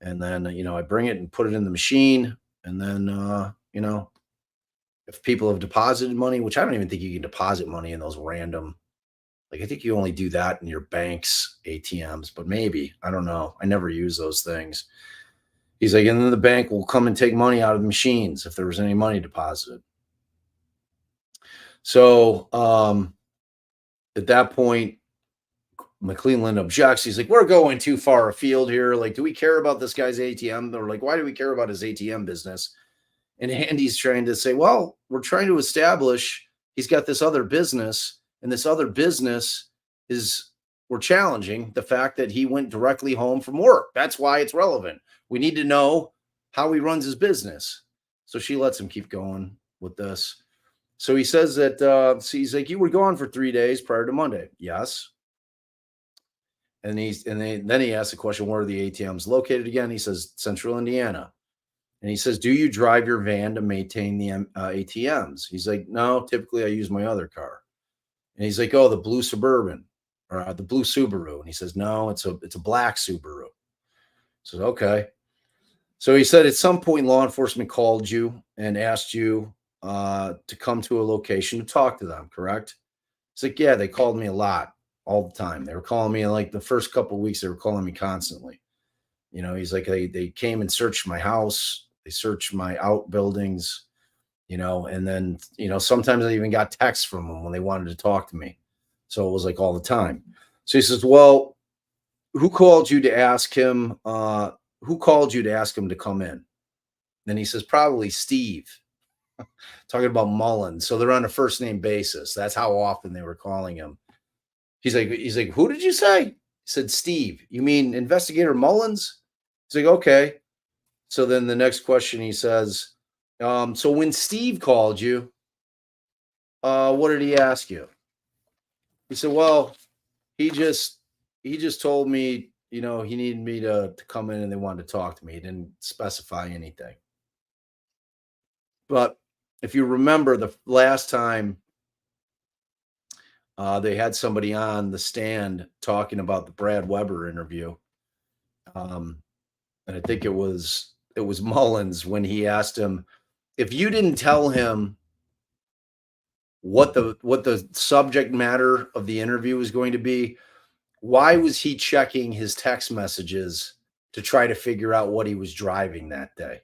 and then, I bring it and put it in the machine. And then, if people have deposited money, which I don't even think you can deposit money in those random, like I think you only do that in your bank's ATMs, but maybe, I don't know. I never use those things. He's like, and then the bank will come and take money out of the machines if there was any money deposited. So at that point, McClelland objects. He's like, we're going too far afield here. Like, do we care about this guy's ATM? Or like, why do we care about his ATM business? And Andy's trying to say, well, we're trying to establish he's got this other business, and this other business is, we're challenging the fact that he went directly home from work. That's why it's relevant. We need to know how he runs his business. So she lets him keep going with this. So he says that, so he's like, you were gone for 3 days prior to Monday. Yes. And then he asks the question, where are the ATMs located again? He says, Central Indiana. And he says, do you drive your van to maintain the ATMs? He's like, no, typically I use my other car. And he's like, oh, the blue Suburban or the blue Subaru. And he says, no, it's a black Subaru. So, okay. So he said at some point law enforcement called you and asked you to come to a location to talk to them, correct? He's like, yeah, they called me a lot, all the time. They were calling me, like the first couple of weeks, they were calling me constantly. You know, he's like, they came and searched my house. They searched my outbuildings, you know, and then, you know, sometimes I even got texts from them when they wanted to talk to me. So it was like all the time. So he says, well, who called you to ask him? Who called you to ask him to come in? Then he says, probably Steve, talking about Mullins. So they're on a first name basis. That's how often they were calling him. He's like, who did you say? He said, Steve. You mean Investigator Mullins? He's like, okay. So then the next question he says, so when Steve called you, what did he ask you? He said, well, he just told me, you know, he needed me to come in and they wanted to talk to me. He didn't specify anything. But if you remember the last time they had somebody on the stand talking about the Brad Weber interview, and I think it was Mullins when he asked him, if you didn't tell him what the subject matter of the interview was going to be, why was he checking his text messages to try to figure out what he was driving that day?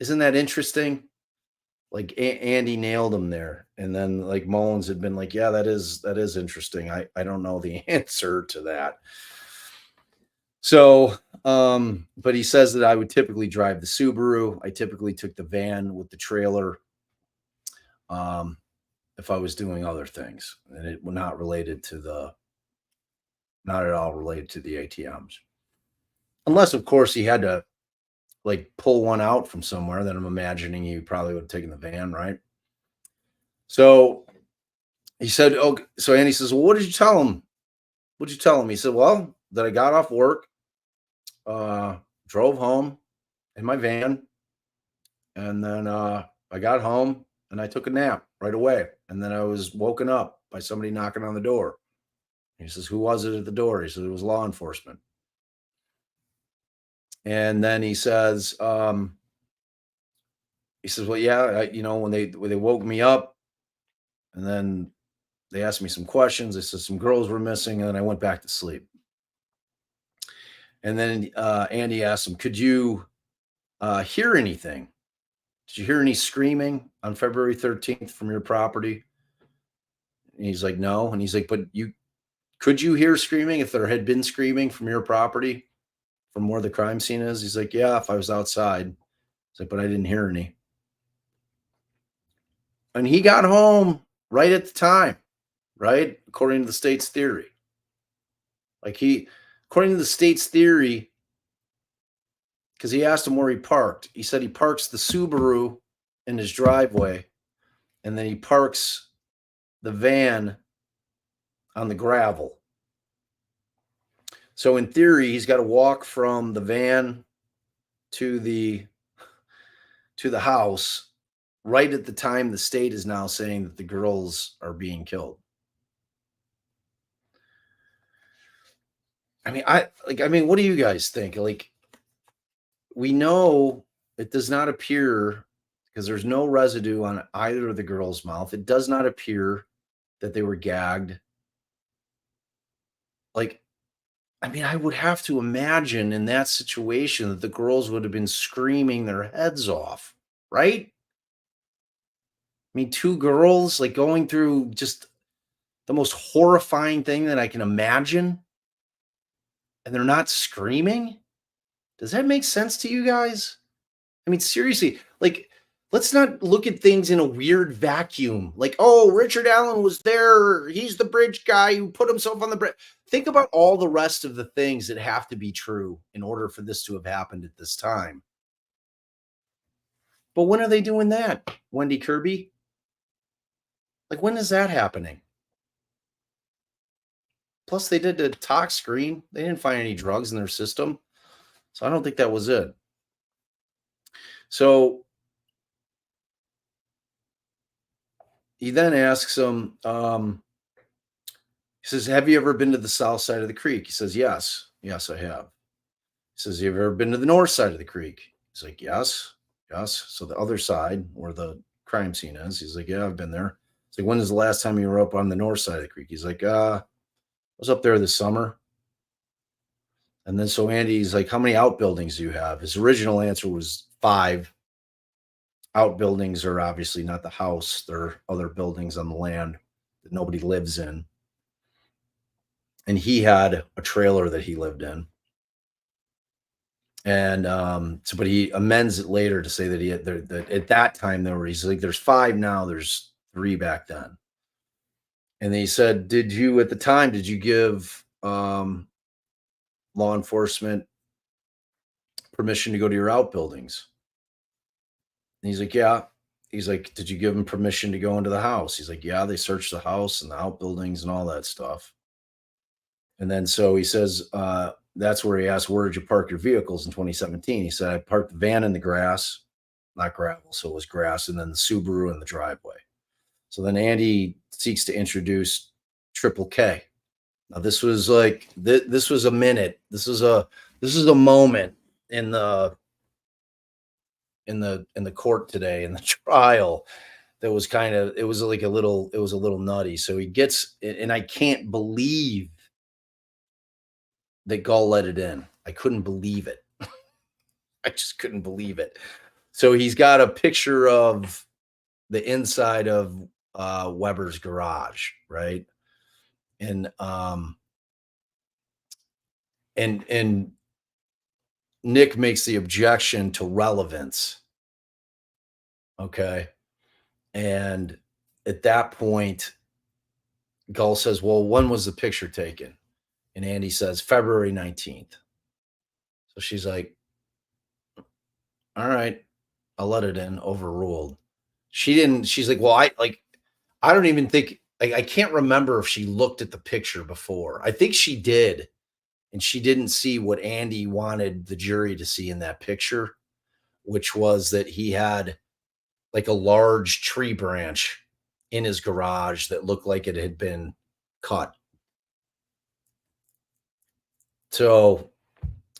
Isn't that interesting? Like Andy nailed him there. And then like Mullins had been like, yeah, that is interesting. I don't know the answer to that. So, but he says that I would typically drive the Subaru. I typically took the van with the trailer. If I was doing other things, and it was not at all related to the ATMs. Unless, of course, he had to like pull one out from somewhere, then I'm imagining he probably would have taken the van, right? So he said, okay. So Andy says, well, what did you tell him? What'd you tell him? He said, well, that I got off work, drove home in my van, and then I got home and I took a nap right away. And then I was woken up by somebody knocking on the door. He says, who was it at the door? He said, it was law enforcement. And then he says, well, yeah, you know, when they woke me up and then they asked me some questions, they said some girls were missing, and then I went back to sleep. And then Andy asked him, could you hear anything? Did you hear any screaming on February 13th from your property? And he's like, no. And he's like, but could you hear screaming if there had been screaming from your property from where the crime scene is? He's like, yeah, if I was outside. He's like, but I didn't hear any. And he got home right at the time, right? According to the state's theory. According to the state's theory, because he asked him where he parked. He said he parks the Subaru in his driveway, and then he parks the van on the gravel. So in theory, he's got to walk from the van to the house right at the time the state is now saying that the girls are being killed. I mean, what do you guys think? Like, we know it does not appear, because there's no residue on either of the girls' mouth. It does not appear that they were gagged. Like, I mean, I would have to imagine in that situation that the girls would have been screaming their heads off, right? I mean, two girls like going through just the most horrifying thing that I can imagine, and they're not screaming? Does that make sense to you guys? I mean, seriously, like, let's not look at things in a weird vacuum. Like, oh, Richard Allen was there. He's the bridge guy who put himself on the bridge. Think about all the rest of the things that have to be true in order for this to have happened at this time. But when are they doing that, Wendy Kirby? Like, when is that happening? Plus, they did the tox screen. They didn't find any drugs in their system. So I don't think that was it. So he then asks him, he says, have you ever been to the south side of the creek? He says, yes. Yes, I have. He says, have you ever been to the north side of the creek? He's like, yes. Yes. So the other side where the crime scene is, he's like, yeah, I've been there. It's like, when is the last time you were up on the north side of the creek? He's like, I was up there this summer. And then so Andy's like, how many outbuildings do you have? His original answer was 5. Outbuildings are obviously not the house. They're other buildings on the land that nobody lives in. And he had a trailer that he lived in. And so, but he amends it later to say that he had that at that time there were, he's like, there's 5 now, there's 3 back then. And then he said, did you at the time, did you give law enforcement permission to go to your outbuildings? And he's like, yeah. He's like, did you give them permission to go into the house? He's like, yeah, they searched the house and the outbuildings and all that stuff. And then so he says, that's where he asked, where did you park your vehicles in 2017? He said, I parked the van in the grass, not gravel, so it was grass, and then the Subaru in the driveway. So then Andy seeks to introduce Triple K. Now this was like this was a minute. This is a moment in the court today in the trial that was kind of, it was a little nutty. So he gets, and I can't believe that Gull let it in. I couldn't believe it. I just couldn't believe it. So he's got a picture of the inside of Weber's garage, right? And and Nick makes the objection to relevance. Okay. And at that point, Gull says, well, when was the picture taken? And Andy says, February 19th. So she's like, all right, I'll let it in, overruled. She's like, well, I don't even think, I can't remember if she looked at the picture before. I think she did. And she didn't see what Andy wanted the jury to see in that picture, which was that he had like a large tree branch in his garage that looked like it had been cut. So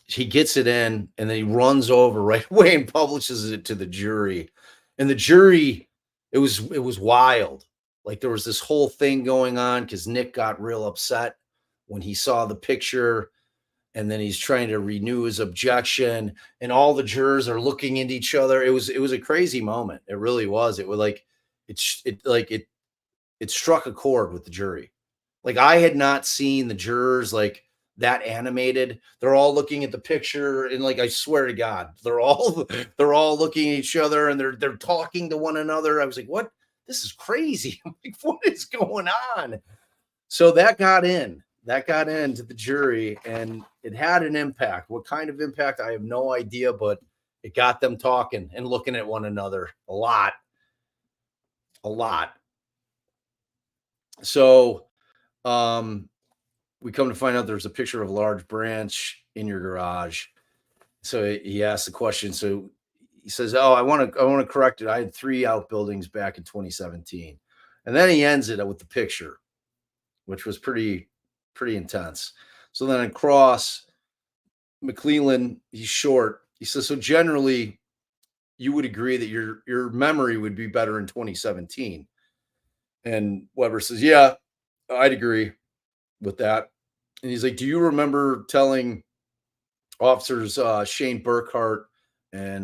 he gets it in and then he runs over right away and publishes it to the jury. And the jury, it was wild. Like there was this whole thing going on because Nick got real upset when he saw the picture, and then he's trying to renew his objection, and all the jurors are looking at each other. It was a crazy moment. It really was. It was like it struck a chord with the jury. Like I had not seen the jurors like that animated. They're all looking at the picture, and like I swear to God, they're all looking at each other and they're talking to one another. I was like, what? This is crazy. I'm like, what is going on? So that got into the jury, and it had an impact. What kind of impact? I have no idea, but it got them talking and looking at one another a lot. So we come to find out there's a picture of a large branch in your garage. So he asked the question. So he says, oh, I want to correct it. I had 3 outbuildings back in 2017. And then he ends it with the picture, which was pretty intense. So then across, McClellan, he's short. He says, so generally you would agree that your memory would be better in 2017. And Weber says, yeah, I'd agree with that. And he's like, do you remember telling officers Shane Burkhart and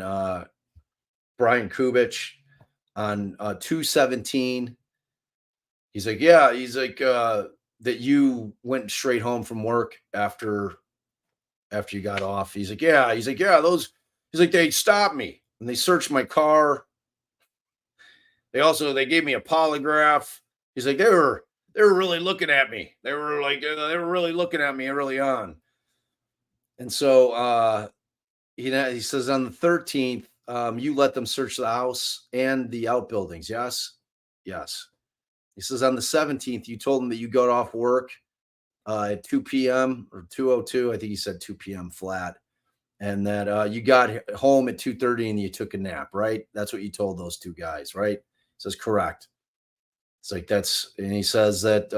Brian Kubich on 2/17 He's like, yeah. He's like, that you went straight home from work after you got off. He's like, yeah. He's like, yeah, he's like, they stopped me and they searched my car. They gave me a polygraph. He's like, they were really looking at me. They were like, they were really looking at me early on. And so he says on the 13th, you let them search the house and the outbuildings. Yes. Yes. He says on the 17th, you told them that you got off work at 2 p.m. or 2:02. I think he said 2 p.m. flat. And that you got home at 2:30 and you took a nap, right? That's what you told those two guys, right? He says, correct. It's like, and he says that,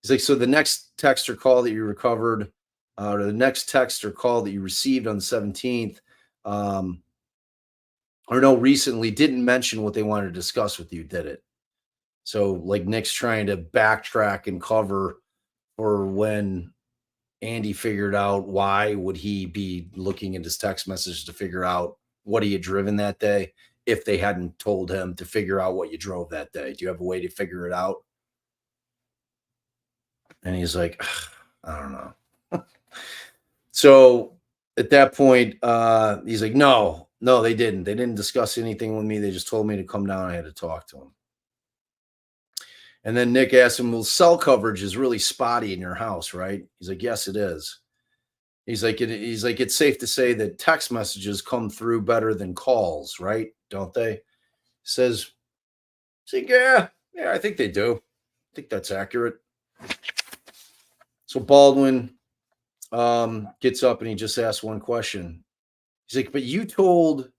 he's like, so the next text or call that you recovered, or the next text or call that you received on the 17th, or no, recently didn't mention what they wanted to discuss with you, did it? So like Nick's trying to backtrack and cover for when Andy figured out why would he be looking at his text message to figure out what he had driven that day if they hadn't told him to figure out what you drove that day. Do you have a way to figure it out? And he's like, I don't know. So at that point, he's like, no, they didn't. They didn't discuss anything with me. They just told me to come down. I had to talk to him. And then Nick asked him, well, cell coverage is really spotty in your house, right? He's like, yes, it is. He's like, it's safe to say that text messages come through better than calls, right? Don't they? He says, yeah, I think they do. I think that's accurate. So Baldwin gets up and he just asks one question. He's like, but you told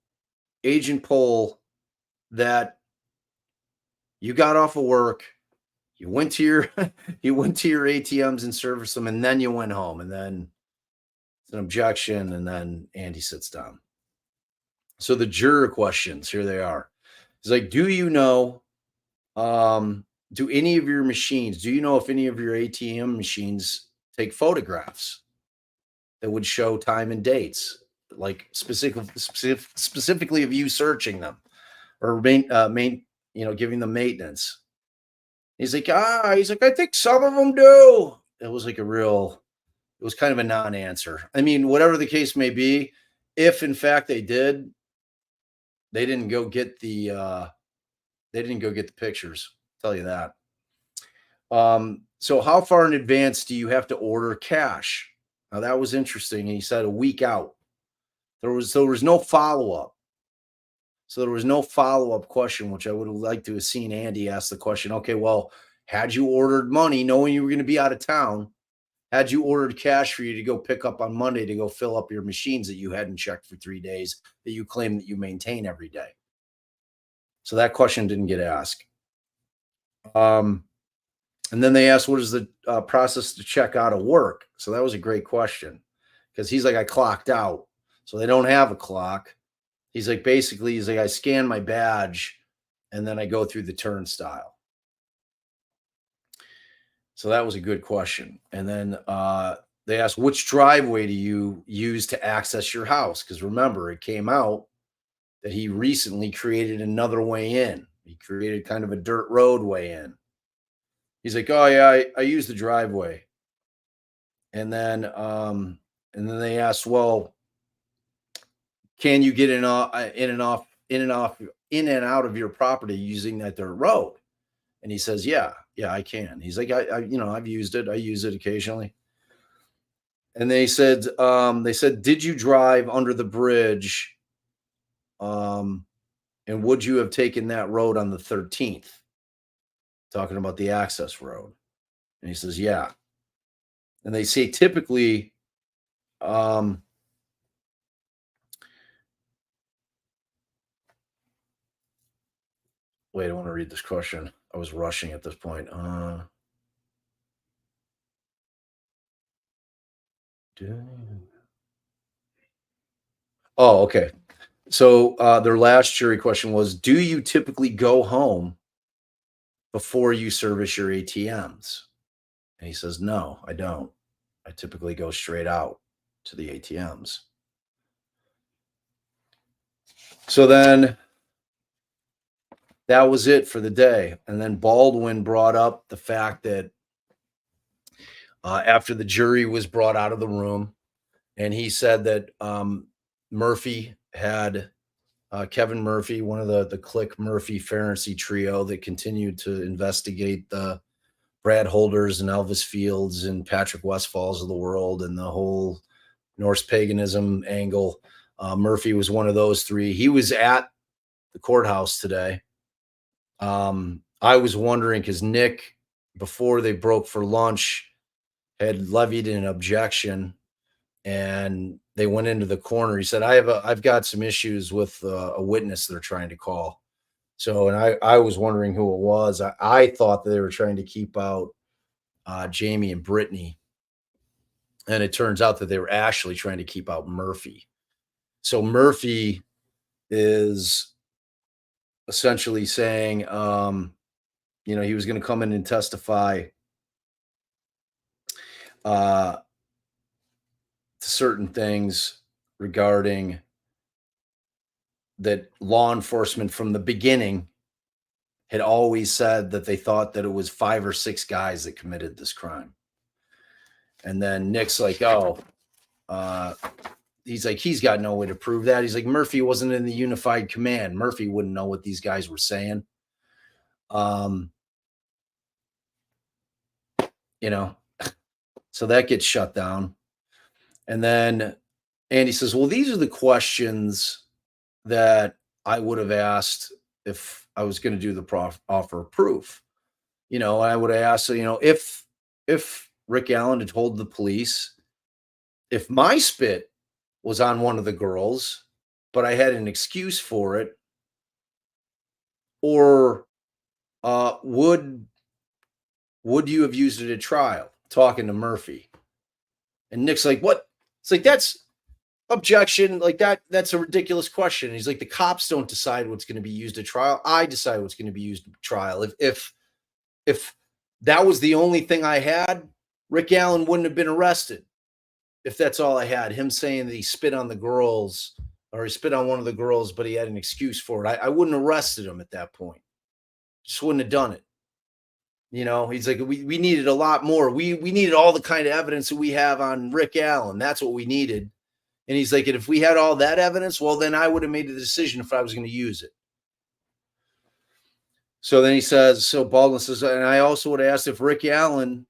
Agent Pohl that you got off of work, you went to your ATMs and serviced them, and then you went home, and then it's an objection, and then Andy sits down. So the juror questions, here they are. He's like, do you know, do any of your machines, do you know if any of your ATM machines take photographs that would show time and dates, like specifically of you searching them or giving them maintenance? He's like, I think some of them do. It was like it was kind of a non-answer. I mean, whatever the case may be, if in fact they did, they didn't go get the pictures. I'll tell you that. So how far in advance do you have to order cash? Now that was interesting. He said a week out. There was no follow-up. So there was no follow-up question, which I would have liked to have seen Andy ask the question. Okay, well, had you ordered money knowing you were going to be out of town? Had you ordered cash for you to go pick up on Monday to go fill up your machines that you hadn't checked for 3 days that you claim that you maintain every day? So that question didn't get asked. And then they asked, what is the process to check out of work? So that was a great question because he's like, I clocked out. So they don't have a clock. He's like, I scan my badge and then I go through the turnstile. So that was a good question. And then they asked, which driveway do you use to access your house? Because remember, it came out that he recently created another way in. He created kind of a dirt road way in. He's like, oh yeah, I use the driveway. And then they asked, well, can you get in and out of your property using that dirt road? And he says, yeah, I can. He's like, I've used it. I use it occasionally. And they said, did you drive under the bridge? And would you have taken that road on the 13th? Talking about the access road. And he says, yeah. And they say typically, wait, I want to read this question. I was rushing at this point. Oh, okay. So their last jury question was, do you typically go home before you service your ATMs? And he says, no, I don't. I typically go straight out to the ATMs. So then that was it for the day. And then Baldwin brought up the fact that after the jury was brought out of the room, and he said that Murphy had Kevin Murphy, one of the Click Murphy Ferenczi trio that continued to investigate the Brad Holders and Elvis Fields and Patrick Westfalls of the world and the whole Norse paganism angle. Murphy was one of those three. He was at the courthouse today. I was wondering because Nick, before they broke for lunch, had levied an objection, and they went into the corner. He said, I've got some issues with a witness they're trying to call. So, and I was wondering who it was. I thought that they were trying to keep out Jamie and Brittany. And it turns out that they were actually trying to keep out Murphy. So Murphy is essentially saying, he was going to come in and testify to certain things regarding that law enforcement from the beginning had always said that they thought that it was 5 or 6 guys that committed this crime. And then Nick's like, he's like, he's got no way to prove that. He's like, Murphy wasn't in the unified command. Murphy wouldn't know what these guys were saying. So that gets shut down. And then Andy says, well, these are the questions that I would have asked if I was going to do the offer of proof. I would have asked, if Rick Allen had told the police, if my spit was on one of the girls, but I had an excuse for it, or would you have used it at trial? Talking to Murphy. And Nick's like, what? It's like, that's objection. Like that's a ridiculous question. And he's like, the cops don't decide what's going to be used at trial. I decide what's going to be used at trial. If that was the only thing I had, Rick Allen wouldn't have been arrested. If that's all I had, him saying that he spit on the girls or he spit on one of the girls, but he had an excuse for it, I wouldn't have arrested him at that point. Just wouldn't have done it. He's like, we needed a lot more. We needed all the kind of evidence that we have on Rick Allen. That's what we needed. And he's like, and if we had all that evidence, well, then I would have made the decision if I was going to use it. So then he says, so Baldwin says, and I also would have asked if Rick Allen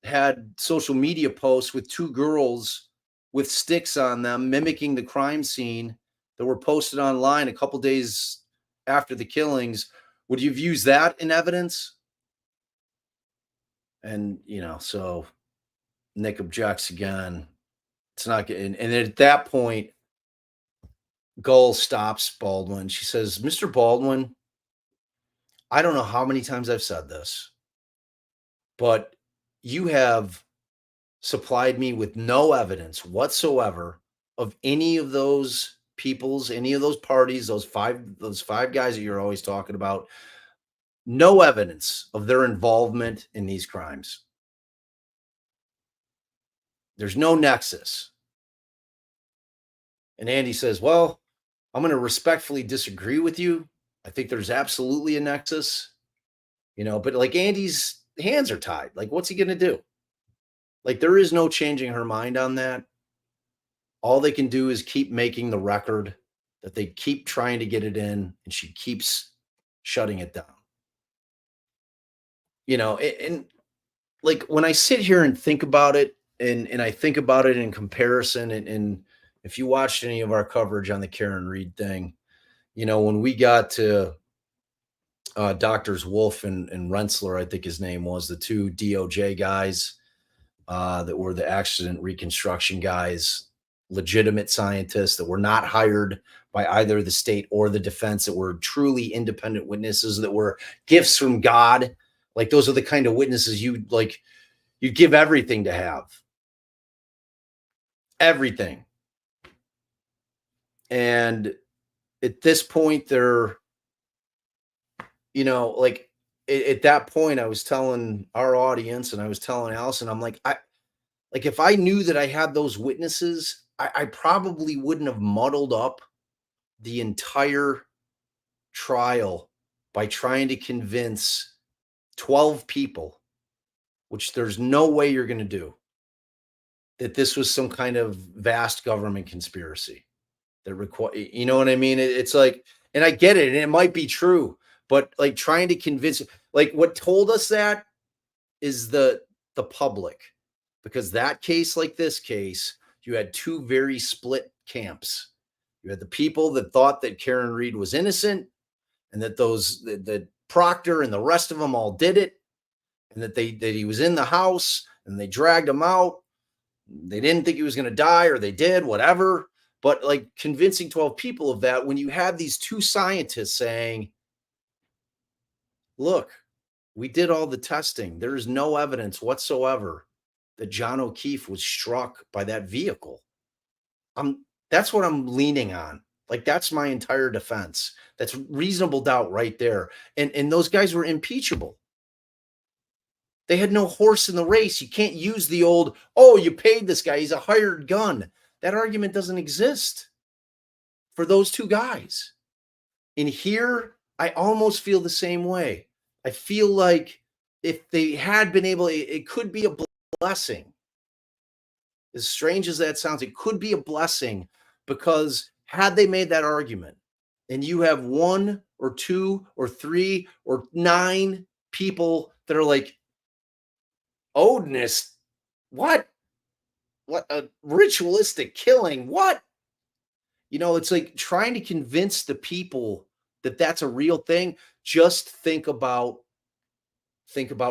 had social media posts with 2 girls with sticks on them mimicking the crime scene that were posted online a couple days after the killings. Would you have used that in evidence? And, so Nick objects again. It's not getting, and at that point, Gull stops Baldwin. She says, Mr. Baldwin, I don't know how many times I've said this, but you have supplied me with no evidence whatsoever of any of those people's, any of those parties, those five guys that you're always talking about. No evidence of their involvement in these crimes. There's no nexus. And Andy says, well, I'm going to respectfully disagree with you. I think there's absolutely a nexus, but like Andy's hands are tied. Like, what's he going to do? Like, there is no changing her mind on that. All they can do is keep making the record that they keep trying to get it in, and she keeps shutting it down. And like when I sit here and think about it, and I think about it in comparison, and if you watched any of our coverage on the Karen Reed thing, when we got to Doctors Wolf and Rensselaer, I think his name was, the 2 DOJ guys that were the accident reconstruction guys, legitimate scientists that were not hired by either the state or the defense, that were truly independent witnesses, that were gifts from God. Like, those are the kind of witnesses you'd give everything to have. Everything. And at this point, they're, at that point, I was telling our audience and I was telling Allison, I'm like, if I knew that I had those witnesses, I probably wouldn't have muddled up the entire trial by trying to convince 12 people, which there's no way you're going to do, that this was some kind of vast government conspiracy that require, you know what I mean? It's like, and I get it, and it might be true, but like trying to convince, like what told us that is the public, because that case, like this case, you had two very split camps. You had the people that thought that Karen Reed was innocent, and that that Proctor and the rest of them all did it, and that he was in the house and they dragged him out. They didn't think he was going to die, or they did, whatever. But like convincing 12 people of that, when you have these two scientists saying, look, we did all the testing. There is no evidence whatsoever that John O'Keefe was struck by that vehicle. That's what I'm leaning on. Like, that's my entire defense. That's reasonable doubt right there. And those guys were impeachable. They had no horse in the race. You can't use the old, oh, you paid this guy, he's a hired gun. That argument doesn't exist for those two guys. And here, I almost feel the same way. I feel like if they had been able, it could be a blessing. As strange as that sounds, it could be a blessing, because had they made that argument, and you have one or two or three or nine people that are like, Odinist, what a ritualistic killing, what? You know, it's like trying to convince the people that that's a real thing. Just think about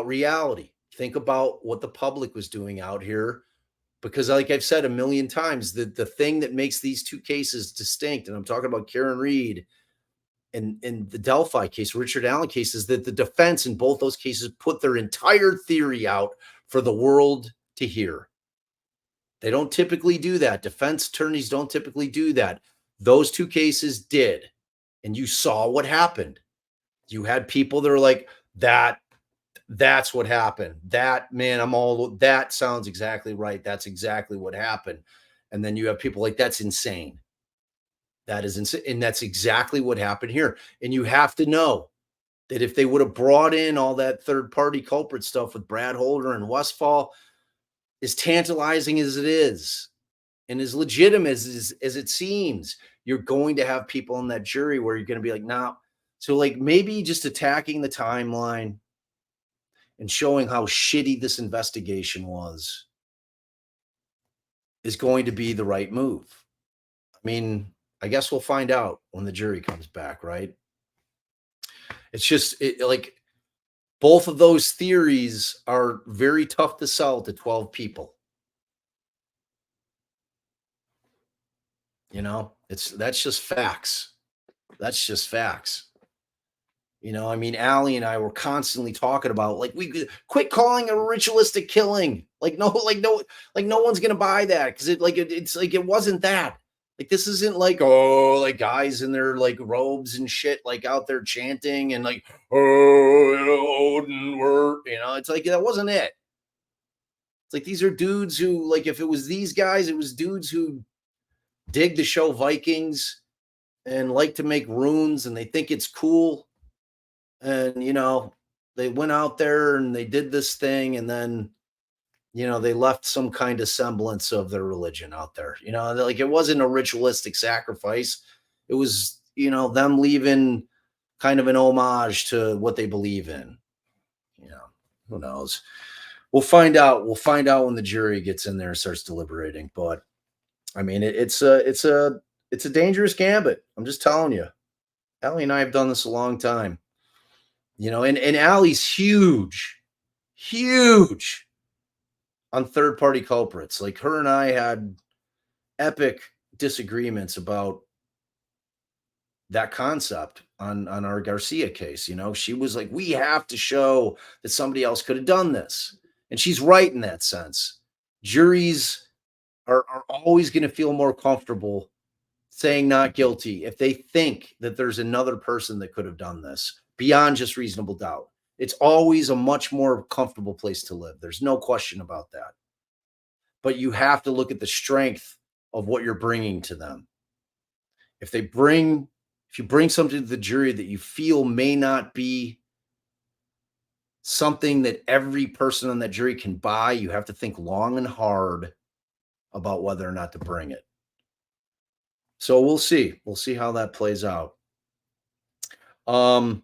reality. Think about what the public was doing out here. Because like I've said a million times, the thing that makes these two cases distinct, and I'm talking about Karen Reed and the Delphi case, Richard Allen case, is that the defense in both those cases put their entire theory out for the world to hear. They don't typically do that. Defense attorneys don't typically do that. Those two cases did. And you saw what happened. You had people that are like, that's what happened. That sounds exactly right. That's exactly what happened. And then you have people like, that's insane. That is insane. And that's exactly what happened here. And you have to know that if they would have brought in all that third-party culprit stuff with Brad Holder and Westfall, as tantalizing as it is, and as legitimate as it seems, you're going to have people in that jury where you're going to be like, nah. So like maybe just attacking the timeline and showing how shitty this investigation was is going to be the right move. I mean, I guess we'll find out when the jury comes back, right? It's just like both of those theories are very tough to sell to 12 people. You know, that's just facts. That's just facts. You know, I mean, Allie and I were constantly talking about, like, we could quit calling it a ritualistic killing. No one's gonna buy that, because it's like it wasn't that. Like, this isn't like, oh, like guys in their like robes and shit, like out there chanting and like, oh, Odin word, you know, it's like that wasn't it. It's like these are dudes who, like, if it was these guys, it was dudes who dig the show Vikings and like to make runes, and they think it's cool. And, you know, they went out there and they did this thing, and then, you know, they left some kind of semblance of their religion out there. You know, like, it wasn't a ritualistic sacrifice. It was, you know, them leaving kind of an homage to what they believe in. You know, who knows? We'll find out. We'll find out when the jury gets in there and starts deliberating. But I mean, it's a dangerous gambit. I'm just telling you. Allie and I have done this a long time. You know, and Allie's huge on third-party culprits. Like, her and I had epic disagreements about that concept on our Garcia case. You know, she was like, we have to show that somebody else could have done this. And she's right in that sense. Juries are always going to feel more comfortable saying not guilty if they think that there's another person that could have done this beyond just reasonable doubt. It's always a much more comfortable place to live. There's no question about that. But you have to look at the strength of what you're bringing to them. If if you bring something to the jury that you feel may not be something that every person on that jury can buy, you have to think long and hard about whether or not to bring it. So we'll see. We'll see how that plays out. And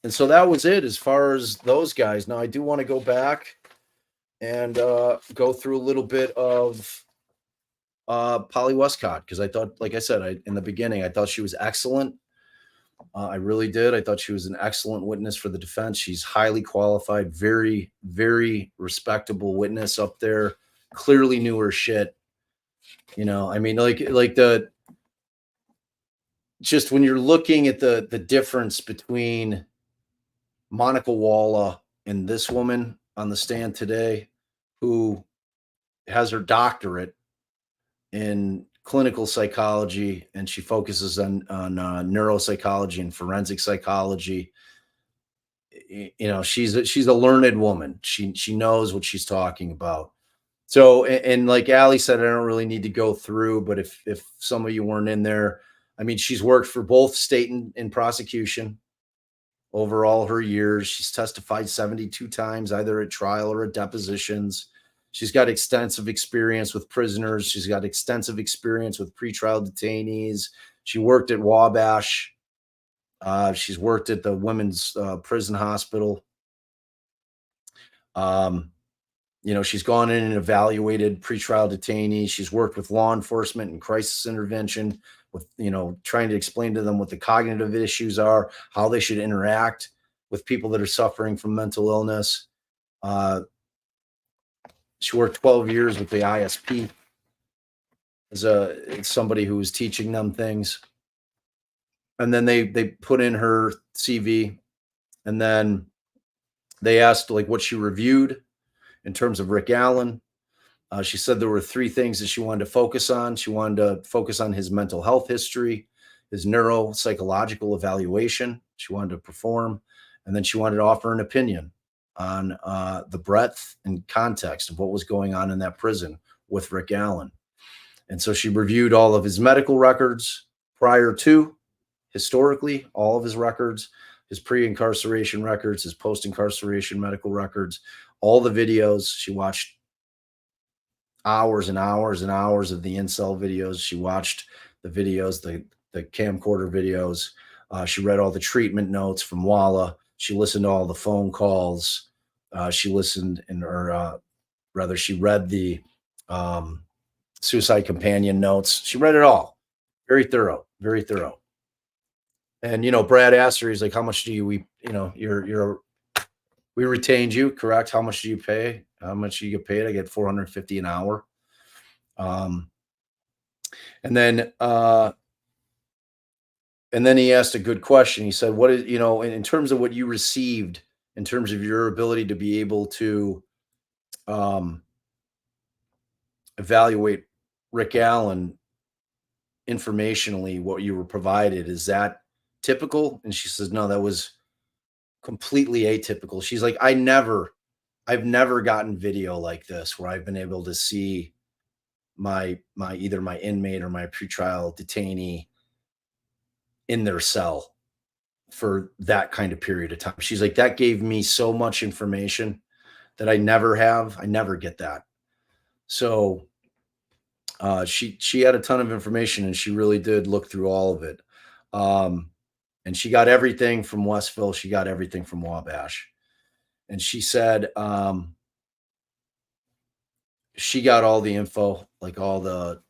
so that was it as far as those guys. Now I do want to go back and go through a little bit of Polly Wescott, because I thought, like I said, in the beginning, I thought she was excellent. I really did. I thought she was an excellent witness for the defense. She's highly qualified, very, very respectable witness up there. Clearly knew her shit. You know, I mean, just when you're looking at the difference between Monica Walla and this woman on the stand today, who has her doctorate in clinical psychology, and she focuses on neuropsychology and forensic psychology. You know, she's a learned woman. She knows what she's talking about. So, and like Allie said, I don't really need to go through, but if some of you weren't in there, I mean, she's worked for both state and prosecution over all her years. She's testified 72 times, either at trial or at depositions. She's got extensive experience with prisoners. She's got extensive experience with pretrial detainees. She worked at Wabash. She's worked at the women's prison hospital. You know, she's gone in and evaluated pretrial detainees. She's worked with law enforcement and crisis intervention with, you know, trying to explain to them what the cognitive issues are, how they should interact with people that are suffering from mental illness. She worked 12 years with the ISP as somebody who was teaching them things. And then they put in her CV, and then they asked like what she reviewed in terms of Rick Allen. She said there were 3 things that she wanted to focus on. She wanted to focus on his mental health history, his neuropsychological evaluation she wanted to perform, and then she wanted to offer an opinion on the breadth and context of what was going on in that prison with Rick Allen. And so she reviewed all of his medical records prior to, historically, all of his records, his pre-incarceration records, his post-incarceration medical records, all the videos. She watched hours and hours and hours of the Incel videos. She watched the videos, the camcorder videos. She read all the treatment notes from Walla. She listened to all the phone calls. She listened she read the suicide companion notes. She read it all. Very thorough, very thorough. And, you know, Brad asked her, he's like, how much do we retained you, correct? How much do you pay? How much do you get paid? I get $450 an hour. And then he asked a good question. He said, what is, you know, in terms of what you received, in terms of your ability to be able to evaluate Rick Allen informationally, what you were provided, is that typical? And she says, no, that was completely atypical. She's like, I've never gotten video like this where I've been able to see my either my inmate or my pretrial detainee in their cell for that kind of period of time. She's like, that gave me so much information that I never get that. So she had a ton of information, and she really did look through all of it. And she got everything from Westville. She got everything from Wabash. And she said she got all the info, like all the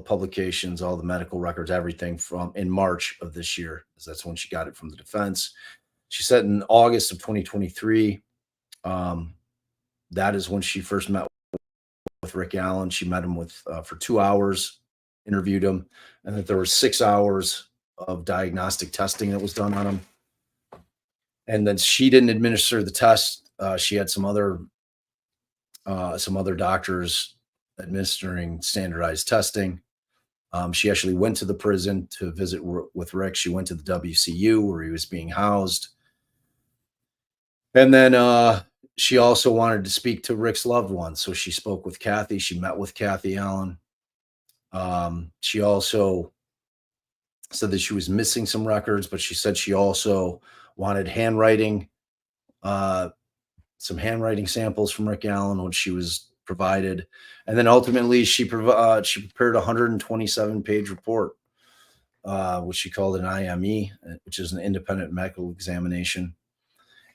publications, all the medical records, everything from in March of this year, because that's when she got it from the defense. She said in August of 2023, that is when she first met with Rick Allen. She met him for 2 hours, interviewed him, and that there were 6 hours of diagnostic testing that was done on him. And then she didn't administer the test. She had some other doctors administering standardized testing. She actually went to the prison to visit with Rick. She went to the WCU where he was being housed. And then she also wanted to speak to Rick's loved ones. So she spoke with Kathy. She met with Kathy Allen. She also said that she was missing some records, but she said she also wanted uh, some handwriting samples from Rick Allen, which she was provided. And then ultimately she prepared a 127-page report, which she called an IME, which is an independent medical examination.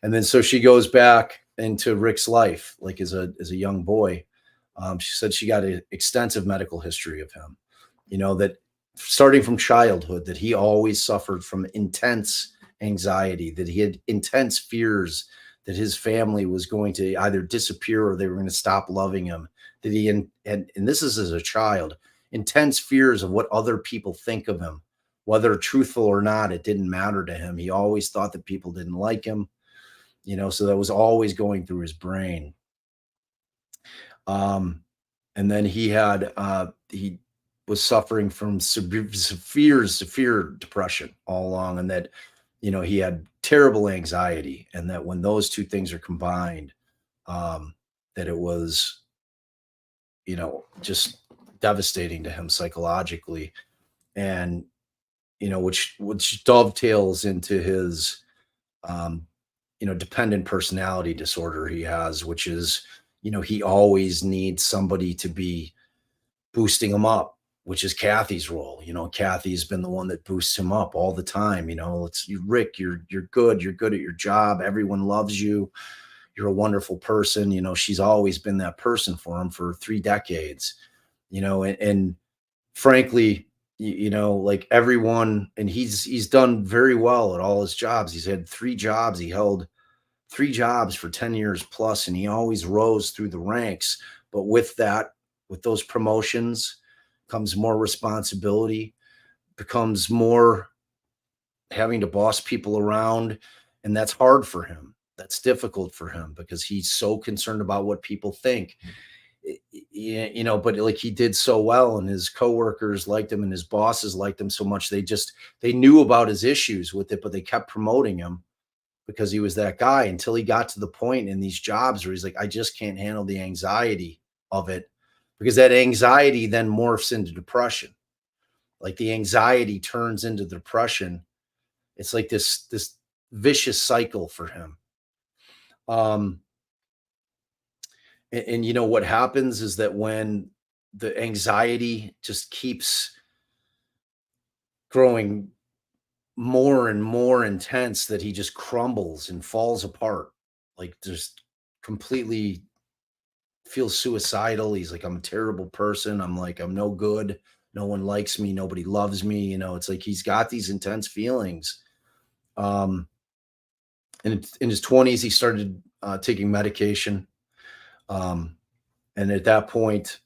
And then so she goes back into Rick's life, like as a young boy. She said she got an extensive medical history of him, that starting from childhood, that he always suffered from intense anxiety, that he had intense fears that his family was going to either disappear or they were going to stop loving him, that he and this is as a child, intense fears of what other people think of him, whether truthful or not. It didn't matter to him. He always thought that people didn't like him, so that was always going through his brain. And then he was suffering from severe depression all along, and that, he had terrible anxiety, and that when those two things are combined, that it was, just devastating to him psychologically, and, which dovetails into his, dependent personality disorder he has, which is, he always needs somebody to be boosting him up, which is Kathy's role. Kathy's been the one that boosts him up all the time. It's you, Rick, you're good. You're good at your job. Everyone loves you. You're a wonderful person. She's always been that person for him for 3 decades, and frankly, like everyone, and he's done very well at all his jobs. He's had 3 jobs. He held 3 jobs for 10 years plus, and he always rose through the ranks. But with those promotions comes more responsibility, becomes more having to boss people around. And that's hard for him. That's difficult for him because he's so concerned about what people think. But like he did so well, and his coworkers liked him and his bosses liked him so much. They knew about his issues with it, but they kept promoting him because he was that guy, until he got to the point in these jobs where he's like, I just can't handle the anxiety of it, because that anxiety then morphs into depression. Like the anxiety turns into depression. It's like this vicious cycle for him. And what happens is that when the anxiety just keeps growing more and more intense, that he just crumbles and falls apart, like just completely feels suicidal. He's like, I'm a terrible person. I'm no good. No one likes me. Nobody loves me. It's like he's got these intense feelings. And in his 20s, he started taking medication. And at that point,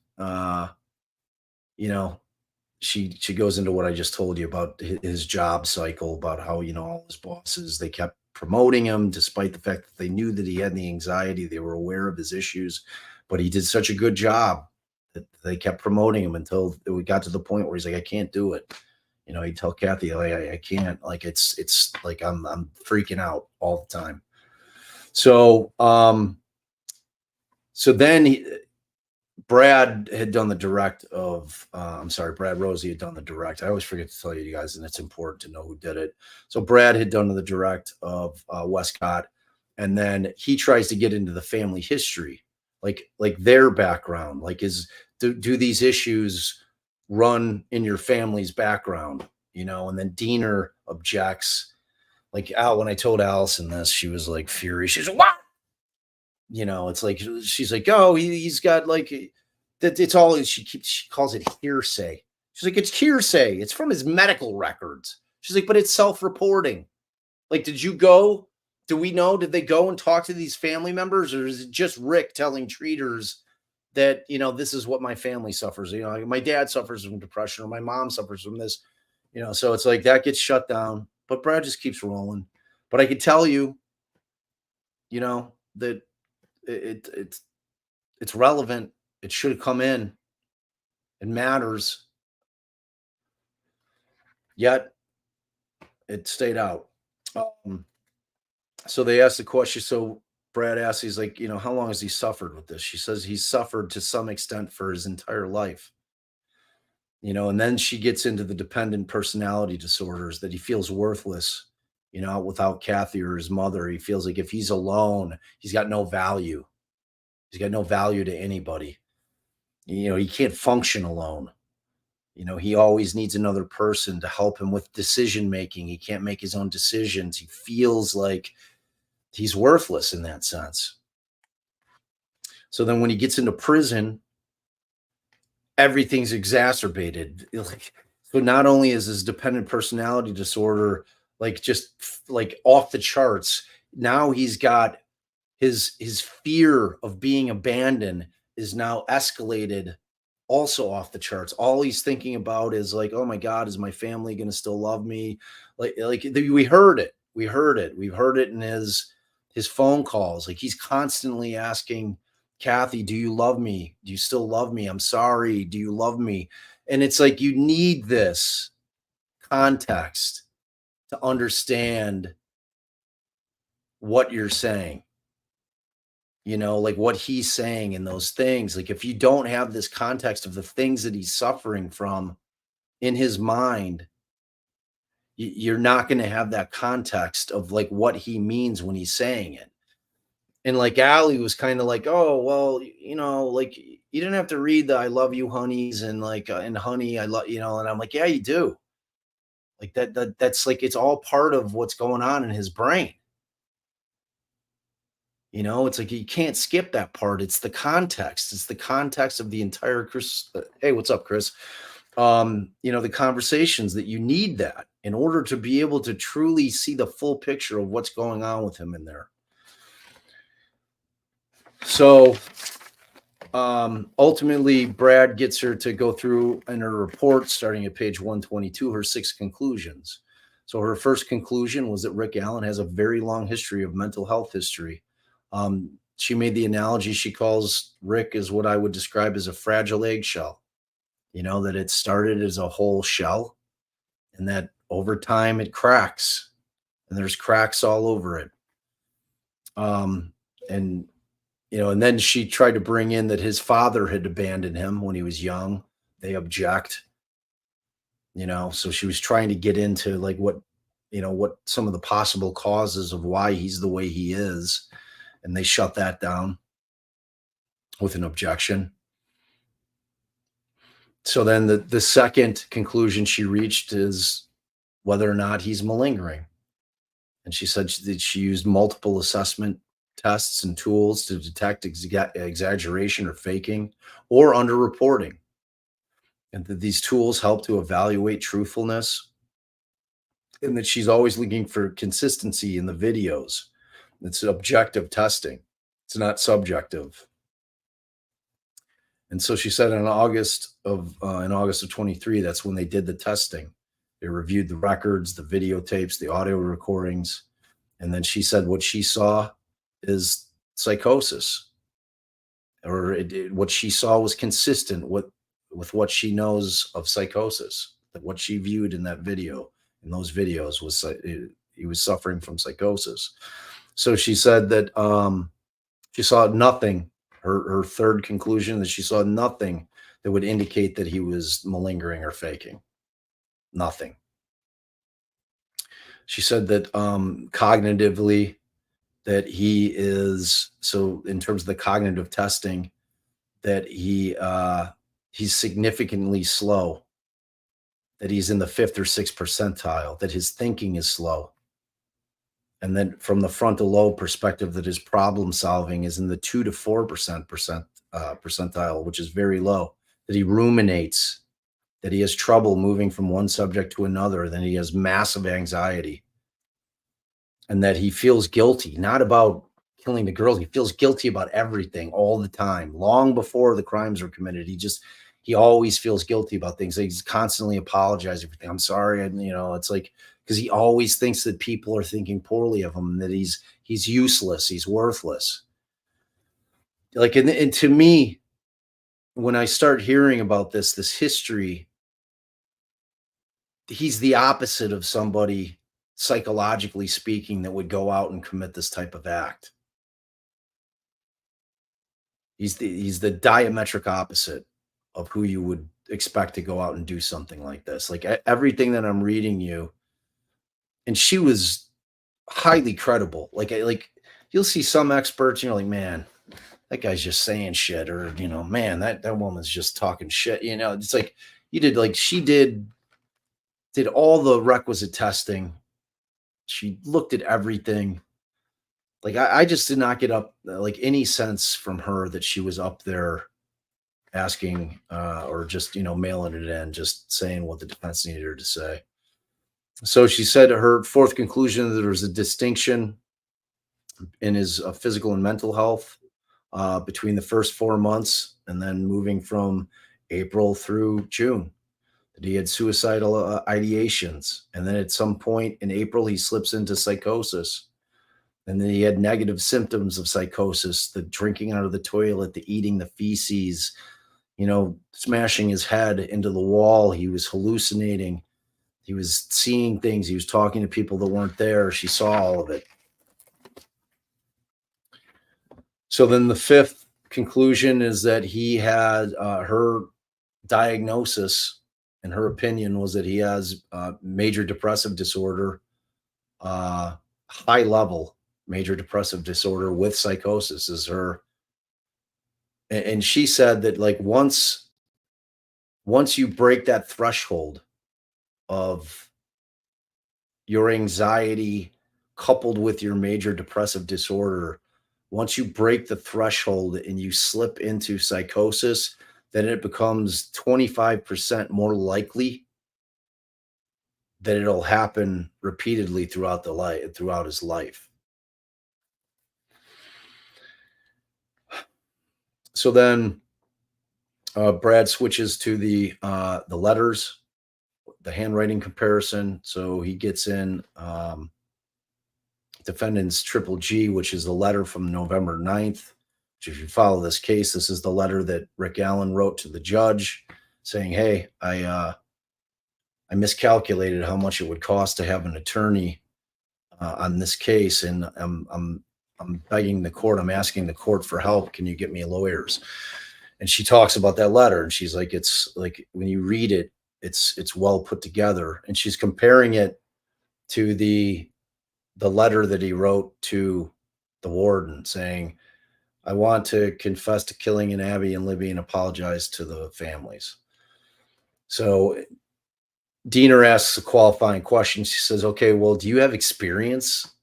she goes into what I just told you about his job cycle, about how, all his bosses, they kept promoting him despite the fact that they knew that he had the anxiety. They were aware of his issues, but he did such a good job that they kept promoting him until we got to the point where he's like, I can't do it. He'd tell Kathy, like, I can't, like, it's like, I'm freaking out all the time. So, so then Brad had done the direct of, Brad Rosie had done the direct. I always forget to tell you guys, and it's important to know who did it. So Brad had done the direct of Wescott, and then he tries to get into the family history, like their background, like do these issues run in your family's background, and then Diener objects. Like when I told Allison this, she was like furious. She's like, what? It's like, she's like, oh, he's got like that. It's all, she calls it hearsay. She's like, it's hearsay. It's from his medical records. She's like, but it's self-reporting. Like, do we know, did they go and talk to these family members, or is it just Rick telling treaters that, this is what my family suffers? My dad suffers from depression, or my mom suffers from this, so it's like that gets shut down, but Brad just keeps rolling. But I could tell you, that it's relevant. It should have come in. It matters. Yet it stayed out. So they asked the question. So Brad asked, he's like, how long has he suffered with this? She says he's suffered to some extent for his entire life. And then she gets into the dependent personality disorders, that he feels worthless, without Kathy or his mother. He feels like if he's alone, he's got no value. He's got no value to anybody. He can't function alone. He always needs another person to help him with decision making. He can't make his own decisions. He feels like he's worthless in that sense. So then when he gets into prison, everything's exacerbated. So not only is his dependent personality disorder just off the charts, now he's got his fear of being abandoned is now escalated, also off the charts. All he's thinking about is like, oh my God, is my family going to still love me? We heard it. We've heard it in his phone calls. Like, he's constantly asking Kathy, do you love me? Do you still love me? I'm sorry. Do you love me? And it's like, you need this context to understand what you're saying, like what he's saying in those things. Like, if you don't have this context of the things that he's suffering from in his mind, you're not going to have that context of like what he means when he's saying it. And like Allie was kind of like, oh, well, like, you didn't have to read the I love you honeys and like, and honey, I love, and I'm like, yeah, you do. Like that's like, it's all part of what's going on in his brain. It's like you can't skip that part. It's the context. It's the context of the entire Chris. Hey, what's up, Chris? The conversations that you need that in order to be able to truly see the full picture of what's going on with him in there. So ultimately, Brad gets her to go through in her report, starting at page 122, her 6 conclusions. So her first conclusion was that Rick Allen has a very long history of mental health history. She made the analogy, she calls Rick as what I would describe as a fragile eggshell, that it started as a whole shell and that over time it cracks and there's cracks all over it. And then she tried to bring in that his father had abandoned him when he was young. They object, so she was trying to get into like what some of the possible causes of why he's the way he is. And they shut that down with an objection. So then the second conclusion she reached is whether or not he's malingering. And she said that she used multiple assessment tests and tools to detect exaggeration or faking or underreporting. And that these tools help to evaluate truthfulness. And that she's always looking for consistency in the videos. It's objective testing. It's not subjective. And so she said in August of 23, that's when they did the testing. They reviewed the records, the videotapes, the audio recordings. And then she said what she saw is psychosis, or what she saw was consistent with what she knows of psychosis. That what she viewed in those videos was he was suffering from psychosis. So she said that she saw nothing. Her third conclusion, that she saw nothing that would indicate that he was malingering or faking. Nothing. She said that cognitively, that he is, so in terms of the cognitive testing, that he's significantly slow, that he's in the 5th or 6th percentile, that his thinking is slow. And then from the frontal lobe perspective, that his problem solving is in the 2 to 4% percentile, which is very low, that he ruminates, that he has trouble moving from one subject to another, then he has massive anxiety, and that he feels guilty, not about killing the girls. He feels guilty about everything all the time, long before the crimes are committed. He always feels guilty about things. He's constantly apologizing for things. I'm sorry. And, it's like, because he always thinks that people are thinking poorly of him, that he's useless, he's worthless. Like, and to me, when I start hearing about this history, he's the opposite of somebody, psychologically speaking, that would go out and commit this type of act. He's the diametric opposite of who you would expect to go out and do something like this. Like everything that I'm reading you, and she was highly credible. Like you'll see some experts, like, man, that guy's just saying shit, or man, that woman's just talking shit. It's like you did, like she did all the requisite testing. She looked at everything. Like I just did not get up like any sense from her that she was up there asking or just mailing it in, just saying what the defense needed her to say. So she said her fourth conclusion that there was a distinction in his physical and mental health between the first 4 months and then moving from April through June. That he had suicidal ideations, and then at some point in April he slips into psychosis, and then he had negative symptoms of psychosis: the drinking out of the toilet, the eating the feces, smashing his head into the wall. He was hallucinating. He was seeing things. He was talking to people that weren't there. She saw all of it. So then the fifth conclusion is that he had her diagnosis, and her opinion was that he has major depressive disorder, high level major depressive disorder with psychosis is her. And she said that like once you break that threshold of your anxiety coupled with your major depressive disorder, once you break the threshold and you slip into psychosis, then it becomes 25% more likely that it'll happen repeatedly throughout his life. So then Brad switches to the letters, the handwriting comparison. So he gets in defendant's triple G, which is the letter from November 9th, which if you follow this case, this is the letter that Rick Allen wrote to the judge saying, hey, I miscalculated how much it would cost to have an attorney on this case, and I'm begging the court, I'm asking the court for help. Can you get me lawyers? And she talks about that letter, and she's like, it's like when you read it, it's well put together. And she's comparing it to the letter that he wrote to the warden saying, I want to confess to killing an Abby and Libby and apologize to the families. So Diener asks a qualifying question. She says, okay, well, do you have experience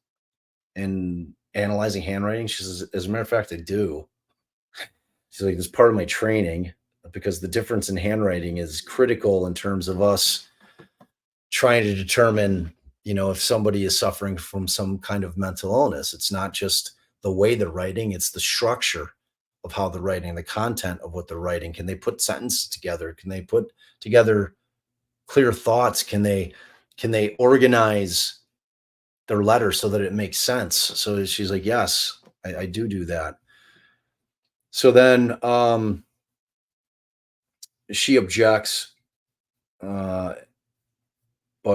in analyzing handwriting? She says, as a matter of fact, I do. She's like, it's part of my training, because the difference in handwriting is critical in terms of us trying to determine, if somebody is suffering from some kind of mental illness. It's not just the way they're writing, it's the structure of how they're writing, the content of what they're writing. Can they put sentences together? Can they put together clear thoughts? Can they organize their letter so that it makes sense? So she's like, yes, I do that. So then she objects, but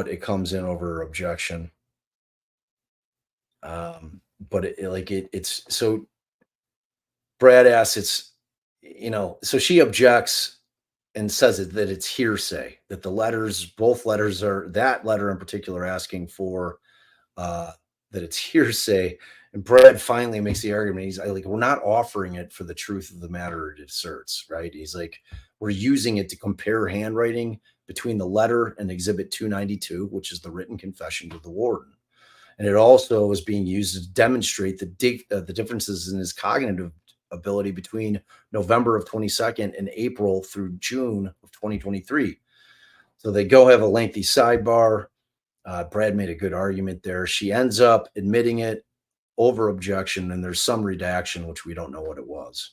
it comes in over her objection. But it's so Brad asks, so she objects and says that it's hearsay, that both letters that letter in particular asking for that it's hearsay. And Brad finally makes the argument. He's like, we're not offering it for the truth of the matter it asserts, right? He's like, we're using it to compare handwriting between the letter and Exhibit 292, which is the written confession to the warden. And it also is being used to demonstrate the differences in his cognitive ability between November of 22nd and April through June of 2023. So they go have a lengthy sidebar. Brad made a good argument there. She ends up admitting it over objection, and there's some redaction, which we don't know what it was.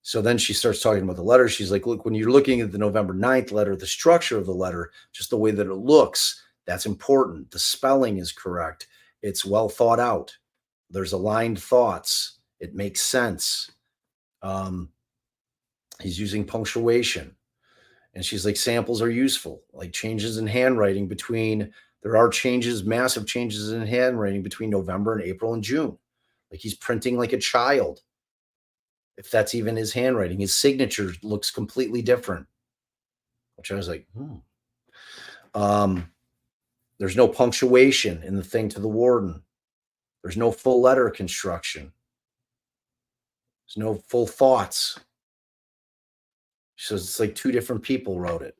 So then she starts talking about the letter. She's like, look, when you're looking at the November 9th letter, the structure of the letter, just the way that it looks, that's important. The spelling is correct. It's well thought out. There's aligned thoughts. It makes sense. He's using punctuation. And she's like, samples are useful, like changes in handwriting there are massive changes in handwriting between November and April and June. Like he's printing like a child. If that's even his handwriting, his signature looks completely different. which I was like, there's no punctuation in the thing to the warden. There's no full letter construction. There's no full thoughts. She says it's like two different people wrote it.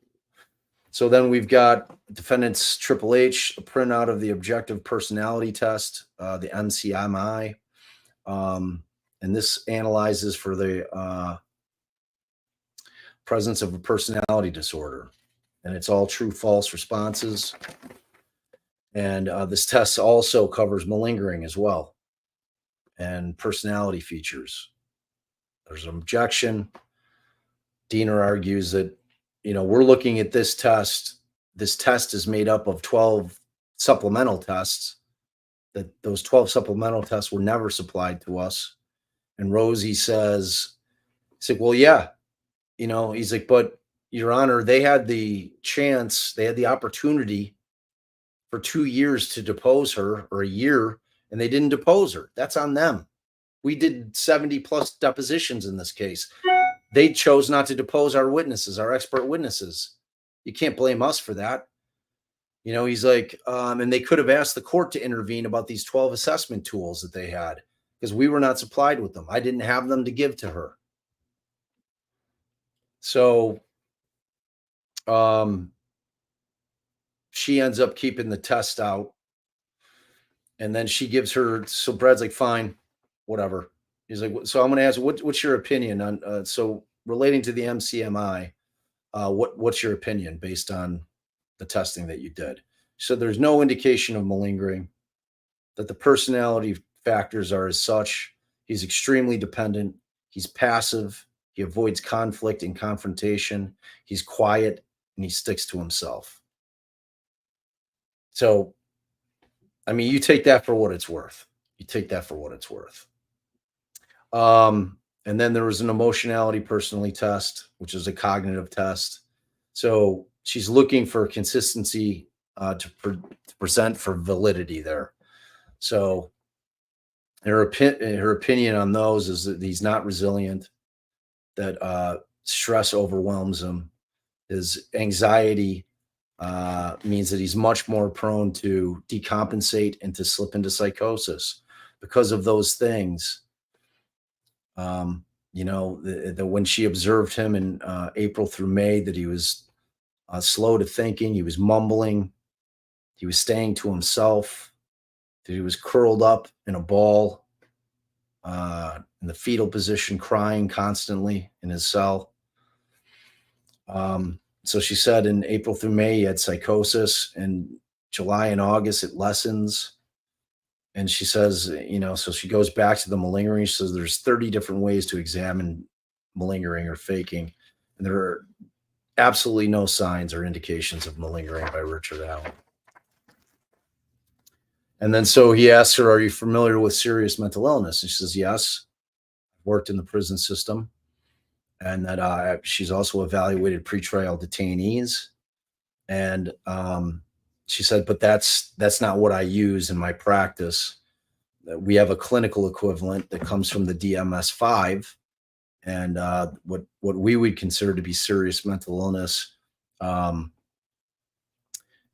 So then we've got defendant's Triple H, a printout of the objective personality test, the NCMI. And this analyzes for the presence of a personality disorder. And it's all true, false responses. And this test also covers malingering as well and personality features. There's an objection. Diener argues that, we're looking at this test. This test is made up of 12 supplemental tests, that those 12 supplemental tests were never supplied to us. And Rosie says, he's like, well, yeah, he's like, but Your Honor, they had the chance, they had the opportunity for 2 years to depose her, or a year, and they didn't depose her. That's on them. We did 70 plus depositions in this case. They chose not to depose our witnesses, our expert witnesses. You can't blame us for that. He's like, and they could have asked the court to intervene about these 12 assessment tools that they had, because we were not supplied with them. I didn't have them to give to her. So she ends up keeping the test out. And then she gives her, so Brad's like, fine, whatever. He's like, so I'm going to ask, what's your opinion on, so relating to the MCMI, what's your opinion based on the testing that you did? So there's no indication of malingering, that the personality factors are as such. He's extremely dependent. He's passive. He avoids conflict and confrontation. He's quiet, and he sticks to himself. So, I mean, you take that for what it's worth. And then there was an emotionality personality test, which is a cognitive test. So she's looking for consistency to present for validity there. So her opinion on those is that he's not resilient, that stress overwhelms him. His anxiety means that he's much more prone to decompensate and to slip into psychosis because of those things. When she observed him in April through May, that he was slow to thinking, he was mumbling, he was staying to himself, that he was curled up in a ball in the fetal position, crying constantly in his cell. So she said in April through May, he had psychosis. In July and August, it lessens. And she says, so she goes back to the malingering. She says there's 30 different ways to examine malingering or faking. And there are absolutely no signs or indications of malingering by Richard Allen. And then so he asks her, are you familiar with serious mental illness? And she says, yes, I've worked in the prison system. And that she's also evaluated pretrial detainees. And she said, but that's not what I use in my practice. We have a clinical equivalent that comes from the DMS-5, and what we would consider to be serious mental illness.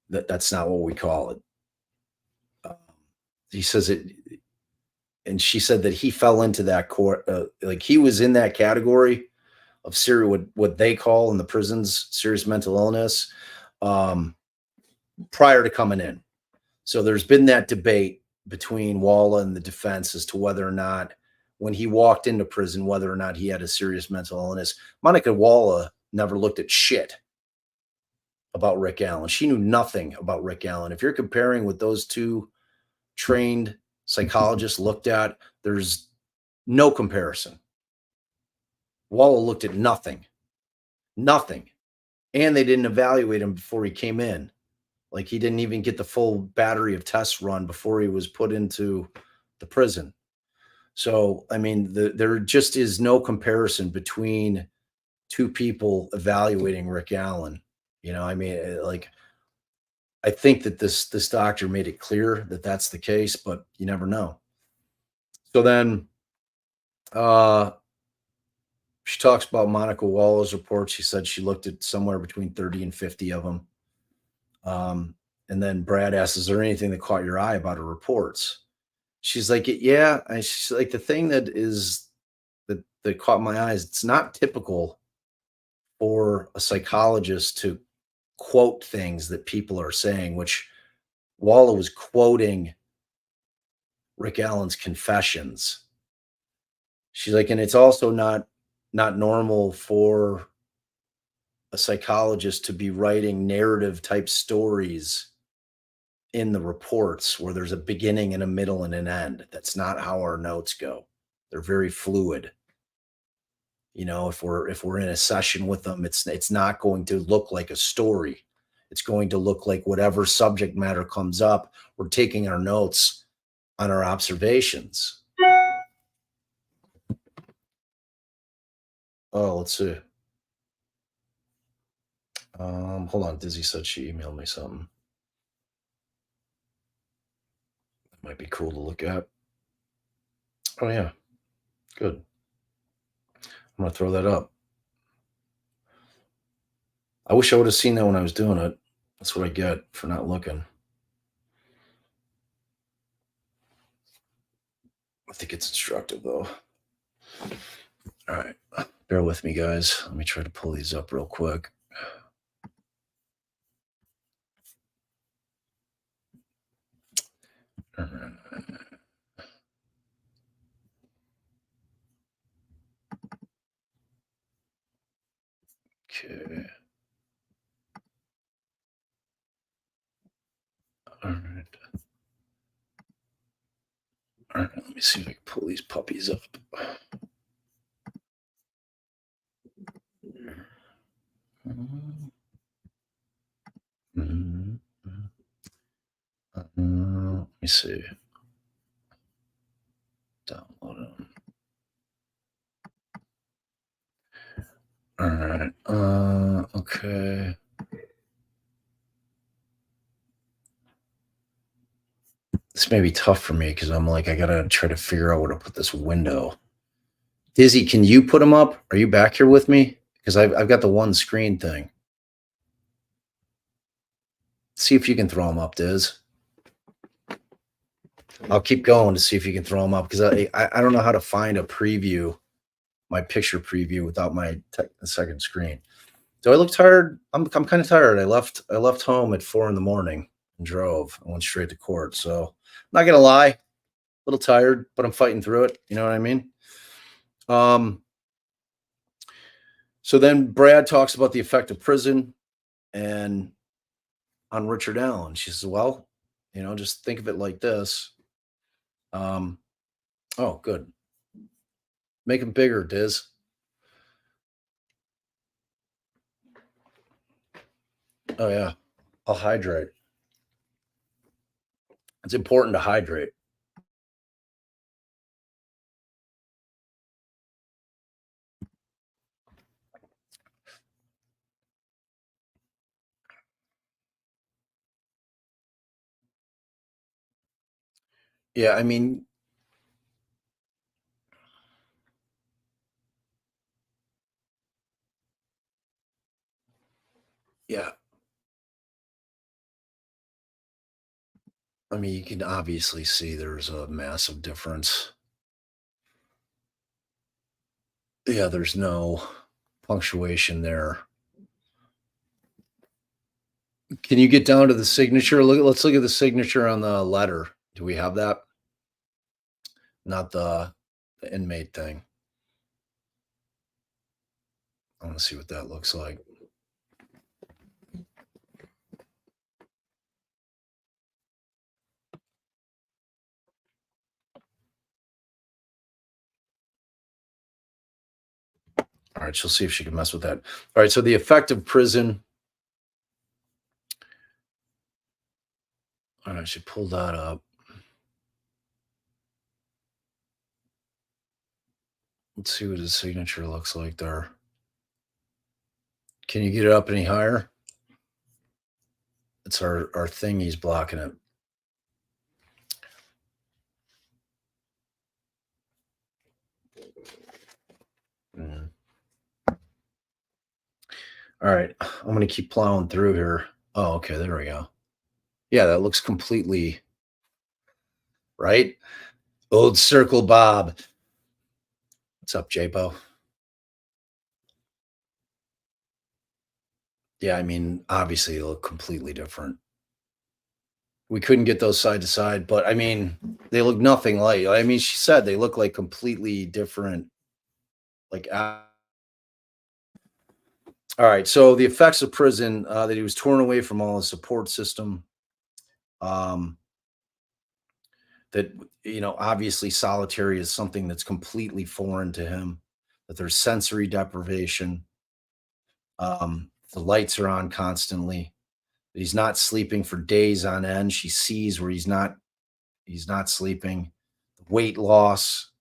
That's not what we call it. He says it, and she said that he fell into that court, like he was in that category of what they call in the prisons serious mental illness. Prior to coming in. So there's been that debate between Walla and the defense as to whether or not, when he walked into prison, whether or not he had a serious mental illness. Monica Walla never looked at shit about Rick Allen. She knew nothing about Rick Allen. If you're comparing what those two trained psychologists looked at, there's no comparison. Walla looked at nothing. And they didn't evaluate him before he came in. Like he didn't even get the full battery of tests run before he was put into the prison. So, I mean, there just is no comparison between two people evaluating Rick Allen. I think that this doctor made it clear that that's the case, but you never know. So then She talks about Monica Wallow's reports. She said she looked at somewhere between 30 and 50 of them. And then Brad asks, is there anything that caught your eye about her reports? She's like, yeah. And she's like, the thing that caught my eyes, it's not typical for a psychologist to quote things that people are saying, which Wallow was quoting Rick Allen's confessions. She's like, and it's also not normal for a psychologist to be writing narrative type stories in the reports where there's a beginning and a middle and an end. That's not how our notes go. They're very fluid. You know, if we're in a session with them, it's not going to look like a story. It's going to look like whatever subject matter comes up, we're taking our notes on our observations. Oh, let's see. Hold on. Dizzy said she emailed me something. That might be cool to look at. Oh yeah, good. I'm gonna throw that up. I wish I would have seen that when I was doing it. That's what I get for not looking. I think it's instructive though. All right, bear with me, guys. Let me try to pull these up real quick. Okay. All right. All right. Let me see if I can pull these puppies up. Let me see. Download them. All right. Okay. This may be tough for me because I'm like, I gotta try to figure out where to put this window. Dizzy, can you put them up? Are you back here with me? Because I've got the one screen thing. See if you can throw them up, Diz. I'll keep going to see if you can throw them up because I don't know how to find a preview, my picture preview without my second screen. Do I look tired? I'm kind of tired. I left home at 4 a.m. and drove. I went straight to court. So I'm not gonna lie, a little tired, but I'm fighting through it. You know what I mean? So then Brad talks about the effect of prison and on Richard Allen. She says, well, you know, just think of it like this. Oh, good. Make them bigger, Diz. Oh, yeah. I'll hydrate. It's important to hydrate. Yeah, I mean, yeah. I mean, you can obviously see there's a massive difference. Yeah, there's no punctuation there. Can you get down to the signature? Let's look at the signature on the letter. Do we have that? Not the inmate thing. I want to see what that looks like. All right, she'll see if she can mess with that. All right, so the effect of prison. All right, she pulled that up. Let's see what his signature looks like there. Can you get it up any higher? It's our thing. He's blocking it. All right. I'm going to keep plowing through here. Oh, okay. There we go. Yeah, that looks completely right. Old Circle Bob. What's up, J-Bo? Yeah, I mean, obviously they look completely different. We couldn't get those side to side, but I mean, they look nothing like. I mean, she said they look like completely different. Like, all right. So the effects of prison, that he was torn away from all his support system. Um, that obviously solitary is something that's completely foreign to him. That there's sensory deprivation. The lights are on constantly. He's not sleeping for days on end. She sees where he's not sleeping. Weight loss.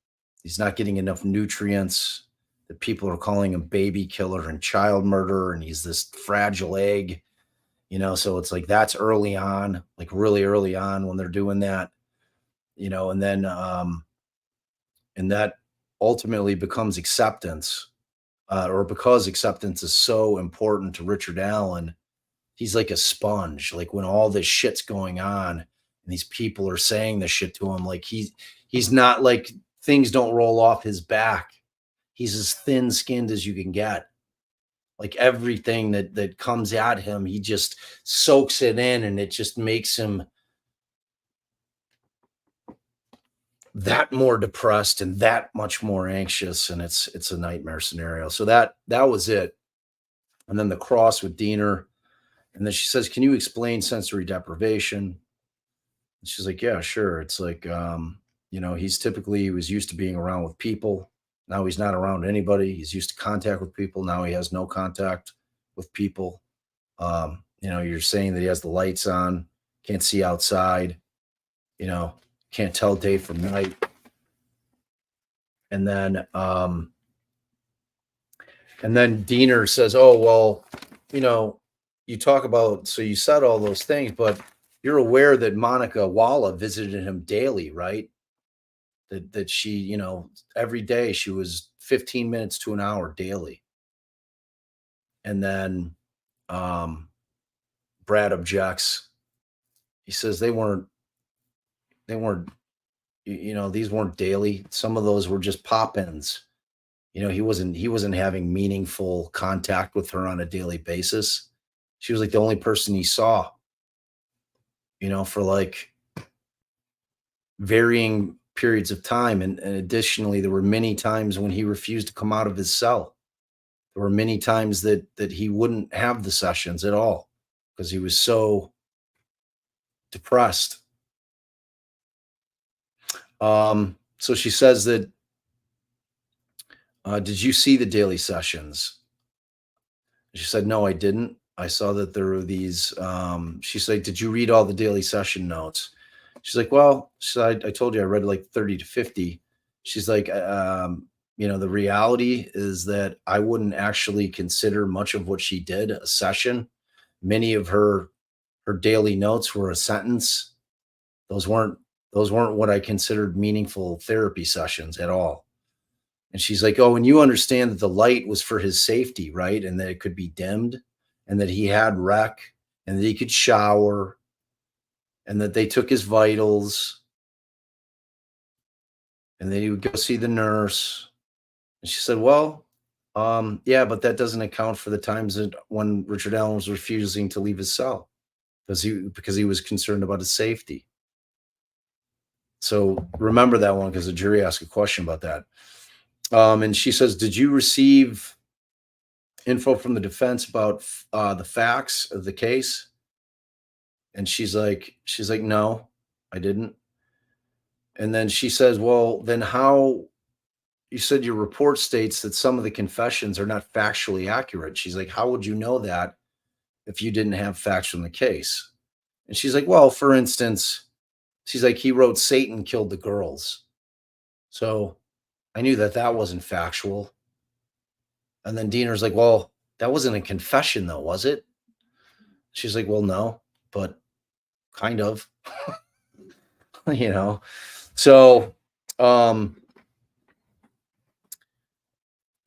He's not getting enough nutrients. That people are calling him baby killer and child murderer, and he's this fragile egg. So it's like that's early on, like really early on when they're doing that. And then and that ultimately becomes acceptance, or because acceptance is so important to Richard Allen. He's like a sponge. Like when all this shit's going on and these people are saying this shit to him, like he's not like things don't roll off his back. He's as thin skinned as you can get. Like everything that comes at him, he just soaks it in, and it just makes him that more depressed and that much more anxious. And it's a nightmare scenario. So that was it. And then the cross with Diener. And then she says, "Can you explain sensory deprivation?" And she's like, "Yeah, sure." It's like, he was used to being around with people. Now he's not around anybody. He's used to contact with people. Now he has no contact with people. You're saying that he has the lights on, can't see outside, you know, can't tell day from night. And then Diener says, "Oh, well, you know, you talk about, so you said all those things, but you're aware that Monica Walla visited him daily, right? That she, every day she was 15 minutes to an hour daily." And then um, Brad objects. He says they weren't, these weren't daily. Some of those were just pop-ins. He wasn't having meaningful contact with her on a daily basis. She was like the only person he saw, for like varying periods of time. And additionally, there were many times when he refused to come out of his cell. There were many times that he wouldn't have the sessions at all because he was so depressed. So she says that, "Did you see the daily sessions?" She said, "No, I didn't. I saw that there were these." She's like, "Did you read all the daily session notes?" She's like, "Well," she said, "I told you I read like 30 to 50." She's like, "The reality is that I wouldn't actually consider much of what she did a session. Many of her daily notes were a sentence. Those weren't those weren't what I considered meaningful therapy sessions at all." And she's like, "Oh, and you understand that the light was for his safety, right? And that it could be dimmed, and that he had rec, and that he could shower, and that they took his vitals, and then he would go see the nurse." And she said, "Well, yeah, but that doesn't account for the times that when Richard Allen was refusing to leave his cell because he was concerned about his safety." So remember that one because the jury asked a question about that. And she says, "Did you receive info from the defense about the facts of the case?" And she's like, "No, I didn't." And then she says, "Well, then how, you said your report states that some of the confessions are not factually accurate." She's like, "How would you know that if you didn't have facts from the case?" And she's like, "Well, for instance," she's like, "he wrote Satan killed the girls. So I knew that wasn't factual." And then Diener's like, "Well, that wasn't a confession though, was it?" She's like, "Well, no, but kind of." you know. So um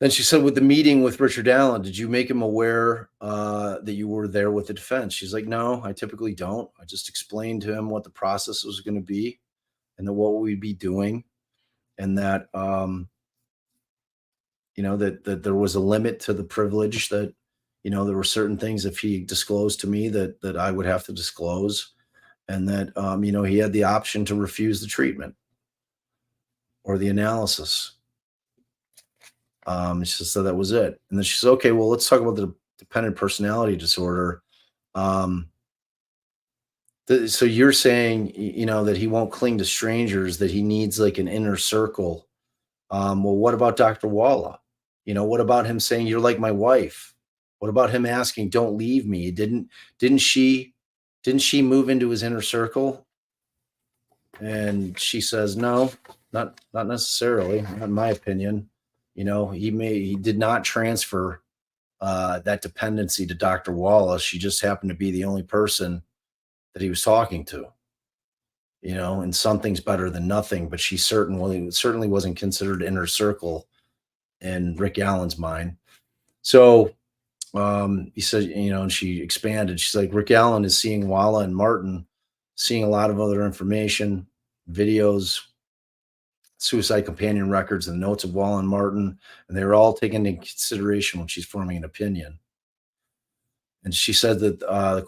Then she said, with the meeting with Richard Allen, did you make him aware that you were there with the defense? She's like, no, I typically don't. I just explained to him what the process was going to be and then what we'd be doing, and that that there was a limit to the privilege, that there were certain things if he disclosed to me that I would have to disclose, and that he had the option to refuse the treatment or the analysis. She said that was it. And then she said, okay, well, let's talk about the dependent personality disorder. So you're saying, that he won't cling to strangers, that he needs like an inner circle. Well, what about Dr. Walla? What about him saying, you're like my wife? What about him asking, don't leave me? Didn't she move into his inner circle? And she says, no, not necessarily, not in my opinion. He did not transfer that dependency to Dr. Wallace. She just happened to be the only person that he was talking to. And something's better than nothing, but she certainly wasn't considered inner circle in Rick Allen's mind. So he said, and she expanded. She's like, Rick Allen is seeing Walla and Martin, seeing a lot of other information, videos, suicide companion records, and notes of Walla and Martin, and they were all taken into consideration when she's forming an opinion. And she said that the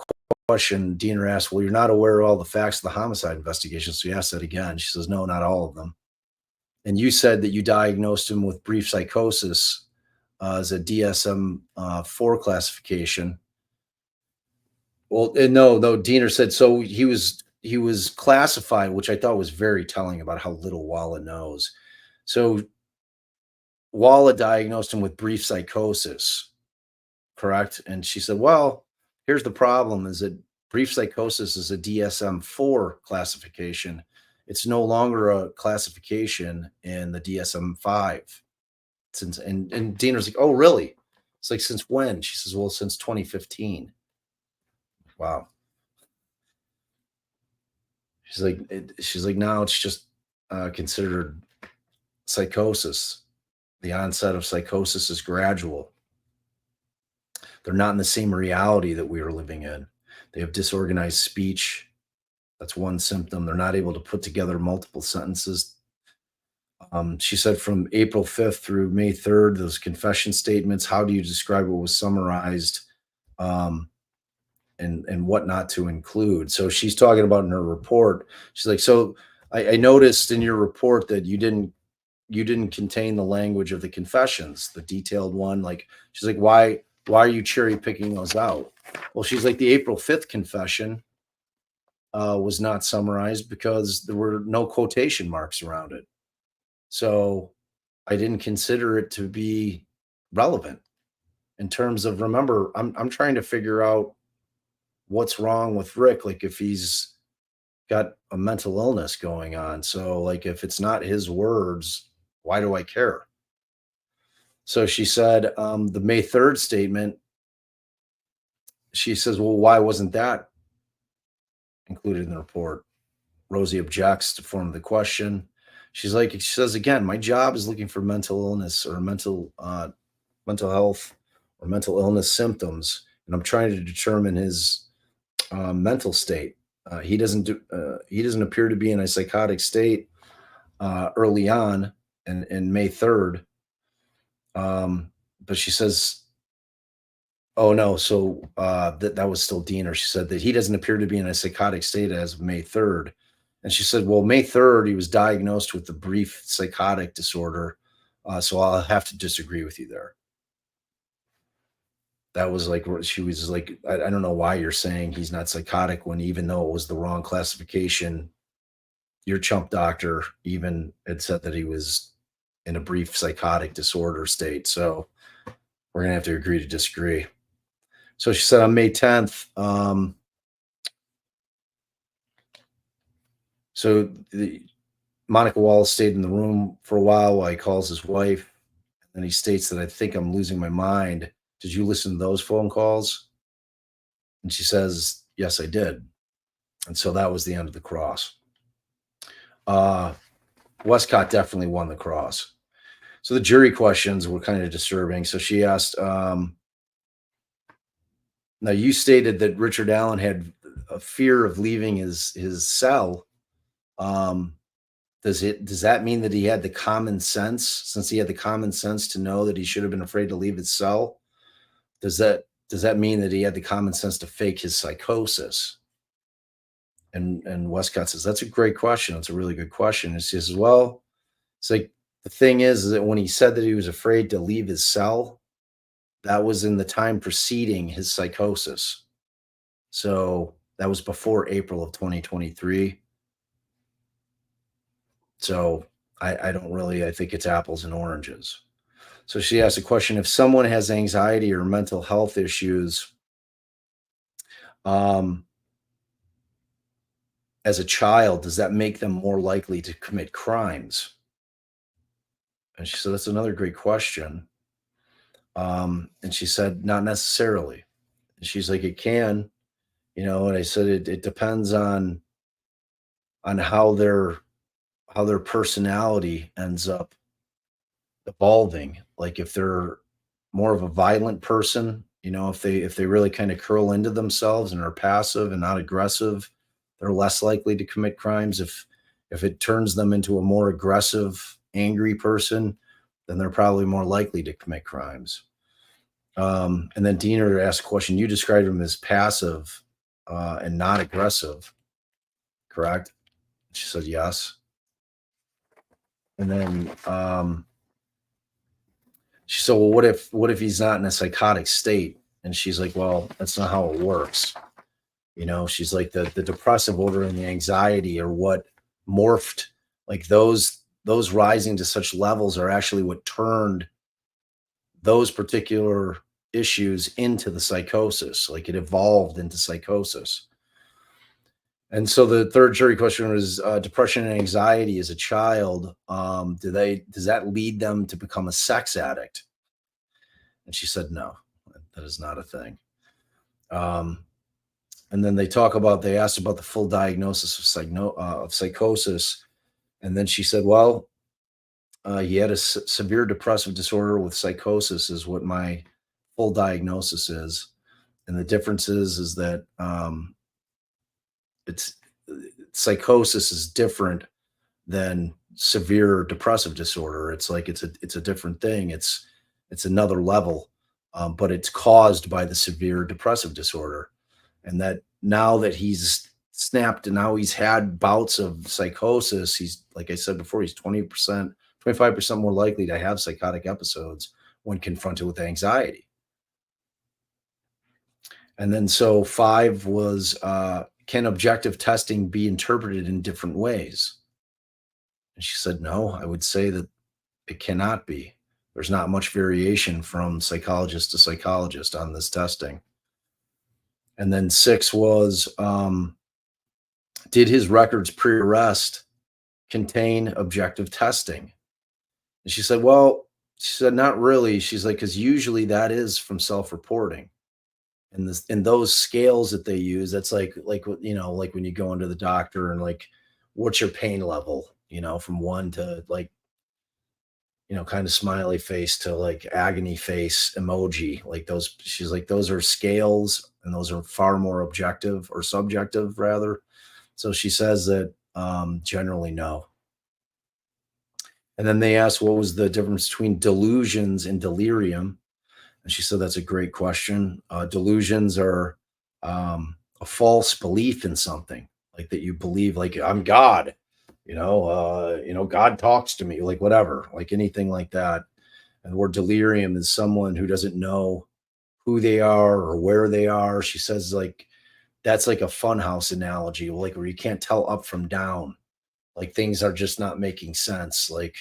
question Diener asked, well, you're not aware of all the facts of the homicide investigation. So he asked that again. She says, no, not all of them. And you said that you diagnosed him with brief psychosis as a DSM-4 classification. Well, no, Diener said, so he was classified, which I thought was very telling about how little Walla knows. So Walla diagnosed him with brief psychosis, correct? And she said, well, here's the problem, is that brief psychosis is a DSM-4 classification. It's no longer a classification in the DSM-5. And Diener's like, oh, really? It's like, since when? She says, well, since 2015. Wow. She's like, now it's just considered psychosis. The onset of psychosis is gradual. They're not in the same reality that we are living in. They have disorganized speech. That's one symptom. They're not able to put together multiple sentences. She said from April 5th through May 3rd, those confession statements, how do you describe what was summarized? And what not to include. So she's talking about in her report. She's like, so I noticed in your report that you didn't contain the language of the confessions, the detailed one. Like, she's like, why are you cherry picking those out? Well, she's like, the April 5th confession was not summarized because there were no quotation marks around it. So I didn't consider it to be relevant in terms of, remember, I'm trying to figure out what's wrong with Rick, like if he's got a mental illness going on. So like, if it's not his words, why do I care? So she said, the May 3rd statement, she says, well, why wasn't that included in the report? Rosie objects to form the question. She says, again, my job is looking for mental illness or mental health or mental illness symptoms. And I'm trying to determine his mental state. He doesn't appear to be in a psychotic state early on in May 3rd. But she says, oh no, so that was still Diener. She said that he doesn't appear to be in a psychotic state as of May 3rd. And she said, well, May 3rd, he was diagnosed with the brief psychotic disorder. So I'll have to disagree with you there. That was like, she was like, I don't know why you're saying he's not psychotic when, even though it was the wrong classification, your chump doctor even had said that he was in a brief psychotic disorder state. So we're going to have to agree to disagree. So she said on May 10th, Monica Wallace stayed in the room for a while he calls his wife. And he states that, I think I'm losing my mind. Did you listen to those phone calls? And she says, yes, I did. And so that was the end of the cross. Wescott definitely won the cross. So the jury questions were kind of disturbing. So she asked, now you stated that Richard Allen had a fear of leaving his cell. Um, does that mean that he had the common sense, since he had the common sense to know that he should have been afraid to leave his cell? Does that mean that he had the common sense to fake his psychosis? And Wescott says, that's a great question. It's a really good question. And she says, well, it's like, the thing is that when he said that he was afraid to leave his cell, that was in the time preceding his psychosis. So that was before April of 2023. So I don't really, I think it's apples and oranges. So she asked a question: if someone has anxiety or mental health issues, um, as a child, does that make them more likely to commit crimes? And she said, that's another great question. And she said, not necessarily. And she's like, it can, and I said, it depends on how their personality ends up evolving. Like if they're more of a violent person, if they really kind of curl into themselves and are passive and not aggressive, they're less likely to commit crimes. If it turns them into a more aggressive, angry person, then they're probably more likely to commit crimes. And then Diener asked a question. You described him as passive and not aggressive, correct? She said yes. And then she said, well, what if he's not in a psychotic state? And she's like, well, that's not how it works. She's like, the depressive order and the anxiety are what morphed, like those rising to such levels are actually what turned those particular issues into the psychosis. Like it evolved into psychosis. And so the third jury question was, depression and anxiety as a child. Does that lead them to become a sex addict? And she said, no, that is not a thing. And then they asked about the full diagnosis of psychosis. And then she said, well, he had a severe depressive disorder with psychosis is what my full diagnosis is. And the difference is that it's psychosis is different than severe depressive disorder. It's like it's a different thing. It's another level, but it's caused by the severe depressive disorder. And that now that he's snapped and now he's had bouts of psychosis, he's, like I said before, he's 20%, 25% more likely to have psychotic episodes when confronted with anxiety. And then so 5 was, can objective testing be interpreted in different ways? And she said, no, I would say that it cannot be. There's not much variation from psychologist to psychologist on this testing. And then 6 was, did his records pre-arrest contain objective testing? And she said, well, not really. She's like, because usually that is from self-reporting. And those scales that they use, that's like like when you go into the doctor and like, what's your pain level? From 1 to like, kind of smiley face to like agony face emoji. Like those, she's like, those are scales and those are far more objective or subjective rather. So she says that generally no. And then they asked what was the difference between delusions and delirium. And she said, that's a great question. Delusions are a false belief in something, like that you believe, like I'm God, God talks to me, like whatever, like anything like that. And the word delirium is someone who doesn't know who they are or where they are. She says, like, that's like a funhouse analogy, like where you can't tell up from down, like things are just not making sense, like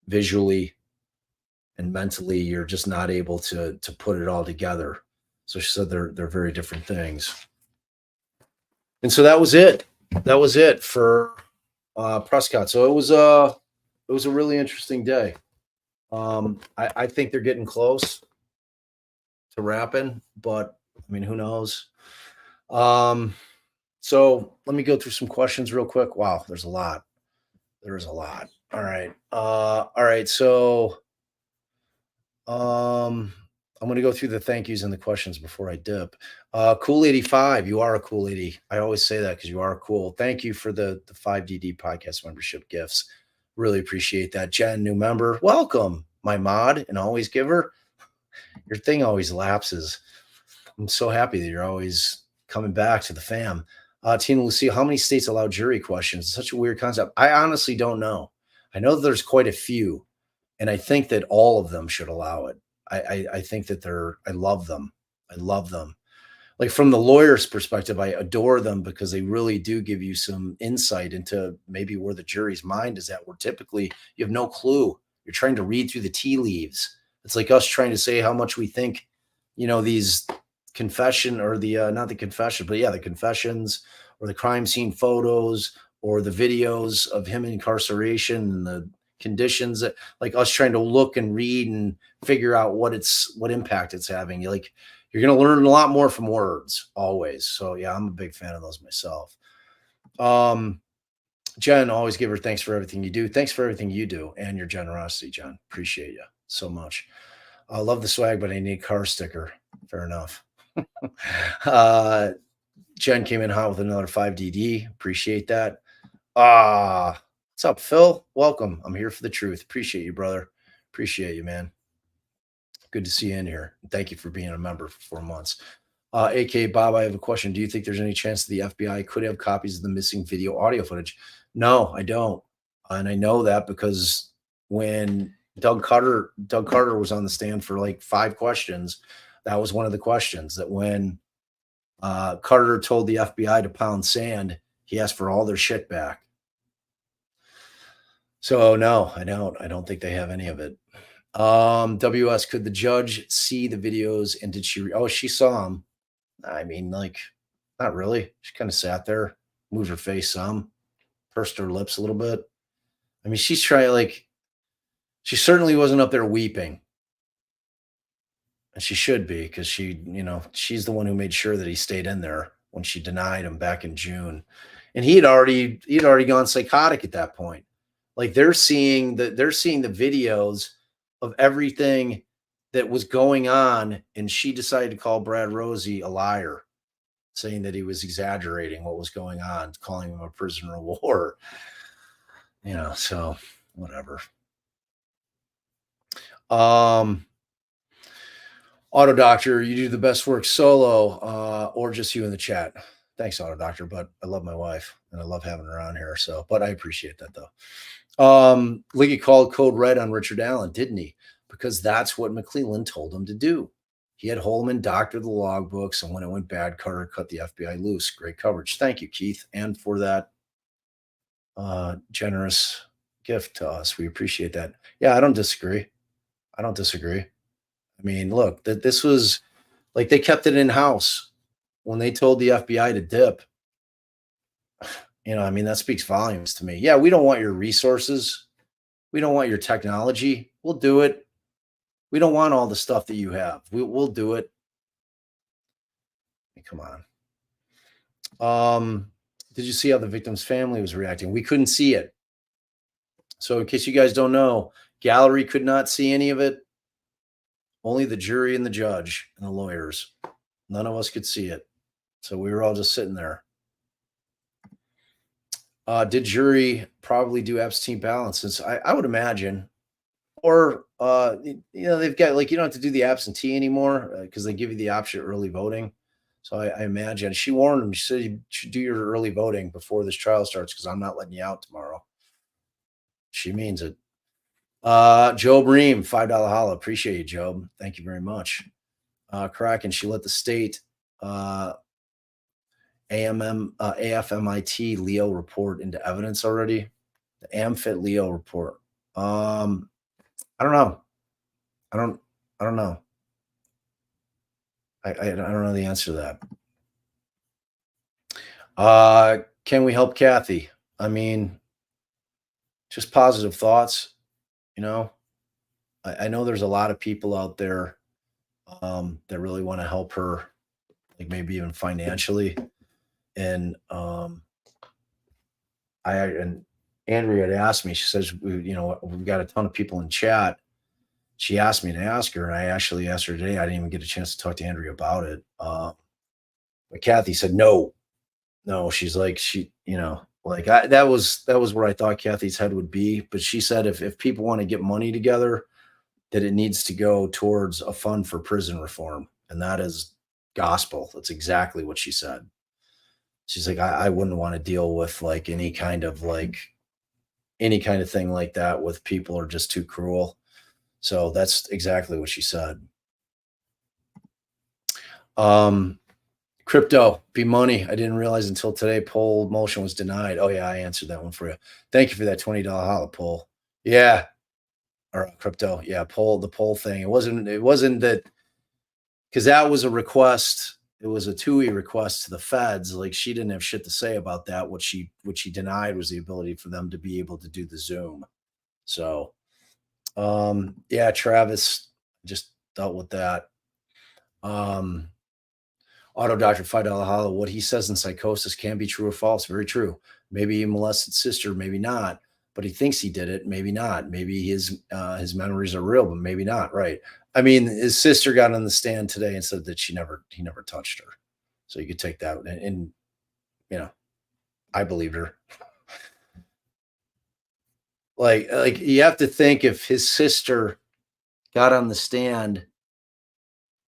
visually and mentally you're just not able to put it all together. So she said they're very different things. And so that was it. That was it for Prescott. So it was a really interesting day. I think they're getting close to wrapping, but I mean, who knows? So let me go through some questions real quick. Wow, there's a lot. There is a lot. All right. All right. So I'm going to go through the thank yous and the questions before I dip. Cool 85, you are a cool 80. I always say that because you are cool. Thank you for the 5DD podcast membership gifts. Really appreciate that. Jen, new member, welcome. My mod and always giver. Your thing always lapses. I'm so happy that you're always coming back to the fam. Tina Lucia, how many states allow jury questions? It's such a weird concept. I honestly don't know. I know that there's quite a few, and I think that all of them should allow it. I think that I love them. I love them. Like from the lawyer's perspective, I adore them because they really do give you some insight into maybe where the jury's mind is at, where typically you have no clue. You're trying to read through the tea leaves. It's like us trying to say how much we think, these confession or the not the confession, but yeah, the confessions or the crime scene photos or the videos of him in incarceration and the conditions that, like us trying to look and read and figure out what impact it's having. You're going to learn a lot more from words always. So yeah, I'm a big fan of those myself. Jen, always give her thanks for everything you do. Thanks for everything you do and your generosity, Jen. Appreciate you so much. I love the swag, but I need a car sticker. Fair enough. Jen came in hot with another 5DD. Appreciate that. What's up, Phil? Welcome. I'm here for the truth. Appreciate you, brother. Appreciate you, man. Good to see you in here. Thank you for being a member for 4 months. AK Bob, I have a question. Do you think there's any chance the FBI could have copies of the missing video audio footage? No, I don't. And I know that because when Doug Carter was on the stand for like 5 questions, that was one of the questions that when Carter told the FBI to pound sand, he asked for all their shit back. So no, I don't think they have any of it. WS, could the judge see the videos and did she? She saw them. I mean, like, not really. She kind of sat there, moved her face some, pursed her lips a little bit. I mean, she's trying, she certainly wasn't up there weeping. And she should be, because she's the one who made sure that he stayed in there when she denied him back in June. And he had already gone psychotic at that point. Like they're seeing the videos of everything that was going on, and she decided to call Brad Rosie a liar, saying that he was exaggerating what was going on, calling him a prisoner of war. So whatever. Auto Doctor, you do the best work solo, or just you in the chat. Thanks, Auto Doctor, but I love my wife and I love having her on here. So, but I appreciate that though. Liggy called Code Red on Richard Allen, didn't he? Because that's what McClellan told him to do. He had Holman doctor the logbooks, and when it went bad, Carter cut the FBI loose. Great coverage. Thank you, Keith, and for that generous gift to us. We appreciate that. Yeah, I don't disagree. I mean, look, this was like they kept it in-house when they told the FBI to dip. I mean, that speaks volumes to me. Yeah, we don't want your resources. We don't want your technology. We'll do it. We don't want all the stuff that you have. We'll do it. I mean, come on. Did you see how the victim's family was reacting? We couldn't see it. So in case you guys don't know, gallery could not see any of it. Only the jury and the judge and the lawyers. None of us could see it. So we were all just sitting there. Did jury probably do absentee ballots? Since I would imagine, or they've got, like, you don't have to do the absentee anymore because they give you the option of early voting. So I imagine she warned him. She said you should do your early voting before this trial starts because I'm not letting you out tomorrow. She means it. Job Ream, $5 holla. Appreciate you, Job. Thank you very much. Kraken, she let the state AFMIT Leo report into evidence already. The AmFit Leo report. I don't know. I don't know. I don't know the answer to that. Can we help Kathy? I mean, just positive thoughts. I know there's a lot of people out there that really want to help her, like maybe even financially. And and Andrea had asked me, she says, we've got a ton of people in chat. she asked me to ask her, and I actually asked her today. I didn't even get a chance to talk to Andrea about it. But Kathy said no, no. She's like like that was where I thought Kathy's head would be. But she said if people want to get money together, that it needs to go towards a fund for prison reform, and that is gospel. That's exactly what she said. She's like, I wouldn't want to deal with like any kind of thing like that with people are just too cruel. So that's exactly what she said. Um, Crypto, be money. I didn't realize until today poll motion was denied. Oh yeah, I answered that one for you. Thank you for that $20 holla poll. Yeah. Or crypto. Yeah, the poll thing. It wasn't that because that was a request. It was a TUI request to the feds. Like she didn't have shit to say about that. What she denied was the ability for them to be able to do the Zoom. So yeah, Travis just dealt with that. Auto Doctor $5 hollow. What he says in Psychosis can be true or false. Very true. Maybe he molested sister, maybe not. But he thinks he did it, maybe not. Maybe his memories are real, but maybe not. Right. I mean, his sister got on the stand today and said that he never touched her. So you could take that, and I believed her. Like you have to think if his sister got on the stand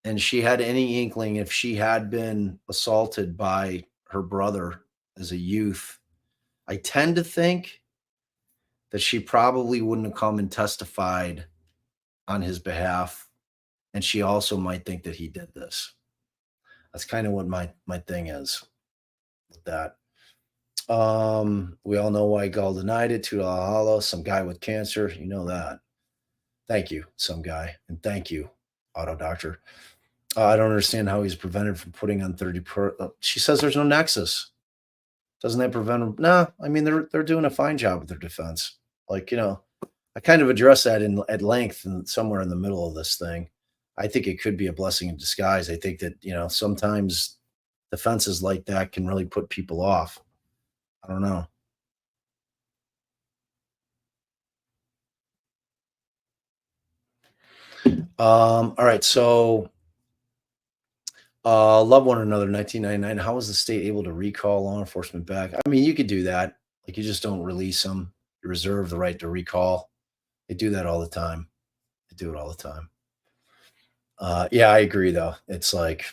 and she had any inkling if she had been assaulted by her brother as a youth, I tend to think that she probably wouldn't have come and testified on his behalf. And she also might think that he did this. That's kind of what my thing is with that. We all know why Gall denied it. $2 hollow, some guy with cancer. You know that. Thank you, some guy. And thank you, Auto Doctor. I don't understand how he's prevented from putting on 30 she says there's no nexus. Doesn't that prevent him? No, I mean they're doing a fine job with their defense. Like, I kind of address that at length and somewhere in the middle of this thing. I think it could be a blessing in disguise. I think that, sometimes defenses like that can really put people off. I don't know. All right. So, love one another, 1999. How was the state able to recall law enforcement back? I mean, you could do that. Like, you just don't release them. You reserve the right to recall. They do that all the time. They do it all the time. Yeah, I agree, though. It's like,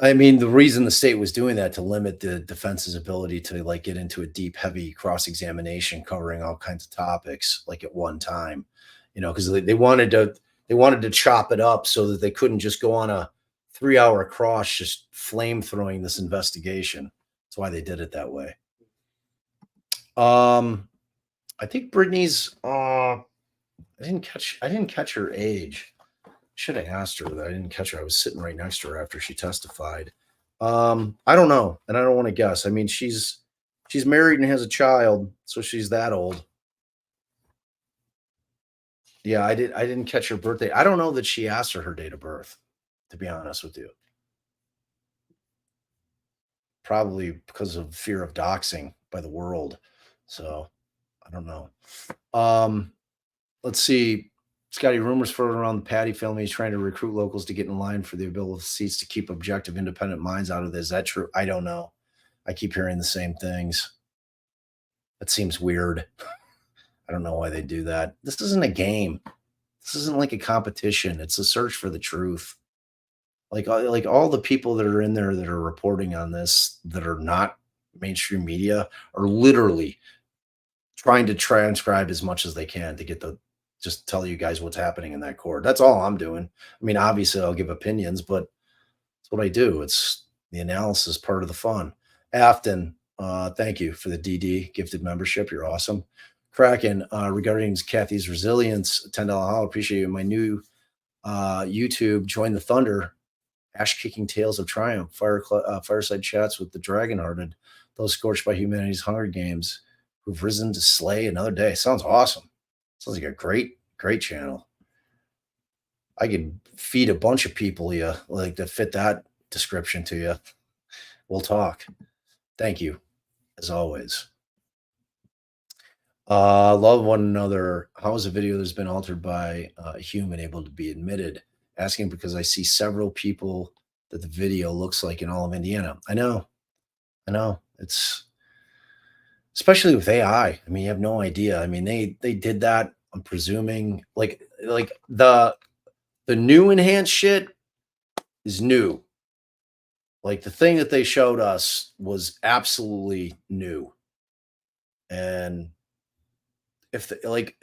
I mean, the reason the state was doing that to limit the defense's ability to like get into a deep, heavy cross-examination covering all kinds of topics like at one time, because they wanted to chop it up so that they couldn't just go on a 3-hour cross just flame throwing this investigation. That's why they did it that way. I think Brittany's I didn't catch her age. Should have asked her that. I didn't catch her. I was sitting right next to her after she testified. I don't know, and I don't want to guess. I mean, she's married and has a child, so she's that old. Yeah, I didn't catch her birthday. I don't know that she asked her date of birth, to be honest with you. Probably because of fear of doxing by the world. So I don't know. Let's see. Scotty, rumors floating around the Patty family is trying to recruit locals to get in line for the available seats to keep objective, independent minds out of this. Is that true? I don't know. I keep hearing the same things. That seems weird. I don't know why they do that. This isn't a game. This isn't like a competition. It's a search for the truth. Like all the people that are in there that are reporting on this that are not mainstream media are literally trying to transcribe as much as they can to get just tell you guys what's happening in that court. That's all I'm doing. I mean, obviously I'll give opinions, but it's what I do. It's the analysis part of the fun. Afton, thank you for the DD gifted membership. You're awesome. Kraken, regarding Kathy's resilience, $10 holla. Appreciate you. My new YouTube, Join the Thunder, ash kicking tales of triumph, fireside chats with the dragon-hearted, those scorched by humanity's Hunger Games, who've risen to slay another day. Sounds awesome. Sounds like a great channel. I could feed a bunch of people like to fit that description to you. We'll talk. Thank you, as always. Love one another. How is a video that's been altered by a human able to be admitted? Asking because I see several people that the video looks like in all of Indiana. I know. I know. It's especially with AI. I mean, you have no idea. I mean, they did that. I'm presuming like the new enhanced shit is new. Like the thing that they showed us was absolutely new. And if like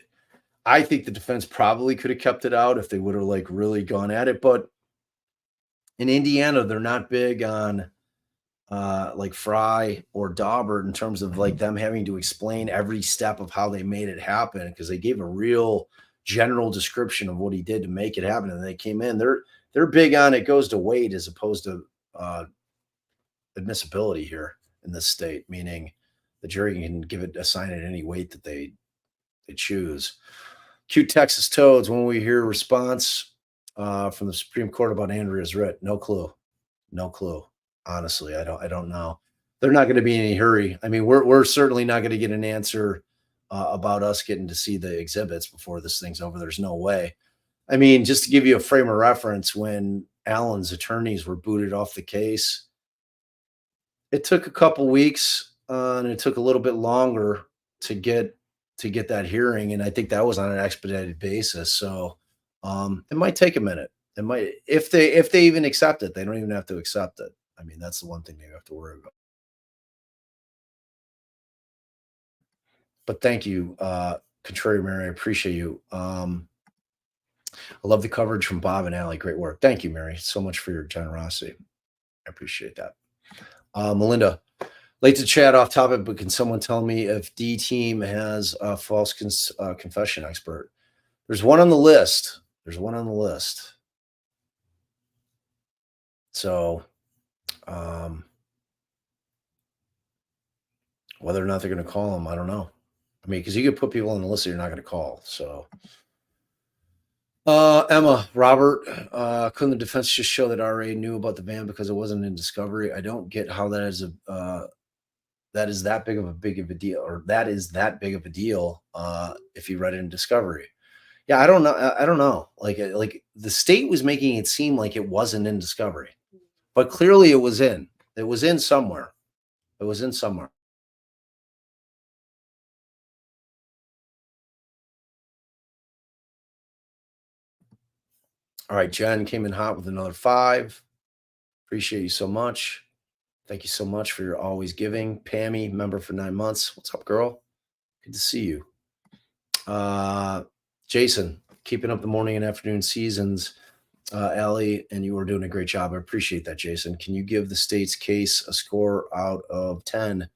I think the defense probably could have kept it out if they would have like really gone at it. But in Indiana, they're not big on like Fry or Daubert in terms of like them having to explain every step of how they made it happen because they gave a real general description of what he did to make it happen. And they came in, they're big on it goes to weight as opposed to admissibility here in this state, meaning the jury can give it assign it any weight that they choose. Cute Texas Toads. When we hear a response from the Supreme Court about Andrea's writ, no clue, no clue. Honestly, I don't know. They're not going to be in any hurry. I mean, we're certainly not going to get an answer about us getting to see the exhibits before this thing's over. There's no way. I mean, just to give you a frame of reference, when Allen's attorneys were booted off the case, it took a couple weeks, and it took a little bit longer to get that hearing, and I think that was on an expedited basis. So it might take a minute. It might if they even accept it, they don't even have to accept it. I mean, that's the one thing they have to worry about. But thank you, Contrary Mary. I appreciate you. I love the coverage from Bob and Allie. Great work. Thank you, Mary, so much for your generosity. I appreciate that. Melinda, late to chat off topic, but can someone tell me if D team has a false confession expert? There's one on the list. There's one on the list. So, whether or not they're going to call them, I don't know. I mean, because you could put people on the list that you're not going to call. So, Emma, Robert, couldn't the defense just show that RA knew about the van because it wasn't in discovery? I don't get how that is that big of a deal, or that is that big of a deal if you read it in discovery. Yeah, I don't know. I don't know. Like the state was making it seem like it wasn't in discovery, but clearly it was in. It was in somewhere. It was in somewhere. All right, Jen came in hot with another 5. Appreciate you so much. Thank you so much for your always giving. Pammy, member for 9 months. What's up, girl? Good to see you. Jason, keeping up the morning and afternoon seasons. Allie, and you are doing a great job. I appreciate that, Jason. Can you give the state's case a score out of 10?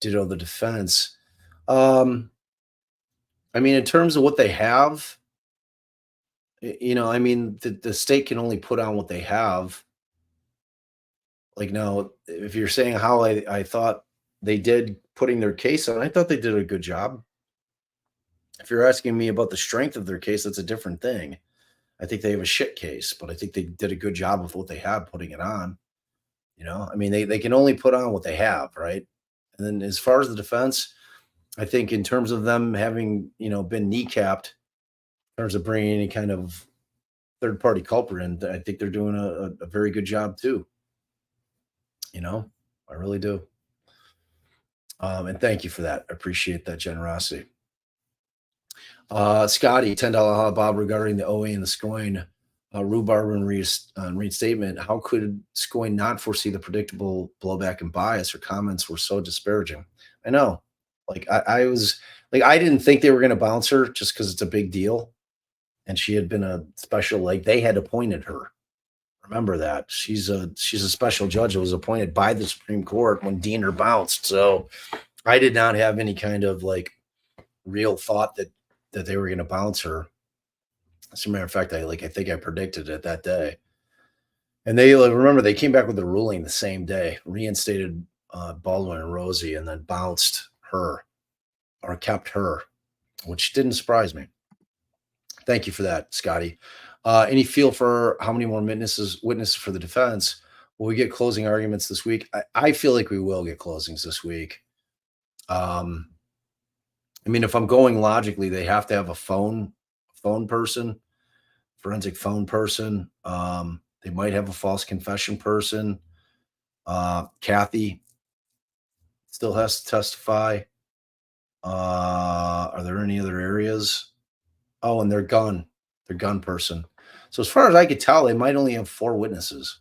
Ditto the defense. I mean, in terms of what they have, I mean, the state can only put on what they have. Like, now, if you're saying how I thought they did putting their case on, I thought they did a good job. If you're asking me about the strength of their case, that's a different thing. I think they have a shit case, but I think they did a good job with what they have putting it on. I mean, they can only put on what they have, right? And then as far as the defense, I think in terms of them having, been kneecapped in terms of bringing any kind of third party culprit in, I think they're doing a very good job too. I really do. And thank you for that. I appreciate that generosity. Scotty, $10 Bob regarding the OA and the Scoyne rhubarb and reinstatement. How could Scoyne not foresee the predictable blowback and bias? Her comments were so disparaging. I know. Like I was like, I didn't think they were going to bounce her just because it's a big deal. And she had been a special, like they had appointed her. Remember that she's a special judge that was appointed by the Supreme Court when Diener bounced. So I did not have any kind of like real thought that they were going to bounce her. As a matter of fact, I think I predicted it that day. And they remember they came back with the ruling the same day, reinstated Baldwin and Rosie, and then bounced her or kept her, which didn't surprise me. Thank you for that, Scotty. Any feel for how many more witnesses for the defense? Will we get closing arguments this week? I feel like we will get closings this week. I mean, if I'm going logically, they have to have a phone person, forensic phone person. They might have a false confession person. Kathy still has to testify. Are there any other areas? Oh, and their gun person. So as far as I could tell, they might only have 4 witnesses,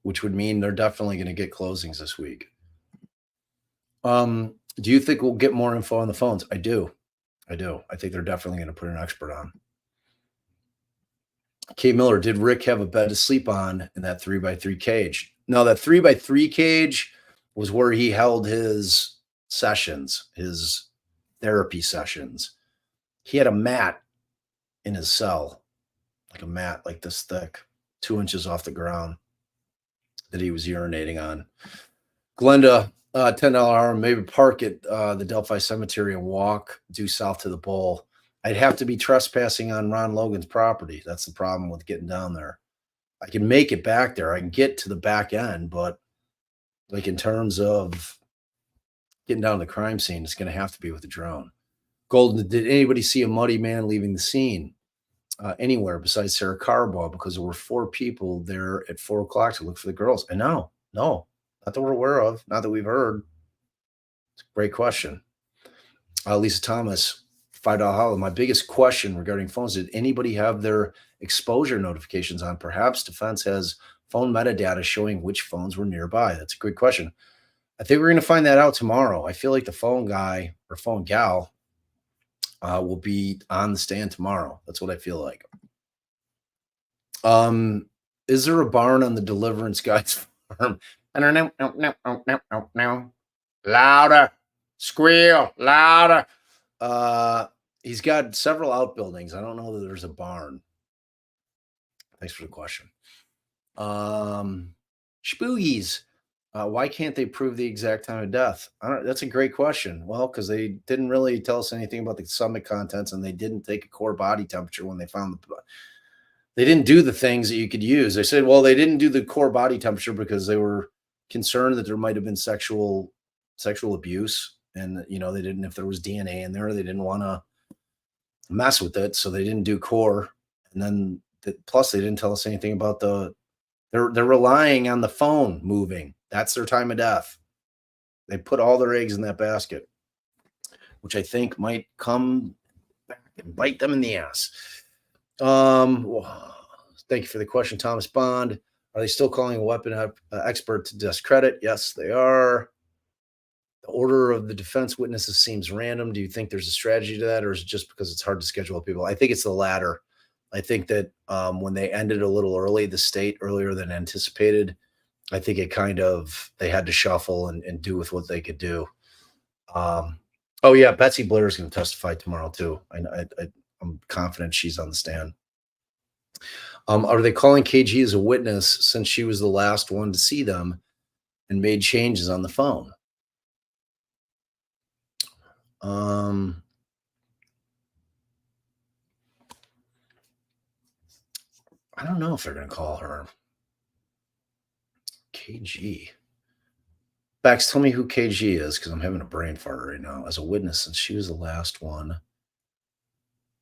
which would mean they're definitely going to get closings this week. Do you think we'll get more info on the phones? I do. I think they're definitely going to put an expert on. Kay Miller, did Rick have a bed to sleep on in that 3x3 cage? No, that 3x3 cage was where he held his sessions, his therapy sessions. He had a mat in his cell, like a mat like this thick, 2 inches off the ground that he was urinating on. Glenda, $10 hour, maybe park at the Delphi Cemetery and walk due south to the bowl. I'd have to be trespassing on Ron Logan's property. That's the problem with getting down there. I can make it back there. I can get to the back end, but like in terms of getting down to the crime scene, it's going to have to be with a drone. Golden, did anybody see a muddy man leaving the scene anywhere besides Sarah Carbaugh? Because there were 4 people there at 4 o'clock to look for the girls. And no, not that we're aware of, not that we've heard. It's a great question. Lisa Thomas, $5 holler. My biggest question regarding phones, did anybody have their exposure notifications on? Perhaps defense has phone metadata showing which phones were nearby. That's a good question. I think we're going to find that out tomorrow. I feel like the phone guy or phone gal will be on the stand tomorrow. That's what I feel like. Is there a barn on the Deliverance Guys farm? I don't know. No. Louder. Squeal. Louder. He's got several outbuildings. I don't know that there's a barn. Thanks for the question. Spoogies. Why can't they prove the exact time of death? That's a great question. Well, because they didn't really tell us anything about the stomach contents, and they didn't take a core body temperature when they found the. They didn't do the things that you could use. They said, well, they didn't do the core body temperature because they were concerned that there might have been sexual abuse, and they didn't. If there was DNA in there, they didn't want to mess with it, so they didn't do core. And then plus, they didn't tell us anything about the. They're relying on the phone moving. That's their time of death. They put all their eggs in that basket, which I think might come back and bite them in the ass. Thank you for the question, Thomas Bond. Are they still calling a weapon expert to discredit? Yes, they are. The order of the defense witnesses seems random. Do you think there's a strategy to that, or is it just because it's hard to schedule people? I think it's the latter. I think that when they ended a little early, the state earlier than anticipated, I think it they had to shuffle and do with what they could do. Oh yeah, Betsy Blair is going to testify tomorrow too. I'm confident she's on the stand. Are they calling KG as a witness since she was the last one to see them and made changes on the phone? I don't know if they're going to call her KG. Bax, tell me who KG is, because I'm having a brain fart right now. As a witness, since she was the last one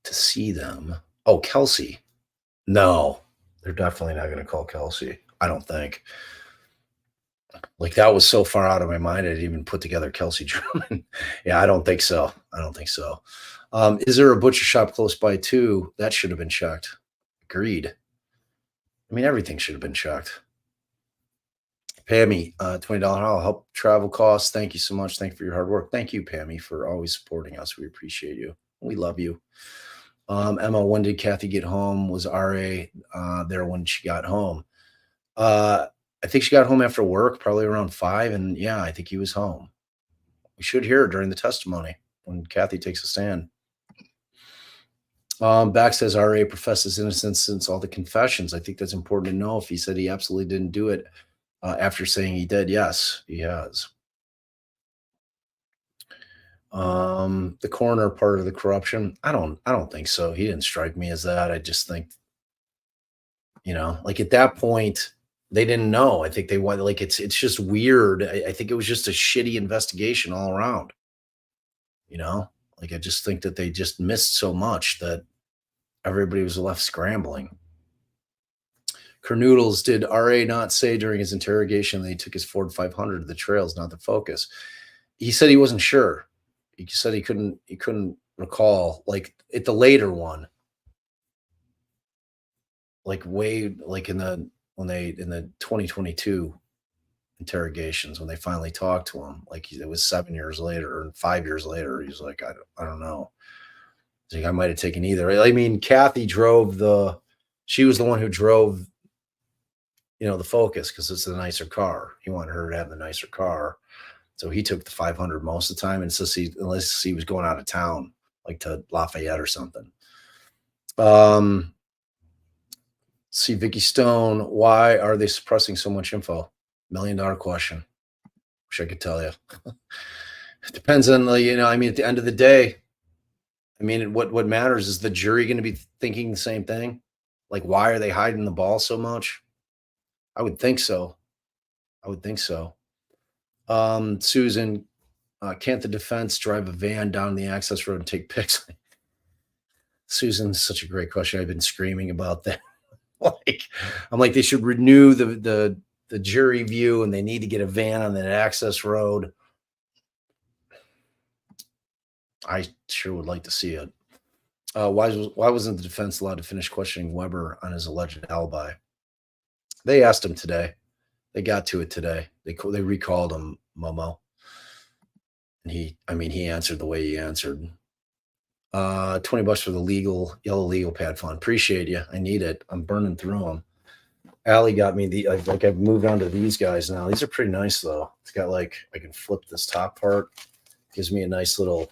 to see them. Oh, Kelsey. No, they're definitely not going to call Kelsey. I don't think. Like, that was so far out of my mind, I didn't even put together Kelsey Drummond. Yeah, I don't think so. Is there a butcher shop close by too? That should have been checked. Agreed. I mean, everything should have been checked. Pammy, $20 I'll help travel costs. Thank you so much. Thank you for your hard work. Thank you, Pammy, for always supporting us. We appreciate you. We love you. Emma, when did Kathy get home? Was RA there when she got home? I think she got home after work, probably around 5. And yeah, I think he was home. We should hear her during the testimony when Kathy takes a stand. Bax says RA professes innocence since all the confessions. I think that's important to know. If he said he absolutely didn't do it after saying he did, yes, he has. The coroner part of the corruption, I don't think so. He didn't strike me as that. I just think, like at that point, they didn't know. I think they wanted, like, it's just weird. I think it was just a shitty investigation all around. you know? Like, I just think that they just missed so much that everybody was left scrambling. Kernoodles, did RA not say during his interrogation that he took his Ford 500 to the trails, not the Focus? He said he wasn't sure. He said he couldn't recall, like at the later one, like way like in the when they in the 2022 interrogations when they finally talked to him, like it was 7 years later or 5 years later. He's like, I don't know. He's like, I might have taken either. I mean, Kathy drove she was the one who drove, the Focus because it's the nicer car. He wanted her to have the nicer car. So he took the 500 most of the time, and unless he was going out of town, like to Lafayette or something. See, Vicky Stone, why are they suppressing so much info? $1 million question. Wish I could tell you. It depends on at the end of the day, what matters is the jury going to be thinking the same thing. Like, why are they hiding the ball so much? I would think so. Susan, can't the defense drive a van down the access road and take pics? Susan, such a great question. I've been screaming about that. I'm like, they should renew the jury view, and they need to get a van on that access road. I sure would like to see it. Why wasn't the defense allowed to finish questioning Weber on his alleged alibi? They asked him today. They got to it today. They recalled him, Momo, and he answered the way he answered. $20 for the yellow legal pad fund. Appreciate you. I need it. I'm burning through them. Allie got me I've moved on to these guys now. These are pretty nice though. It's got I can flip this top part. Gives me a nice little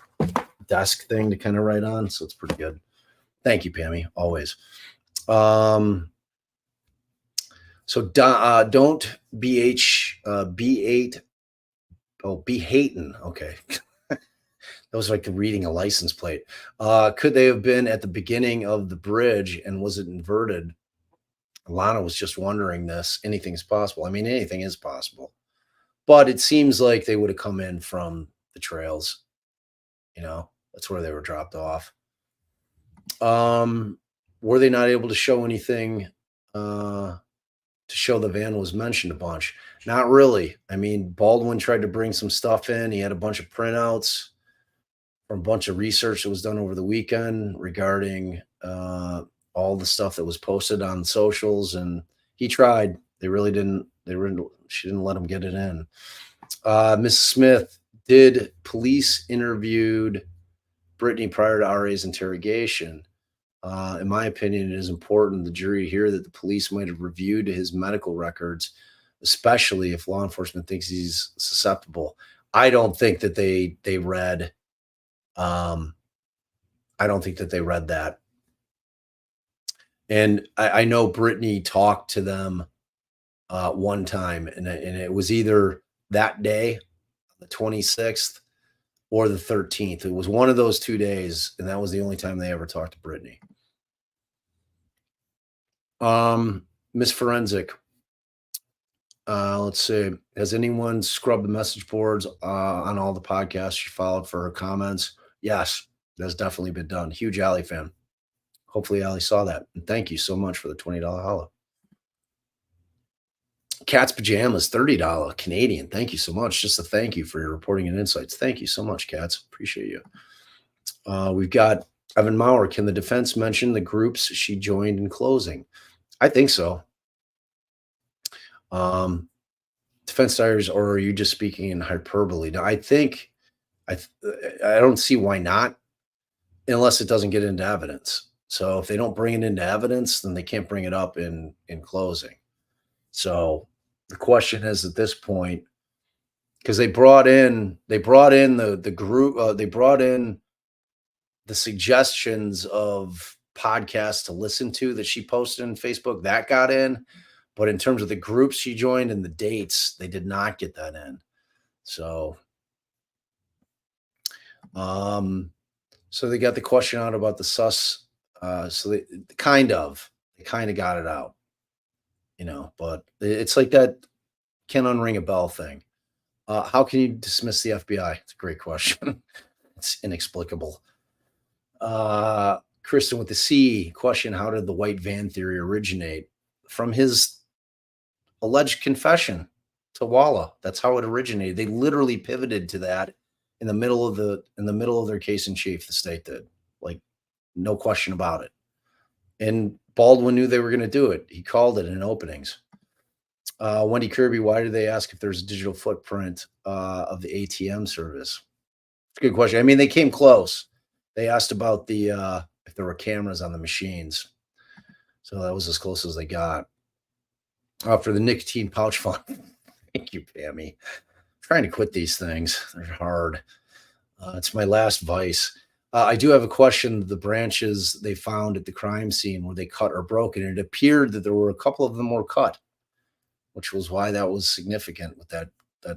desk thing to kind of write on. So it's pretty good. Thank you, Pammy. Always. So don't B8. Oh, be hating. Okay. That was like reading a license plate. Could they have been at the beginning of the bridge, and was it inverted? Lana was just wondering this. Anything's possible. Anything is possible. But it seems like they would have come in from the trails. That's where they were dropped off. Were they not able to show anything to show the van was mentioned a bunch? Not really. Baldwin tried to bring some stuff in. He had a bunch of printouts from a bunch of research that was done over the weekend regarding all the stuff that was posted on socials, and he tried. She didn't let him get it in. Miss Smith, did police interviewed Brittany prior to RA's interrogation? In my opinion, it is important the jury hear that the police might have reviewed his medical records, especially if law enforcement thinks he's susceptible. I don't think that they read. I don't think that they read that. And I know Brittany talked to them one time, and it was either that day, the 26th, or the 13th. It was one of those 2 days, and that was the only time they ever talked to Brittany. Miss Forensic, let's see. Has anyone scrubbed the message boards on all the podcasts she followed for her comments? Yes, that's definitely been done. Huge Allie fan. Hopefully Allie saw that. And thank you so much for the $20 hollow. Cat's Pajamas, $30 Canadian. Thank you so much. Just a thank you for your reporting and insights. Thank you so much, Cats. Appreciate you. We've got Evan Maurer. Can the defense mention the groups she joined in closing? I think so. Defense Diaries, or are you just speaking in hyperbole? Now, I think I don't see why not, unless it doesn't get into evidence. So if they don't bring it into evidence, then they can't bring it up in closing. So the question is at this point, because they brought in the group, they brought in the suggestions of podcasts to listen to that she posted on Facebook, that got in. But in terms of the groups she joined and the dates, they did not get that in. So, so they got the question out about the sus. So they kind of got it out, but it's like that can unring a bell thing. How can you dismiss the FBI? It's a great question. It's inexplicable. Kristen with the C question: how did the white van theory originate? From his alleged confession to Walla. That's how it originated. They literally pivoted to that in the middle of their case in chief. The state did, like, no question about it. And Baldwin knew they were going to do it. He called it in openings. Wendy Kirby, why did they ask if there's a digital footprint of the ATM service? It's a good question. I mean, they came close. They asked about the if there were cameras on the machines. So that was as close as they got. For the nicotine pouch fund. Thank you, Pammy. I'm trying to quit these things. They're hard. It's my last vice. I do have a question. The branches they found at the crime scene, were they cut or broken? And it appeared that there were a couple of them were cut, which was why that was significant with that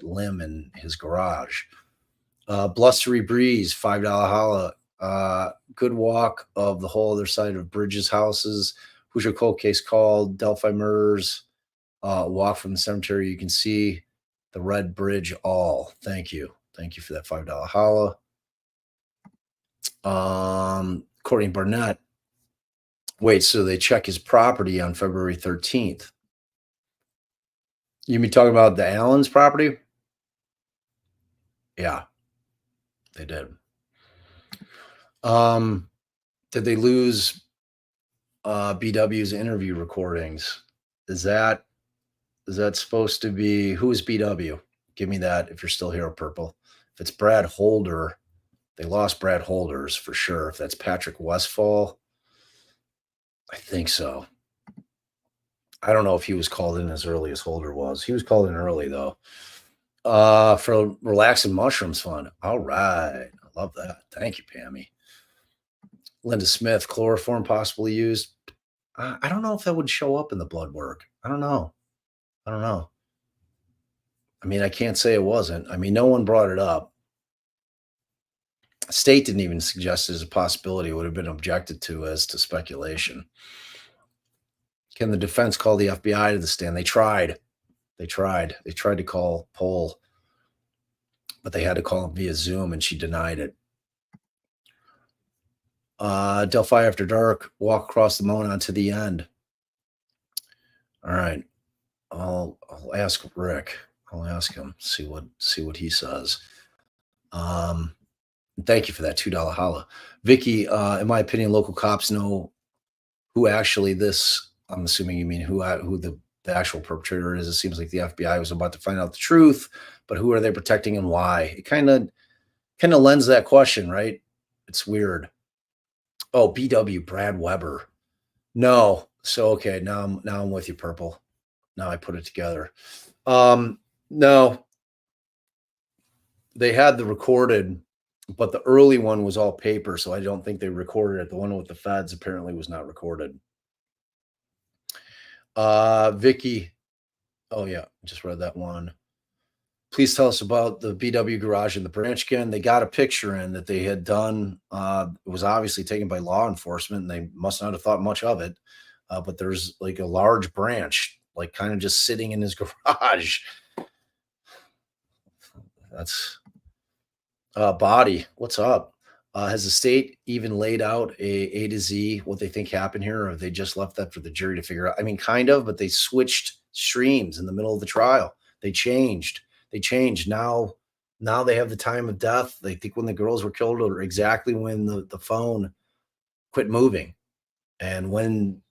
limb in his garage. Blustery Breeze, $5 holla. Good walk of the whole other side of Bridges' houses. Who's your cold case called? Delphi murders. Walk from the cemetery. You can see the red bridge all. Thank you. Thank you for that $5 holla. Courtney Barnett. Wait, so they check his property on February 13th. You mean talking about the Allen's property? Yeah, they did. Did they lose BW's interview recordings? Is that supposed to be, who is BW? Give me that if you're still here, Purple. If it's Brad Holder, they lost Brad Holders for sure. If that's Patrick Westfall, I think so. I don't know if he was called in as early as Holder was. He was called in early, though. For Relaxing Mushrooms Fund. All right. I love that. Thank you, Pammy. Linda Smith, chloroform possibly used. I don't know if that would show up in the blood work. I don't know. I mean, I can't say it wasn't. I mean, no one brought it up. State didn't even suggest it as a possibility. It would have been objected to as to speculation. Can the defense call the FBI to the stand? They tried. They tried to call Pohl, but they had to call him via Zoom, and she denied it. Delphi After Dark, walk across the Mona to the end. All right. I'll ask Rick. I'll ask him, see what he says. Thank you for that $2 holla. Vicky, in my opinion, local cops know who actually this, I'm assuming you mean who the actual perpetrator is. It seems like the FBI was about to find out the truth, but who are they protecting and why? It kind of lends that question, right? It's weird. Oh, BW, Brad Weber. No. So, okay, now I'm with you, Purple. Now I put it together. No. They had the recorded, but the early one was all paper, so I don't think they recorded it. The one with the feds apparently was not recorded. Vicky. Oh, yeah, just read that one. Please tell us about the BW garage and the branch again. They got a picture in that they had done. It was obviously taken by law enforcement, and they must not have thought much of it. But there's like a large branch, like kind of just sitting in his garage. That's Body. What's up? Has the state even laid out a to Z what they think happened here, or have they just left that for the jury to figure out? I mean, kind of, but they switched streams in the middle of the trial. They changed. Now they have the time of death. They think when the girls were killed or exactly when the phone quit moving. And when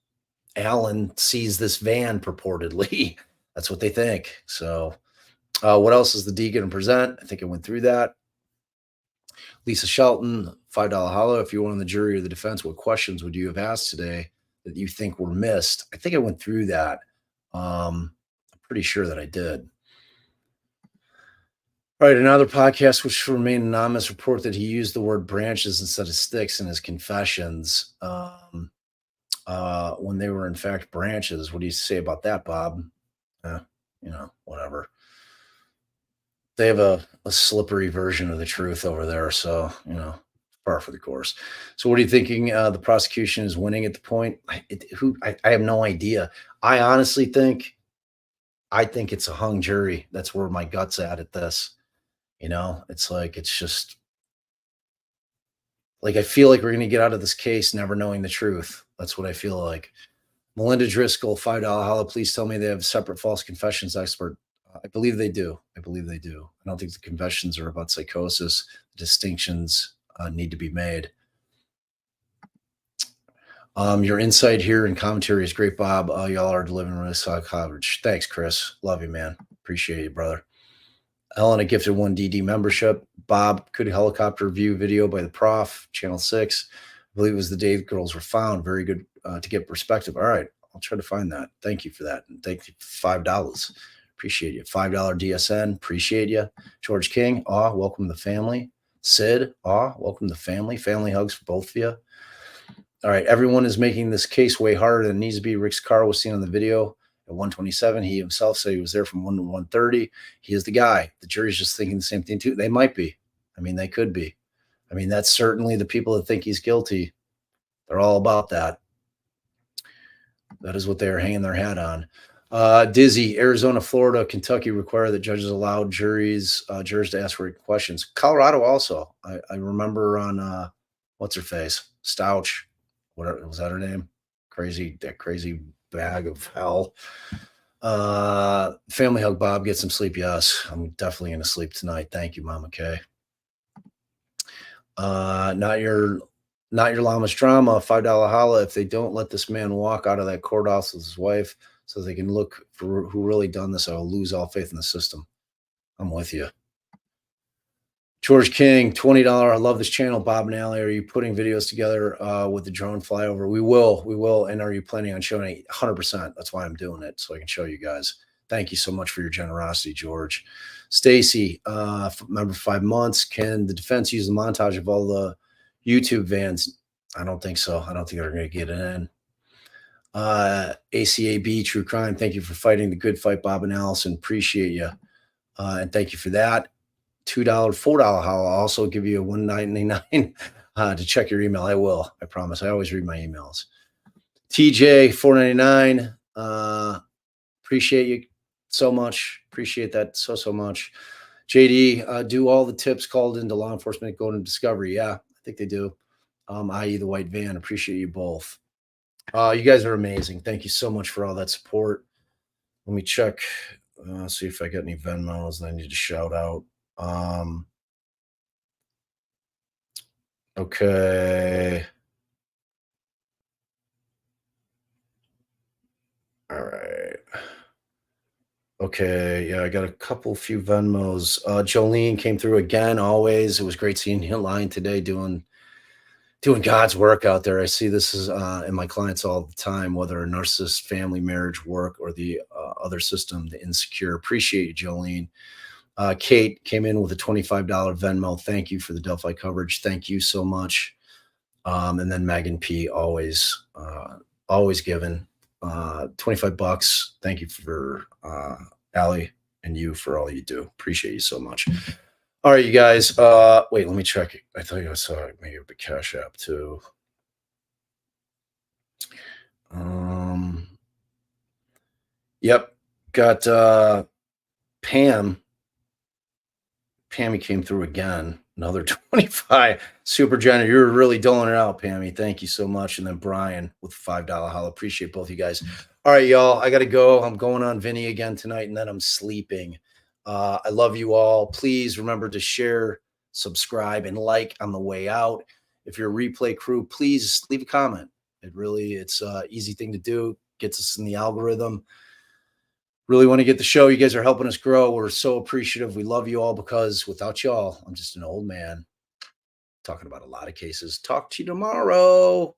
Alan sees this van purportedly, that's what they think. So what else is the D going to present? I think I went through that. Lisa Shelton, $5 holla. If you were on the jury or the defense, what questions would you have asked today that you think were missed? I think I went through that. I'm pretty sure that I did. All right, another podcast which remained anonymous report that he used the word branches instead of sticks in his confessions when they were in fact branches. What do you say about that, Bob? Whatever. They have a slippery version of the truth over there, so par for the course. So what are you thinking? The prosecution is winning at the point? I have no idea. I honestly think it's a hung jury. That's where my gut's at this. It's like, it's just, Like, I feel like we're going to get out of this case never knowing the truth. That's what I feel like. Melinda Driscoll, $5 holla. Please tell me they have separate false confessions expert. I believe they do. I believe they do. I don't think the confessions are about psychosis. The distinctions need to be made. Your insight here and commentary is great, Bob. Y'all are delivering really solid coverage. Thanks, Chris. Love you, man. Appreciate you, brother. Helena gifted 1 DD membership. Bob, good helicopter view video by the prof, channel 6. I believe it was the day the girls were found. Very good to get perspective. All right, I'll try to find that. Thank you for that. And thank you for $5. Appreciate you. $5 DSN. Appreciate you. George King, welcome to the family. Sid, welcome to the family. Family hugs for both of you. All right, everyone is making this case way harder than it needs to be. Rick's car was seen on the video at 1:27. He himself said he was there from 1 to 1:30. He is the guy. The jury's just thinking the same thing too. They might be. I mean, they could be. I mean, that's certainly the people that think he's guilty. They're all about that. That is what they are hanging their hat on. Dizzy, Arizona, Florida, Kentucky require that judges allow jurors to ask for questions. Colorado also. I remember on what's her face? Stouch. What was that her name? That crazy bag of hell. Family hug, Bob. Get some sleep. Yes, I'm definitely going to sleep tonight. Thank you, Mama K. Not your llama's drama. $5 holla. If they don't let this man walk out of that courthouse with his wife so they can look for who really done this, I will lose all faith in the system. I'm with you. George King, $20. I love this channel. Bob and Allie, are you putting videos together with the drone flyover? We will. And are you planning on showing it? 100%. That's why I'm doing it, so I can show you guys. Thank you so much for your generosity, George. Stacy, member 5 months. Can the defense use the montage of all the YouTube vans? I don't think so. I don't think they're going to get it in. ACAB, True Crime. Thank you for fighting the good fight, Bob and Allison. Appreciate you. And thank you for that. $2, $4 holla. I'll also give you a $1.99 to check your email. I will. I promise. I always read my emails. TJ, $4.99. Appreciate you so much. Appreciate that so much. JD, do all the tips called into law enforcement go into discovery? Yeah, I think they do. I.e. the white van. Appreciate you both. You guys are amazing. Thank you so much for all that support. Let me check. See if I got any Venmos that I need to shout out. Okay. All right. Okay. Yeah, I got a few Venmos. Jolene came through again. Always. It was great seeing you in line today doing God's work out there. I see this is in my clients all the time, whether a narcissist, family, marriage, work, or the other system, the insecure. Appreciate you, Jolene. Kate came in with a $25 Venmo. Thank you for the Delphi coverage. Thank you so much. And then Megan P, always given $25. Thank you for Allie and you for all you do. Appreciate you so much. All right, you guys. Wait, let me check it. I thought I saw maybe a Cash App too. Yep. Got Pam. Pammy came through again. Another 25. Super generous. You're really doling it out, Pammy. Thank you so much. And then Brian with $5 holla. Appreciate both you guys. All right, y'all. I got to go. I'm going on Vinny again tonight, and then I'm sleeping. I love you all. Please remember to share, subscribe, and like on the way out. If you're a replay crew, please leave a comment. It's an easy thing to do. Gets us in the algorithm. Really want to get the show. You guys are helping us grow. We're so appreciative. We love you all because without y'all, I'm just an old man talking about a lot of cases. Talk to you tomorrow.